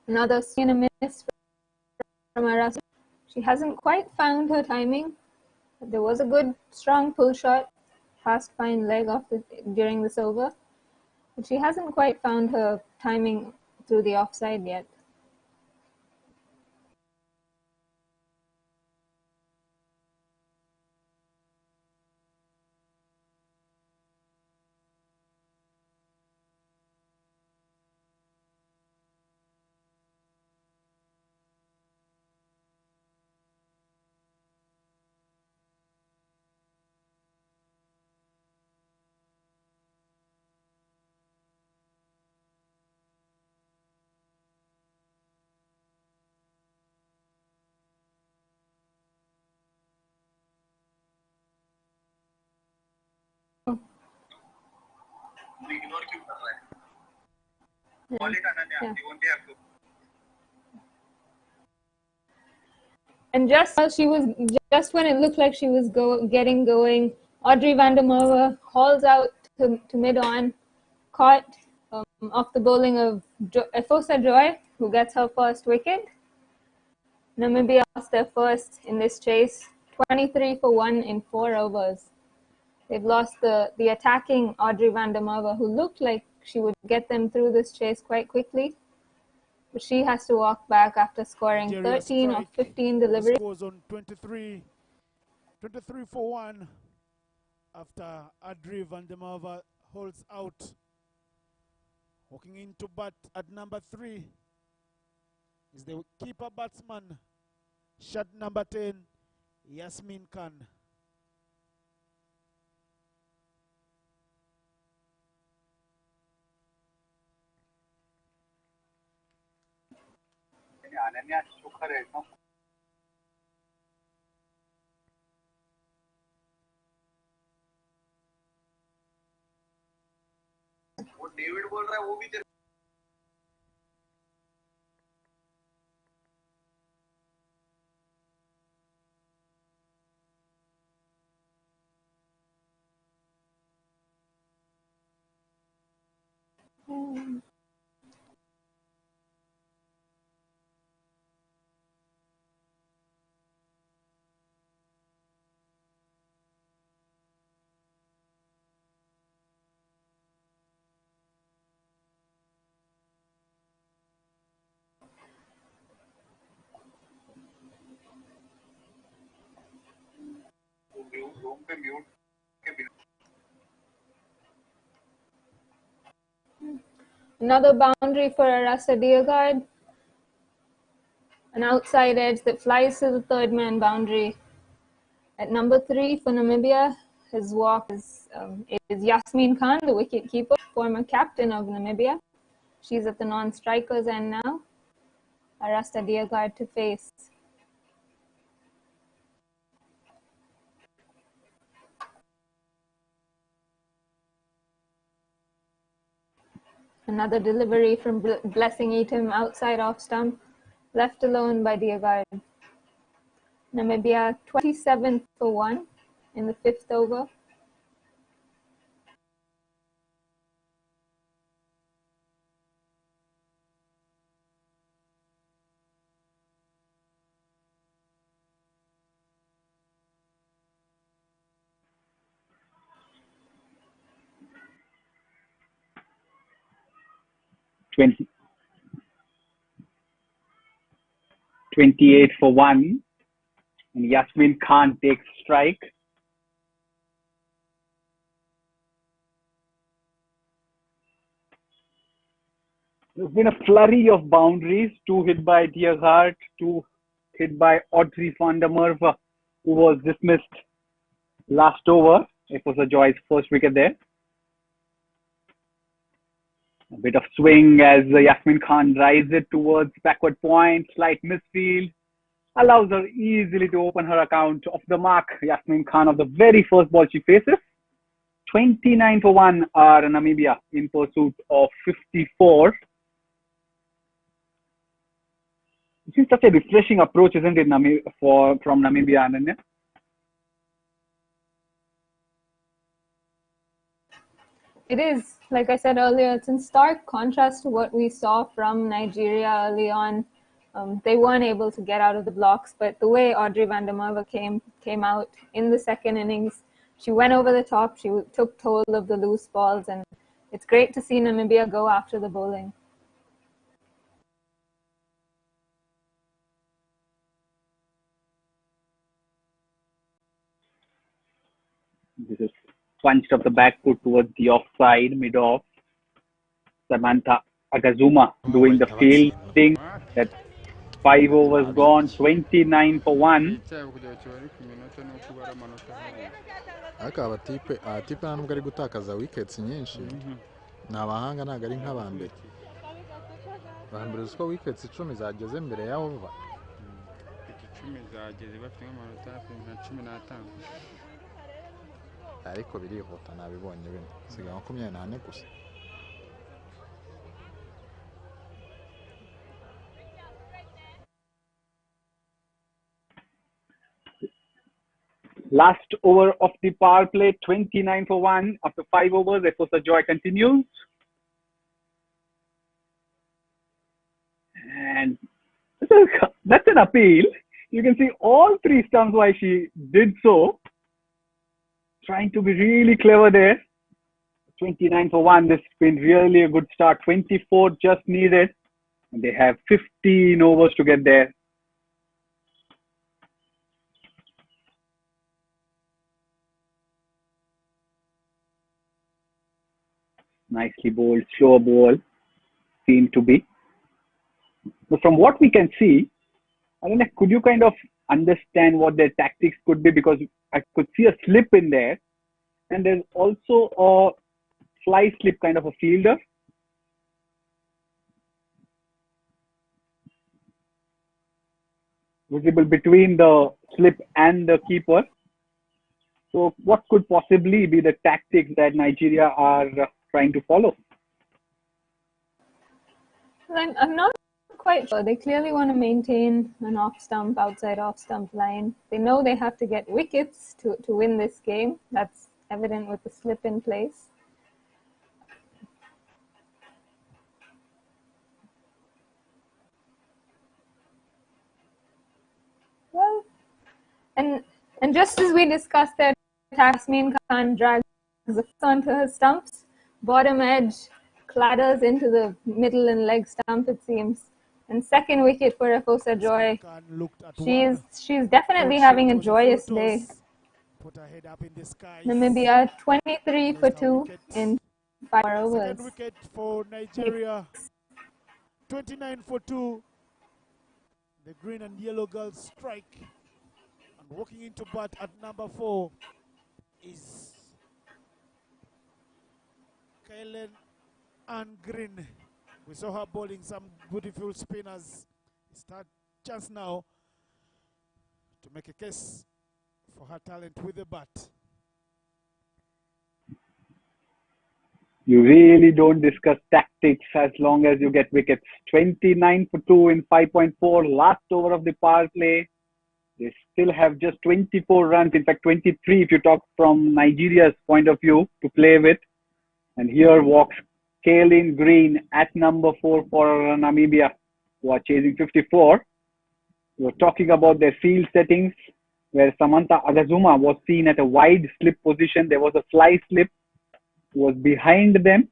Another swing and a miss from Arasu. She hasn't quite found her timing. There was a good, strong pull shot past fine leg during this over, but she hasn't quite found her timing through the offside yet. Yeah. And just when it looked like she was getting going, Audrey van der Merwe hauls out to mid-on, caught off the bowling of Efosa Joy, who gets her first wicket. Namibia lost their first in this chase, 23 for 1 in 4 overs. They've lost the attacking Audrey van der Merwe, who looked like she would get them through this chase quite quickly. But she has to walk back after scoring 13 of 15 deliveries. Scores on 23 for 1 after Audrey van der Merwe holds out. Walking into bat at number 3 is the keeper batsman, shot number 10, Yasmin Khan. David बोल रहा है वो भी तेरे room पे mute के बिना Another boundary for Arasa Deogard. An outside edge that flies to the third man boundary. At number 3 for Namibia, his walk is Yasmin Khan, the wicketkeeper, former captain of Namibia. She's at the non-strikers end now. Arasa Deogard to face. Another delivery from Blessing Eatham outside off stump, left alone by Deogard. Namibia 27 for 1 in the 5th over. Twenty 28 for 1, and Yasmin Khan takes strike. There's been a flurry of boundaries, 2 hit by Deogard, 2 hit by Audrey van der Merwe, who was dismissed last over. It was a Joy's first wicket there. A bit of swing as Yasmin Khan drives it towards backward point, slight misfield, allows her easily to open her account off the mark. Yasmin Khan of the very first ball she faces. 29 for 1 are Namibia in pursuit of 54. This is such a refreshing approach, isn't it, from Namibia, Ananya? It is, like I said earlier, it's in stark contrast to what we saw from Nigeria early on. They weren't able to get out of the blocks, but the way Audrey van der Merwe came out in the second innings, she went over the top, she took hold of the loose balls, and it's great to see Namibia go after the bowling. This is punched off the back foot towards the offside, mid-off. Samantha Agazuma doing the fielding. That's 5 overs gone, 29 for 1. ariko abatipe nta nubwo ari gutakaza wickets nyinshi ni abahanga ntabwo ari nk'abambere abambere uzi ko wickets 10 zageze mbere ya over 10 zageze bafite nk'amanota hafi nka 15 ariko birihuta nabibonye bine sigaye 24 gusa. Last over of the power play, 29 for 1. After 5 overs, Efosa Joy continues. And that's an appeal. You can see all 3 stumps why she did so. Trying to be really clever there. 29 for 1. This has been really a good start. 24 just needed. And they have 15 overs to get there. Nicely bowled, slower ball seemed to be. But from what we can see, I don't know, could you kind of understand what their tactics could be? Because I could see a slip in there. And there's also a fly slip kind of a fielder. Visible between the slip and the keeper. So what could possibly be the tactics that Nigeria are trying to follow? I'm not quite sure. They clearly want to maintain an off-stump, outside off-stump line. They know they have to get wickets to win this game. That's evident with the slip in place. Well, and just as we discussed that Tasmin Khan drags the onto her stumps, bottom edge clatters into the middle and leg stump, it seems. And second wicket for Efosa Joy. She's definitely having a joyous day. Put her head up in the sky. Namibia 23 for 2 in 5 overs. Second wicket for Nigeria. 29 for 2. The green and yellow girls strike. And walking into bat at number 4 is Kellen Ann Green. We saw her bowling some beautiful spinners. It's her chance now to make a case for her talent with the bat. You really don't discuss tactics as long as you get wickets. 29 for 2 in 5.4. Last over of the power play. They still have just 24 runs. In fact, 23 if you talk from Nigeria's point of view to play with. And here walks Kaylin Green at number 4 for Namibia, who are chasing 54. We were talking about their field settings, where Samantha Agazuma was seen at a wide slip position. There was a fly slip, was behind them,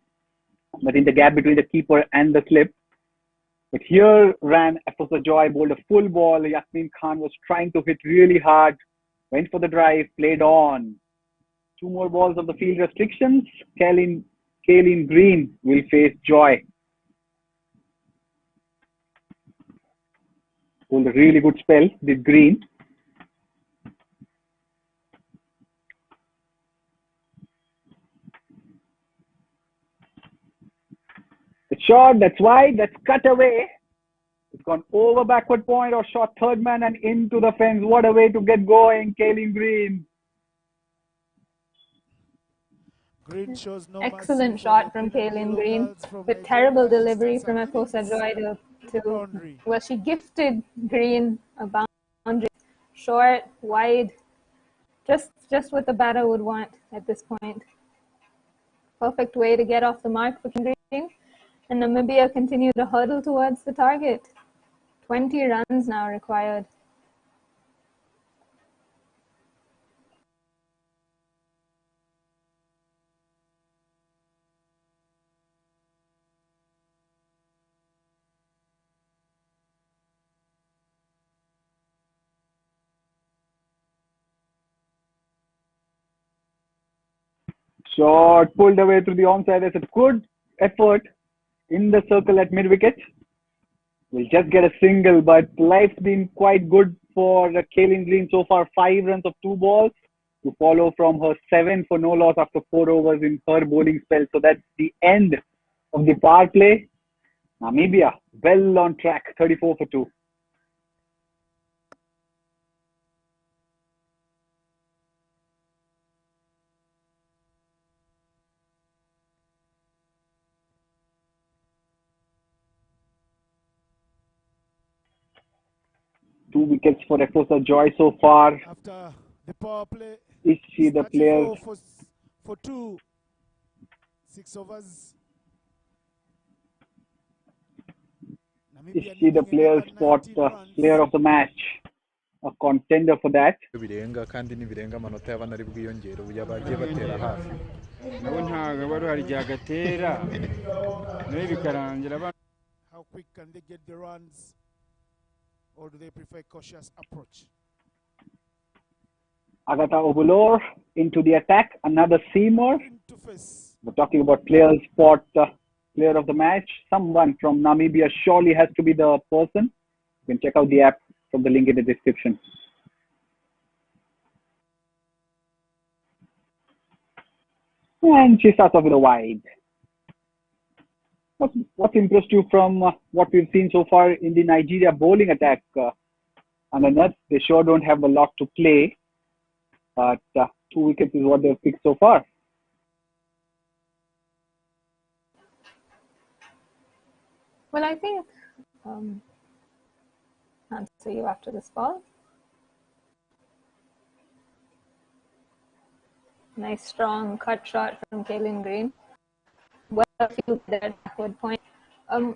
but in the gap between the keeper and the slip. But here ran Efosa Joy, bowled a full ball. Yasmin Khan was trying to hit really hard, went for the drive, played on. 2 more balls of the field restrictions. Kaylin Green will face Joy. Bowled a really good spell with Green. The shot, that's wide, that's cut away. It's gone over backward point or shot third man and into the fence. What a way to get going, Kaylin Green. Green shows no excellent shot from Kaylin Green, with terrible delivery from Efosa Joy well, she gifted Green a boundary. Short, wide, just what the batter would want at this point. Perfect way to get off the mark for Green. And Namibia continue to hurdle towards the target. 20 runs now required. Shot pulled away through the onside. It's a good effort in the circle at mid wicket. We'll just get a single, but life's been quite good for Kaylin Green so far. 5 runs of 2 balls to follow from her 7 for no loss after 4 overs in her bowling spell. So that's the end of the power play. Namibia well on track, 34 for 2. Two wickets for Efosa Joy so far. After the power play, is she the player? For 2, 6 overs. Is she the player spot player of the match? A contender for that. birenga kandi nibirenga amanota y'abana ari bwiyongere ubu yabagiye batera hafi nabo ntago bari hari gatera nawe bikarangira. How quick can they get the runs, or do they prefer cautious approach? Agatha Obulor into the attack, another seamer. We're talking about player spot, player of the match. Someone from Namibia surely has to be the person. You can check out the app from the link in the description. And she starts off with a wide. What's impressed you from what we've seen so far in the Nigeria bowling attack? Ananth, they sure don't have a lot to play, but 2 wickets is what they've picked so far. Well, I think answer you after this ball. Nice strong cut shot from Kaylin Green. Well fielded at backward point.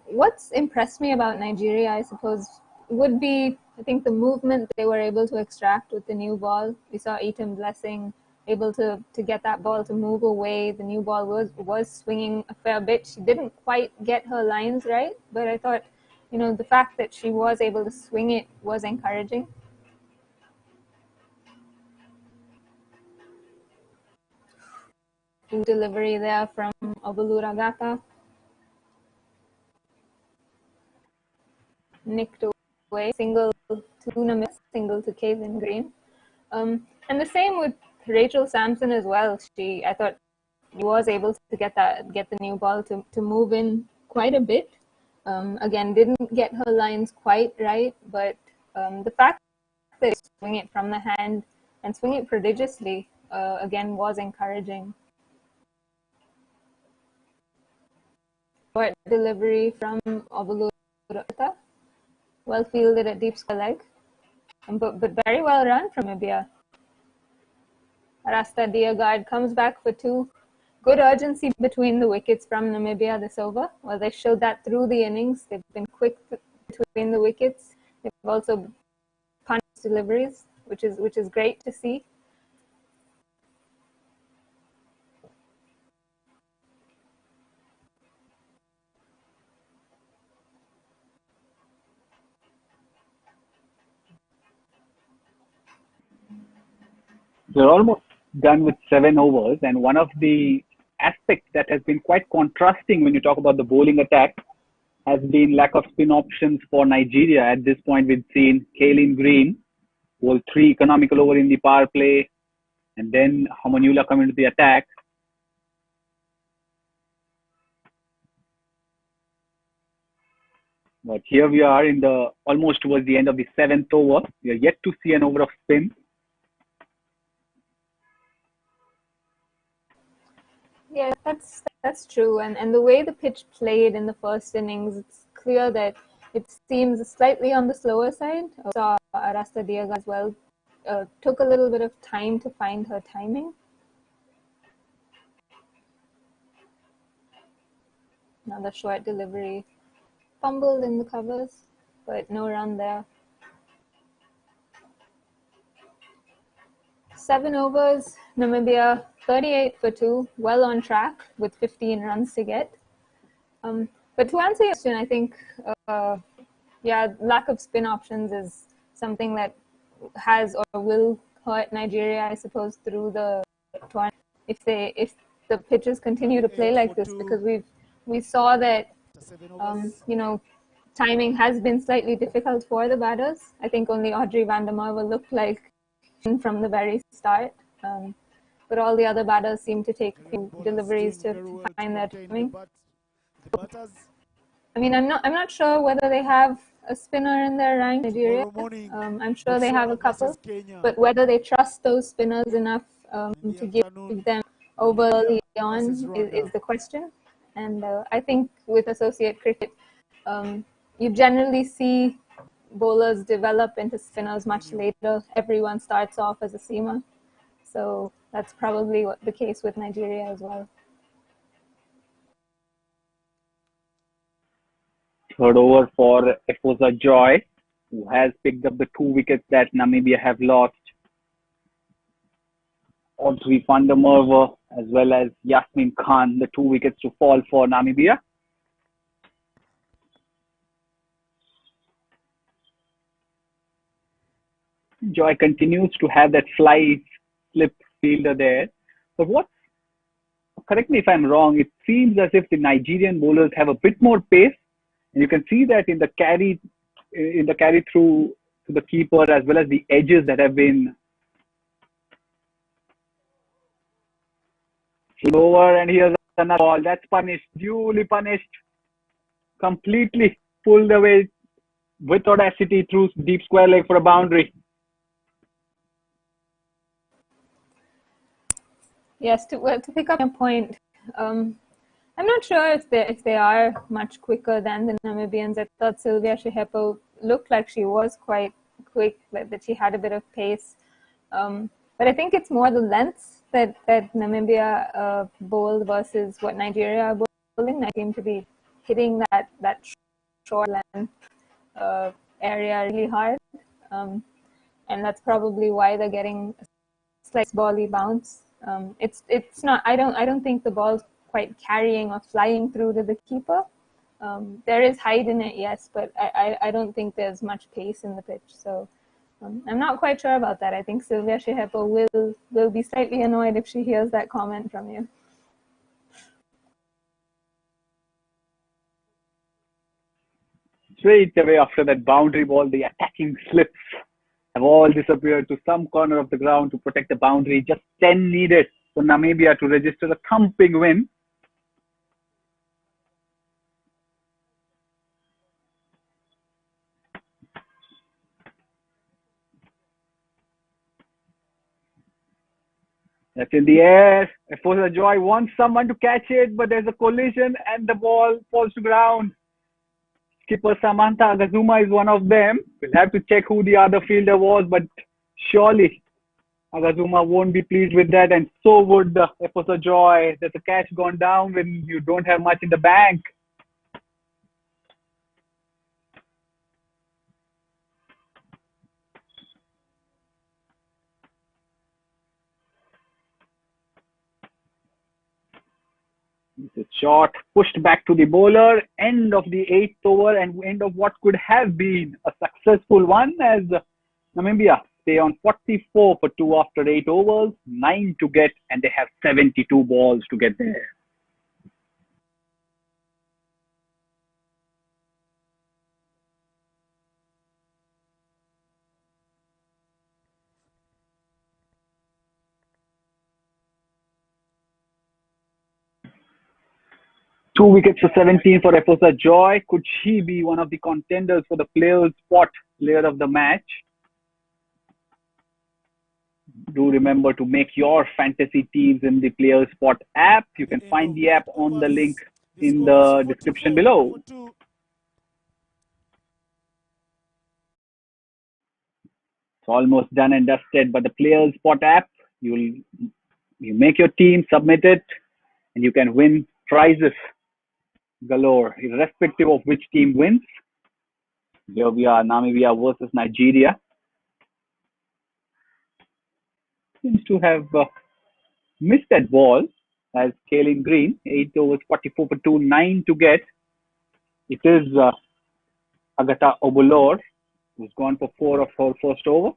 What's impressed me about Nigeria, I suppose, would be, I think, the movement they were able to extract with the new ball. We saw Eaton Blessing able to get that ball to move away. The new ball was swinging a fair bit. She didn't quite get her lines right, but I thought, the fact that she was able to swing it was encouraging. Delivery there from Obuluragata. Nicked away, single to Namibia, single to Kaylin Green. And the same with Rachel Sampson as well. I thought she was able to get the new ball to move in quite a bit. Again, didn't get her lines quite right, but the fact that they swing it from the hand and swing it prodigiously, again, was encouraging. Short delivery from Obuluragata. Well fielded at deep square leg, but very well run from Namibia. Rasta Diagard comes back for 2. Good urgency between the wickets from Namibia this over. Well, they showed that through the innings. They've been quick between the wickets. They've also punched deliveries, which is great to see. They're almost done with 7 overs, and one of the aspects that has been quite contrasting when you talk about the bowling attack has been lack of spin options for Nigeria. At this point, we've seen Kaylin Green bowl 3 economical over in the power play, and then Hamanula come into the attack. But here we are in the almost towards the end of the 7th over. We are yet to see an over of spin. Yeah, that's true. And the way the pitch played in the first innings, it's clear that it seems slightly on the slower side. I saw Rasta Diaga as well. Took a little bit of time to find her timing. Another short delivery. Fumbled in the covers. but no run there. 7 overs, Namibia 38 for 2, well on track with 15 runs to get. But to answer your question, I think, lack of spin options is something that has or will hurt Nigeria, I suppose, through the tournament if the pitches continue to play like this, because we saw that timing has been slightly difficult for the batters. I think only Audrey van der Merwe looked like from the very start, but all the other batters seem to take deliveries to find their timing. I mean, I'm not sure whether they have a spinner in their rank, Nigeria. I'm sure they have a couple, but whether they trust those spinners enough to give them over early on is the question. And I think with associate cricket, you generally see bowlers develop into spinners much later. Everyone starts off as a seamer. So that's probably the case with Nigeria as well. Third over for Efosa Joy, who has picked up the 2 wickets that Namibia have lost. Audrey van der Merwe as well as Yasmin Khan, the 2 wickets to fall for Namibia. Joy continues to have that slip fielder there. But correct me if I'm wrong, it seems as if the Nigerian bowlers have a bit more pace. And you can see that in the carry through to the keeper, as well as the edges that have been over. And here's another ball that's punished, duly punished, completely pulled away with audacity through deep square leg for a boundary. Yes, to pick up your point, I'm not sure if they are much quicker than the Namibians. I thought Sylvia Shehepo looked like she was quite quick, that she had a bit of pace. But I think it's more the lengths that Namibia bowled versus what Nigeria are bowling. They seem to be hitting that short length area really hard. And that's probably why they're getting a slight bally bounce. It's not. I don't think the ball's quite carrying or flying through to the keeper. There is height in it, yes, but I don't think there's much pace in the pitch. So I'm not quite sure about that. I think Sylvia Shehepo will be slightly annoyed if she hears that comment from you. Straight away after that boundary ball, the attacking slips have all disappeared to some corner of the ground to protect the boundary. Just 10 needed for Namibia to register a thumping win. That's in the air. Efosa Joy wants someone to catch it, but there's a collision and the ball falls to ground. Skipper Samantha Agazuma is one of them. We'll have to check who the other fielder was, but surely Agazuma won't be pleased with that, and so would Efosa Joy. There's a catch gone down when you don't have much in the bank. It's a shot pushed back to the bowler. End of the 8th over and end of what could have been a successful one, as Namibia stay on 44 for 2 after 8 overs, 9 to get, and they have 72 balls to get there. Two wickets for 17 for Efosa Joy. Could she be one of the contenders for the Players Spot Player of the Match? Do remember to make your fantasy teams in the Players Spot app. You can find the app on the link in the description below. It's almost done and dusted, but the Players Spot app, you make your team, submit it, and you can win prizes galore, irrespective of which team wins. Here we are, Namibia versus Nigeria. Seems to have missed that ball as Kaelin Green, 8 overs, 44 for 2, 9 to get. It is Agatha Obolor, who's gone for 4 of her first over.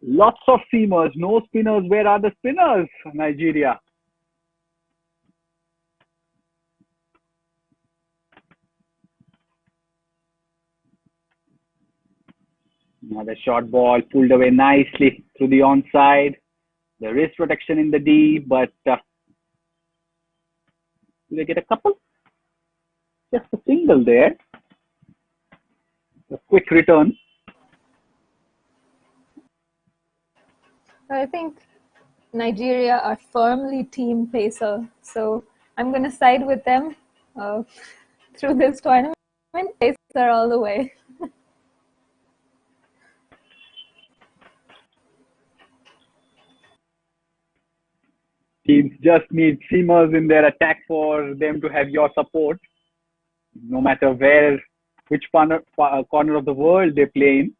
Lots of seamers, no spinners. Where are the spinners, Nigeria? Another short ball pulled away nicely through the onside. There is protection in the D, but do they get a couple? Just a single there. A quick return. I think Nigeria are firmly team pacer, so I'm going to side with them through this tournament. Pacer all the way. Teams just need seamers in their attack for them to have your support, no matter which corner of the world they play in.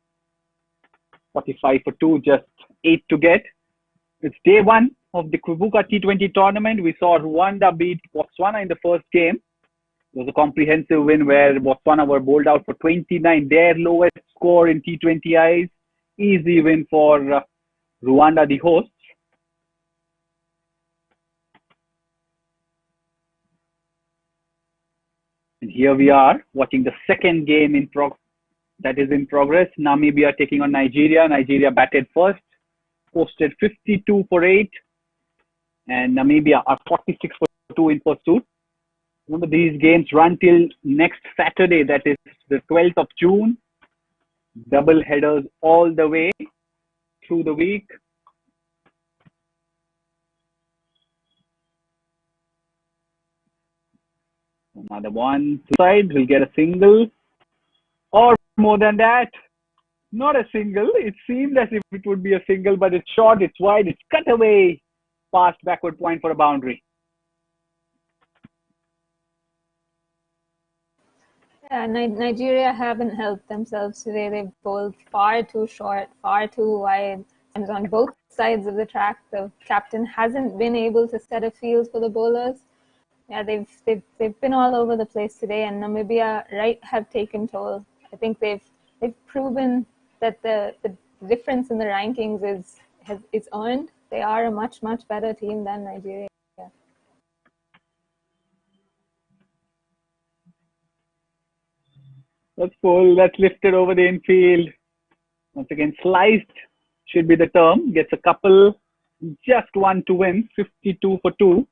45 for 2, just 8 to get. It's day 1 of the Kwibuka T20 Tournament. We saw Rwanda beat Botswana in the first game. It was a comprehensive win where Botswana were bowled out for 29, their lowest score in T20Is. Easy win for Rwanda, the hosts. And here we are watching the second game that is in progress. Namibia taking on Nigeria. Nigeria batted first, posted 52 for 8, and Namibia are 46 for 2 in pursuit. Remember, these games run till next Saturday, that is the 12th of June. Double headers all the way through the week. Another one, two sides will get a single or more than that. Not a single. It seemed as if it would be a single, but it's short, it's wide, it's cut away. Past backward point for a boundary. Yeah, Nigeria haven't helped themselves today. They've bowled far too short, far too wide. And on both sides of the track, the captain hasn't been able to set a field for the bowlers. Yeah, they've been all over the place today, and Namibia have taken toll. I think they've proven that the difference in the rankings is earned. They are a much better team than Nigeria. That's full. That's lifted over the infield. Once again, sliced should be the term. Gets a couple, just one to win. 52 for 2.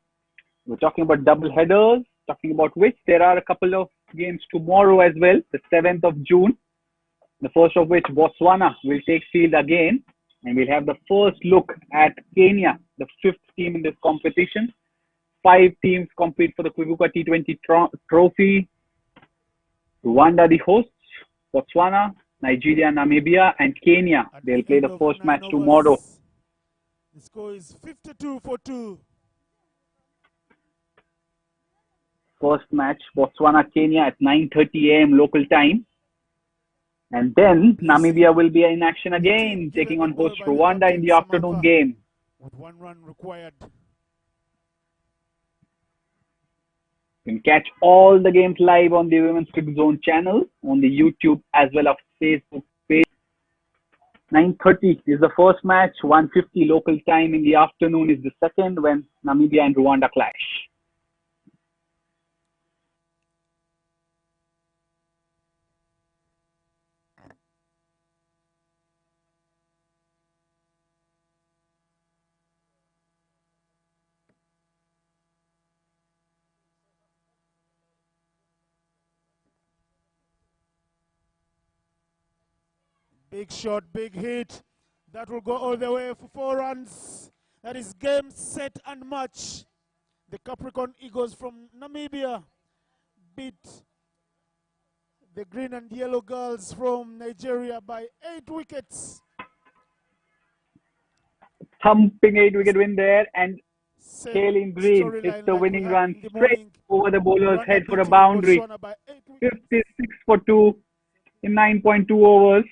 We're talking about double headers, talking about which there are a couple of games tomorrow as well, the 7th of June. The first of which Botswana will take field again, and we'll have the first look at Kenya, the 5th team in this competition. 5 teams compete for the Kwibuka T20 trophy. Rwanda, the hosts, Botswana, Nigeria, Namibia, and Kenya. They'll play the first match tomorrow. The score is 52 for 2. First match, Botswana, Kenya at 9:30 a.m. local time. And then Namibia will be in action again, taking on host Rwanda in the afternoon game. With 1 run required. You can catch all the games live on the Women's Cricket Zone channel, on the YouTube as well as Facebook page. 9:30 is the first match, 1:50 local time in the afternoon is the second, when Namibia and Rwanda clash. Big shot, big hit. That will go all the way for 4 runs. That is game, set, and match. The Capricorn Eagles from Namibia beat the green and yellow girls from Nigeria by 8 wickets. Thumping 8-wicket win there, and Kaelin Green hits the winning run straight over the bowler's head for a boundary. 56 for 2. in 9.2 overs.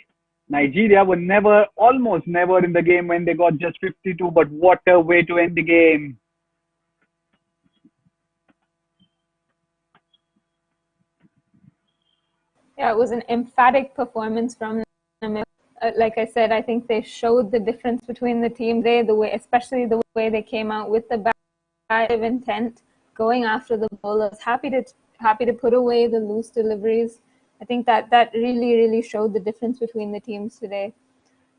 Nigeria were almost never in the game when they got just 52, but what a way to end the game. Yeah, it was an emphatic performance from them. Like I said, I think they showed the difference between the team. Especially the way they came out with the bat of intent, going after the bowlers, happy to put away the loose deliveries. I think that really showed the difference between the teams today.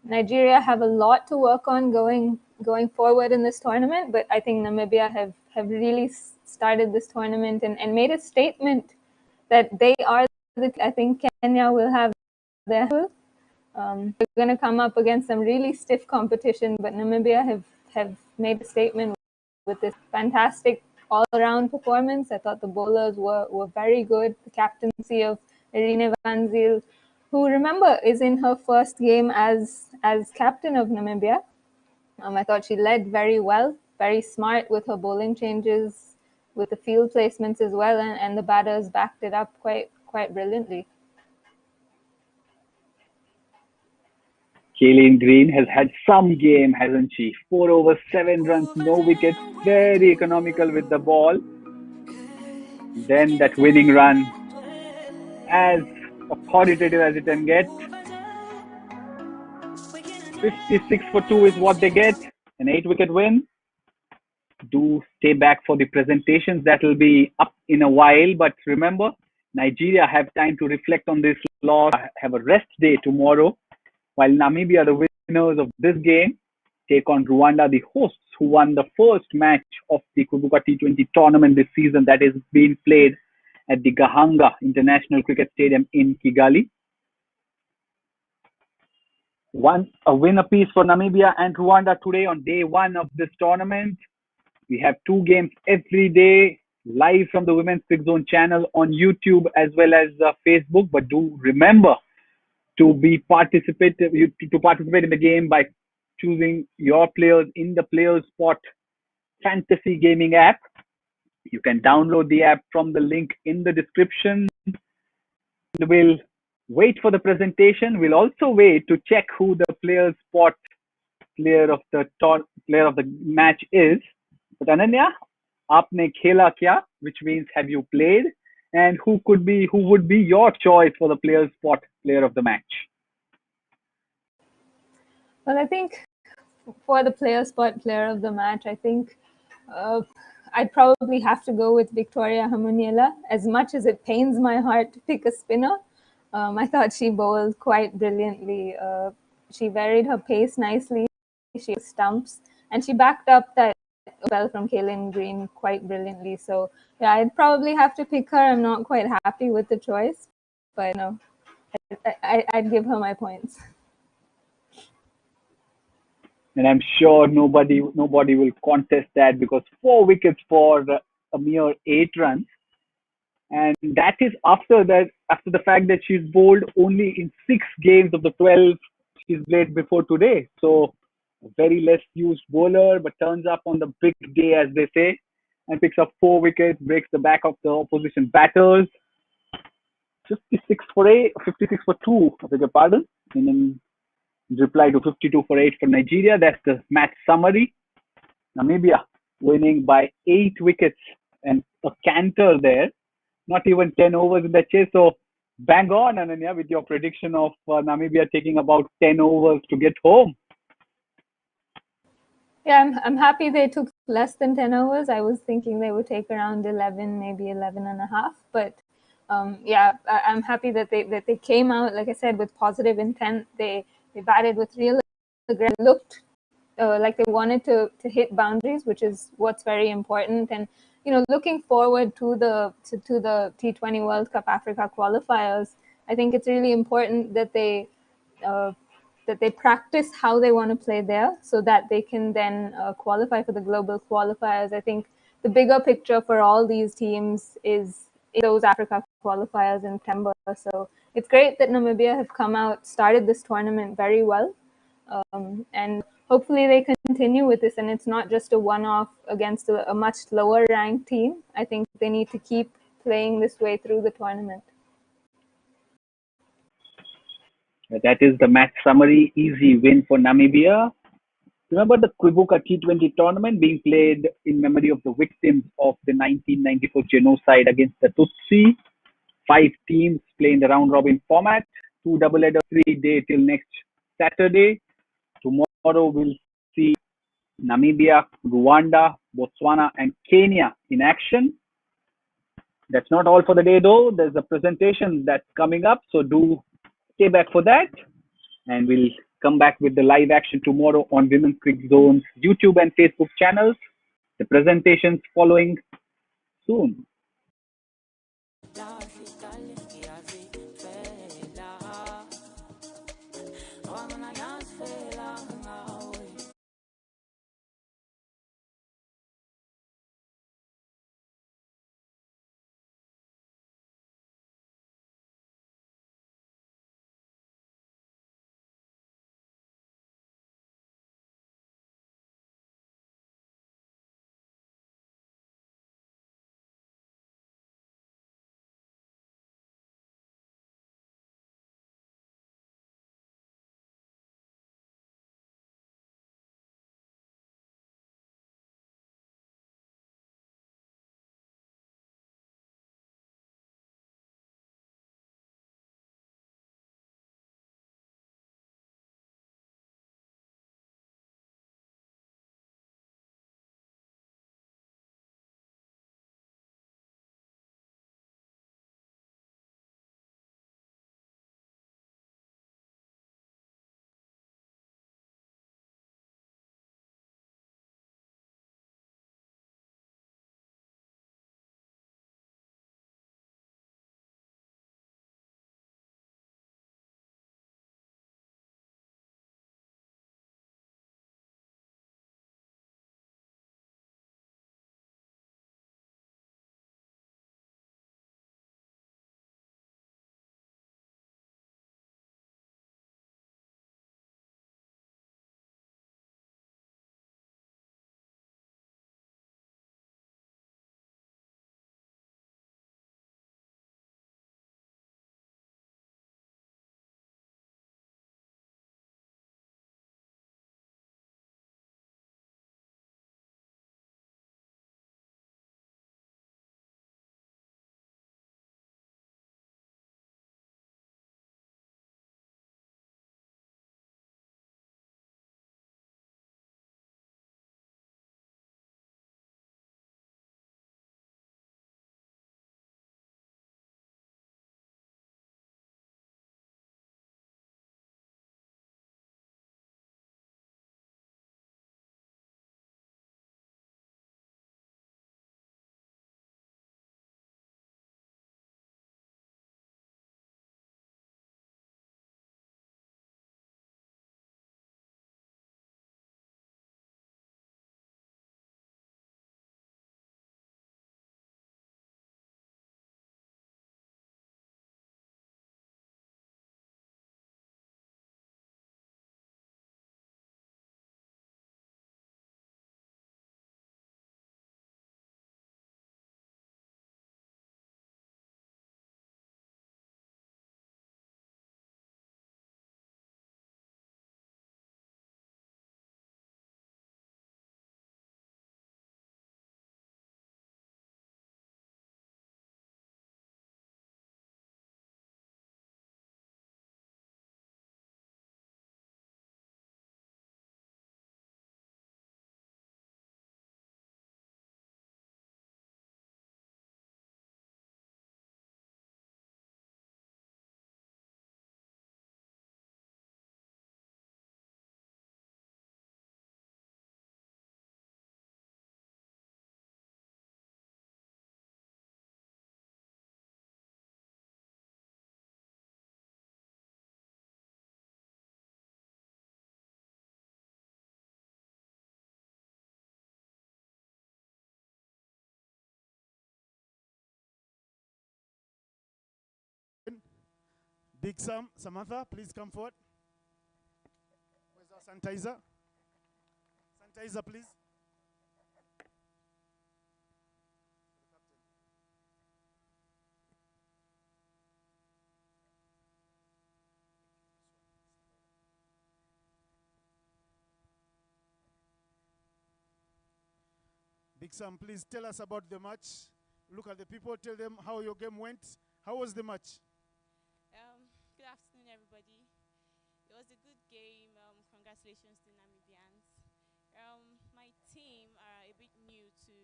Nigeria have a lot to work on going forward in this tournament, but I think Namibia have really started this tournament and made a statement that they are. I think Kenya will have their. They're going to come up against some really stiff competition, but Namibia have made a statement with this fantastic all-around performance. I thought the bowlers were very good. The captaincy of Irene van Zyl, who, remember, is in her first game as captain of Namibia. I thought she led very well, very smart with her bowling changes, with the field placements as well, and the batters backed it up quite brilliantly. Kaylin Green has had some game, hasn't she? 4 overs, 7 runs, no wickets, very economical with the ball. Then that winning run, as authoritative as it can get. 56 for 2 is what they get, an 8-wicket win. Do stay back for the presentations that will be up in a while, but remember, Nigeria have time to reflect on this loss, have a rest day tomorrow, while Namibia, the winners of this game, take on Rwanda, the hosts, who won the first match of the Kwibuka T20 Tournament this season that is being played at the Gahanga International Cricket Stadium in Kigali. A win apiece for Namibia and Rwanda today on day one of this tournament. We have 2 games every day live from the Women's Cricket Zone channel on YouTube as well as Facebook. But do remember to participate in the game by choosing your players in the Players Spot fantasy gaming app. You can download the app from the link in the description. We'll wait for the presentation. We'll also wait to check who the Players Spot player of the match is. But Ananya, aapne khela kya? Which means have you played? And who would be your choice for the Players Spot player of the match? Well, I think for the Player Spot player of the match, I think I'd probably have to go with Victoria Hamuniela. As much as it pains my heart to pick a spinner, I thought she bowled quite brilliantly. She varied her pace nicely. She stumps, and she backed up that spell from Kaylin Green quite brilliantly. So yeah, I'd probably have to pick her. I'm not quite happy with the choice, but no, I'd give her my points. And I'm sure nobody will contest that, because 4 wickets for a mere 8 runs, and that is after the fact that she's bowled only in 6 games of the 12 she's played before today. So a very less used bowler, but turns up on the big day, as they say, and picks up 4 wickets, breaks the back of the opposition batters. 56 for 2, I beg your pardon. And then reply to 52 for 8 for Nigeria. That's the match summary. Namibia winning by 8 wickets and a canter there. Not even 10 overs in the chase. So bang on, Ananya, with your prediction of Namibia taking about 10 overs to get home. Yeah, I'm happy they took less than 10 overs. I was thinking they would take around 11, maybe 11 and a half. But yeah, I'm happy that they came out, like I said, with positive intent. They batted with real aggression, looked like they wanted to hit boundaries, which is what's very important. And looking forward to the T20 World Cup Africa qualifiers, I think it's really important that they practice how they want to play there, so that they can then qualify for the global qualifiers. I think the bigger picture for all these teams is those Africa qualifiers in September. So it's great that Namibia have come out, started this tournament very well, and hopefully they continue with this, and it's not just a one-off against a much lower ranked team. I think they need to keep playing this way through the tournament. That is the match summary. Easy win for Namibia. Remember the Kwibuka T20 tournament being played in memory of the victims of the 1994 genocide against the Tutsi. 5 teams play in the round robin format. 2 double header, 3-day till next Saturday. Tomorrow we'll see Namibia, Rwanda, Botswana, and Kenya in action. That's not all for the day though. There's a presentation that's coming up, so do stay back for that. And we'll come back with the live action tomorrow on Women's Cricket Zone's YouTube and Facebook channels. The presentations following soon. Big Sam, Samantha, please come forward. Where's our sanitizer? Sanitizer, please. Big Sam, please tell us about the match. Look at the people, tell them how your game went. How was the match? Good afternoon, everybody. It was a good game. Congratulations to Namibians. My team are a bit new to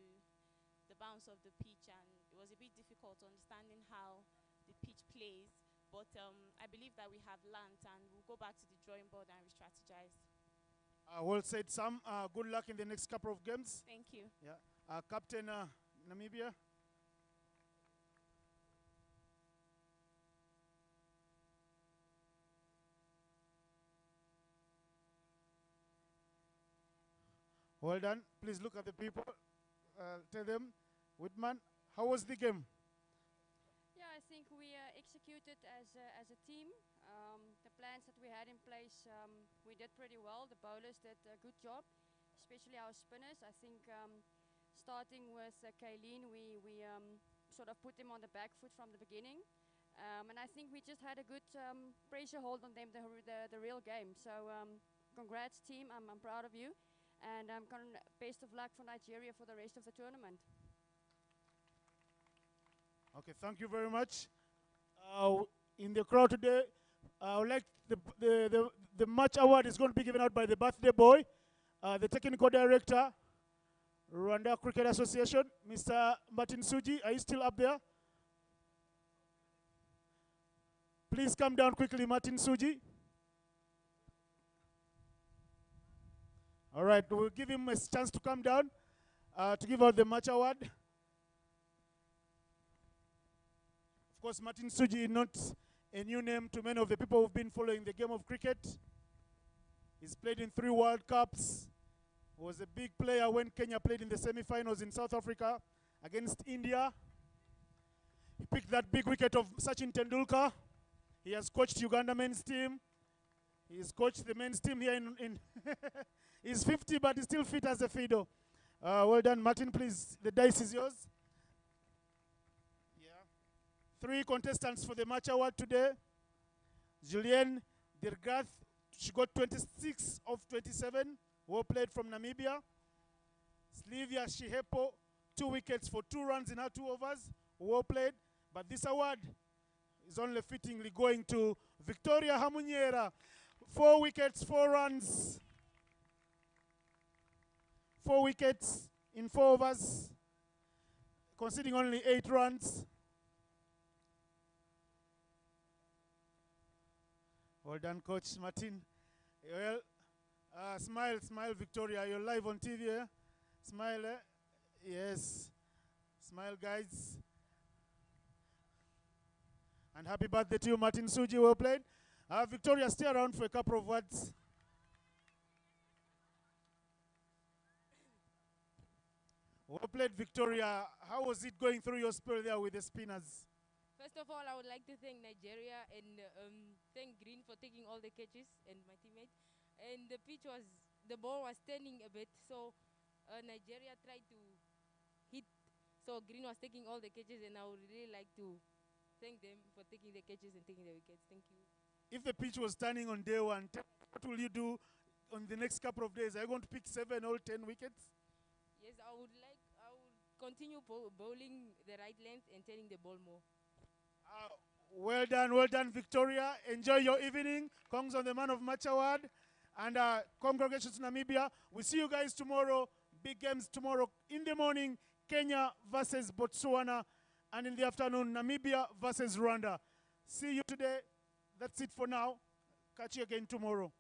the bounce of the pitch, and it was a bit difficult understanding how the pitch plays. But I believe that we have learned, and we'll go back to the drawing board and re-strategize. Well said, Sam. Good luck in the next couple of games. Thank you. Yeah. Captain Namibia. Well done. Please look at the people. Tell them, Whitman, how was the game? Yeah, I think we executed as a team. The plans that we had in place, we did pretty well. The bowlers did a good job, especially our spinners. I think starting with Kylene, we sort of put them on the back foot from the beginning. And I think we just had a good pressure hold on them the real game. So congrats team, I'm proud of you. And best of luck for Nigeria for the rest of the tournament. Okay, thank you very much. In the crowd today, I would like the match award is going to be given out by the birthday boy, the technical director, Rwanda Cricket Association, Mr. Martin Suji. Are you still up there? Please come down quickly, Martin Suji. All right, we'll give him a chance to come down to give out the match award. Of course, Martin Suji is not a new name to many of the people who've been following the game of cricket. He's played in 3 World Cups. Was a big player when Kenya played in the semi-finals in South Africa against India. He picked that big wicket of Sachin Tendulkar. He has coached Uganda men's team. He's coached the men's team here in he's 50, but he's still fit as a fiddle. Well done, Martin, please. The dice is yours. Yeah. 3 contestants for the match award today. Julienne Dirgath, she got 26 of 27. Well played from Namibia. Slivia Shihepo, 2 wickets for 2 runs in her 2 overs. Well played. But this award is only fittingly going to Victoria Hamunyera. 4 wickets, 4 runs. 4 wickets in 4 overs, conceding only 8 runs. Well done, Coach Martin. Well, smile, Victoria. You're live on TV. Eh? Smile. Eh? Yes. Smile, guys. And happy birthday to you, Martin Suji. Well played. Victoria, stay around for a couple of words. Well played, Victoria. How was it going through your spell there with the spinners? First of all, I would like to thank Nigeria and thank Green for taking all the catches and my teammates. And the ball was turning a bit, so Nigeria tried to hit. So Green was taking all the catches, and I would really like to thank them for taking the catches and taking the wickets. Thank you. If the pitch was turning on day 1, what will you do on the next couple of days? Are you going to pick 7 or 10 wickets? Yes, I would continue bowling the right length and turning the ball more. Well done, Victoria. Enjoy your evening. Congrats on the Man of Match Award. And congratulations to Namibia. We'll see you guys tomorrow. Big games tomorrow in the morning. Kenya versus Botswana. And in the afternoon, Namibia versus Rwanda. See you today. That's it for now. Catch you again tomorrow.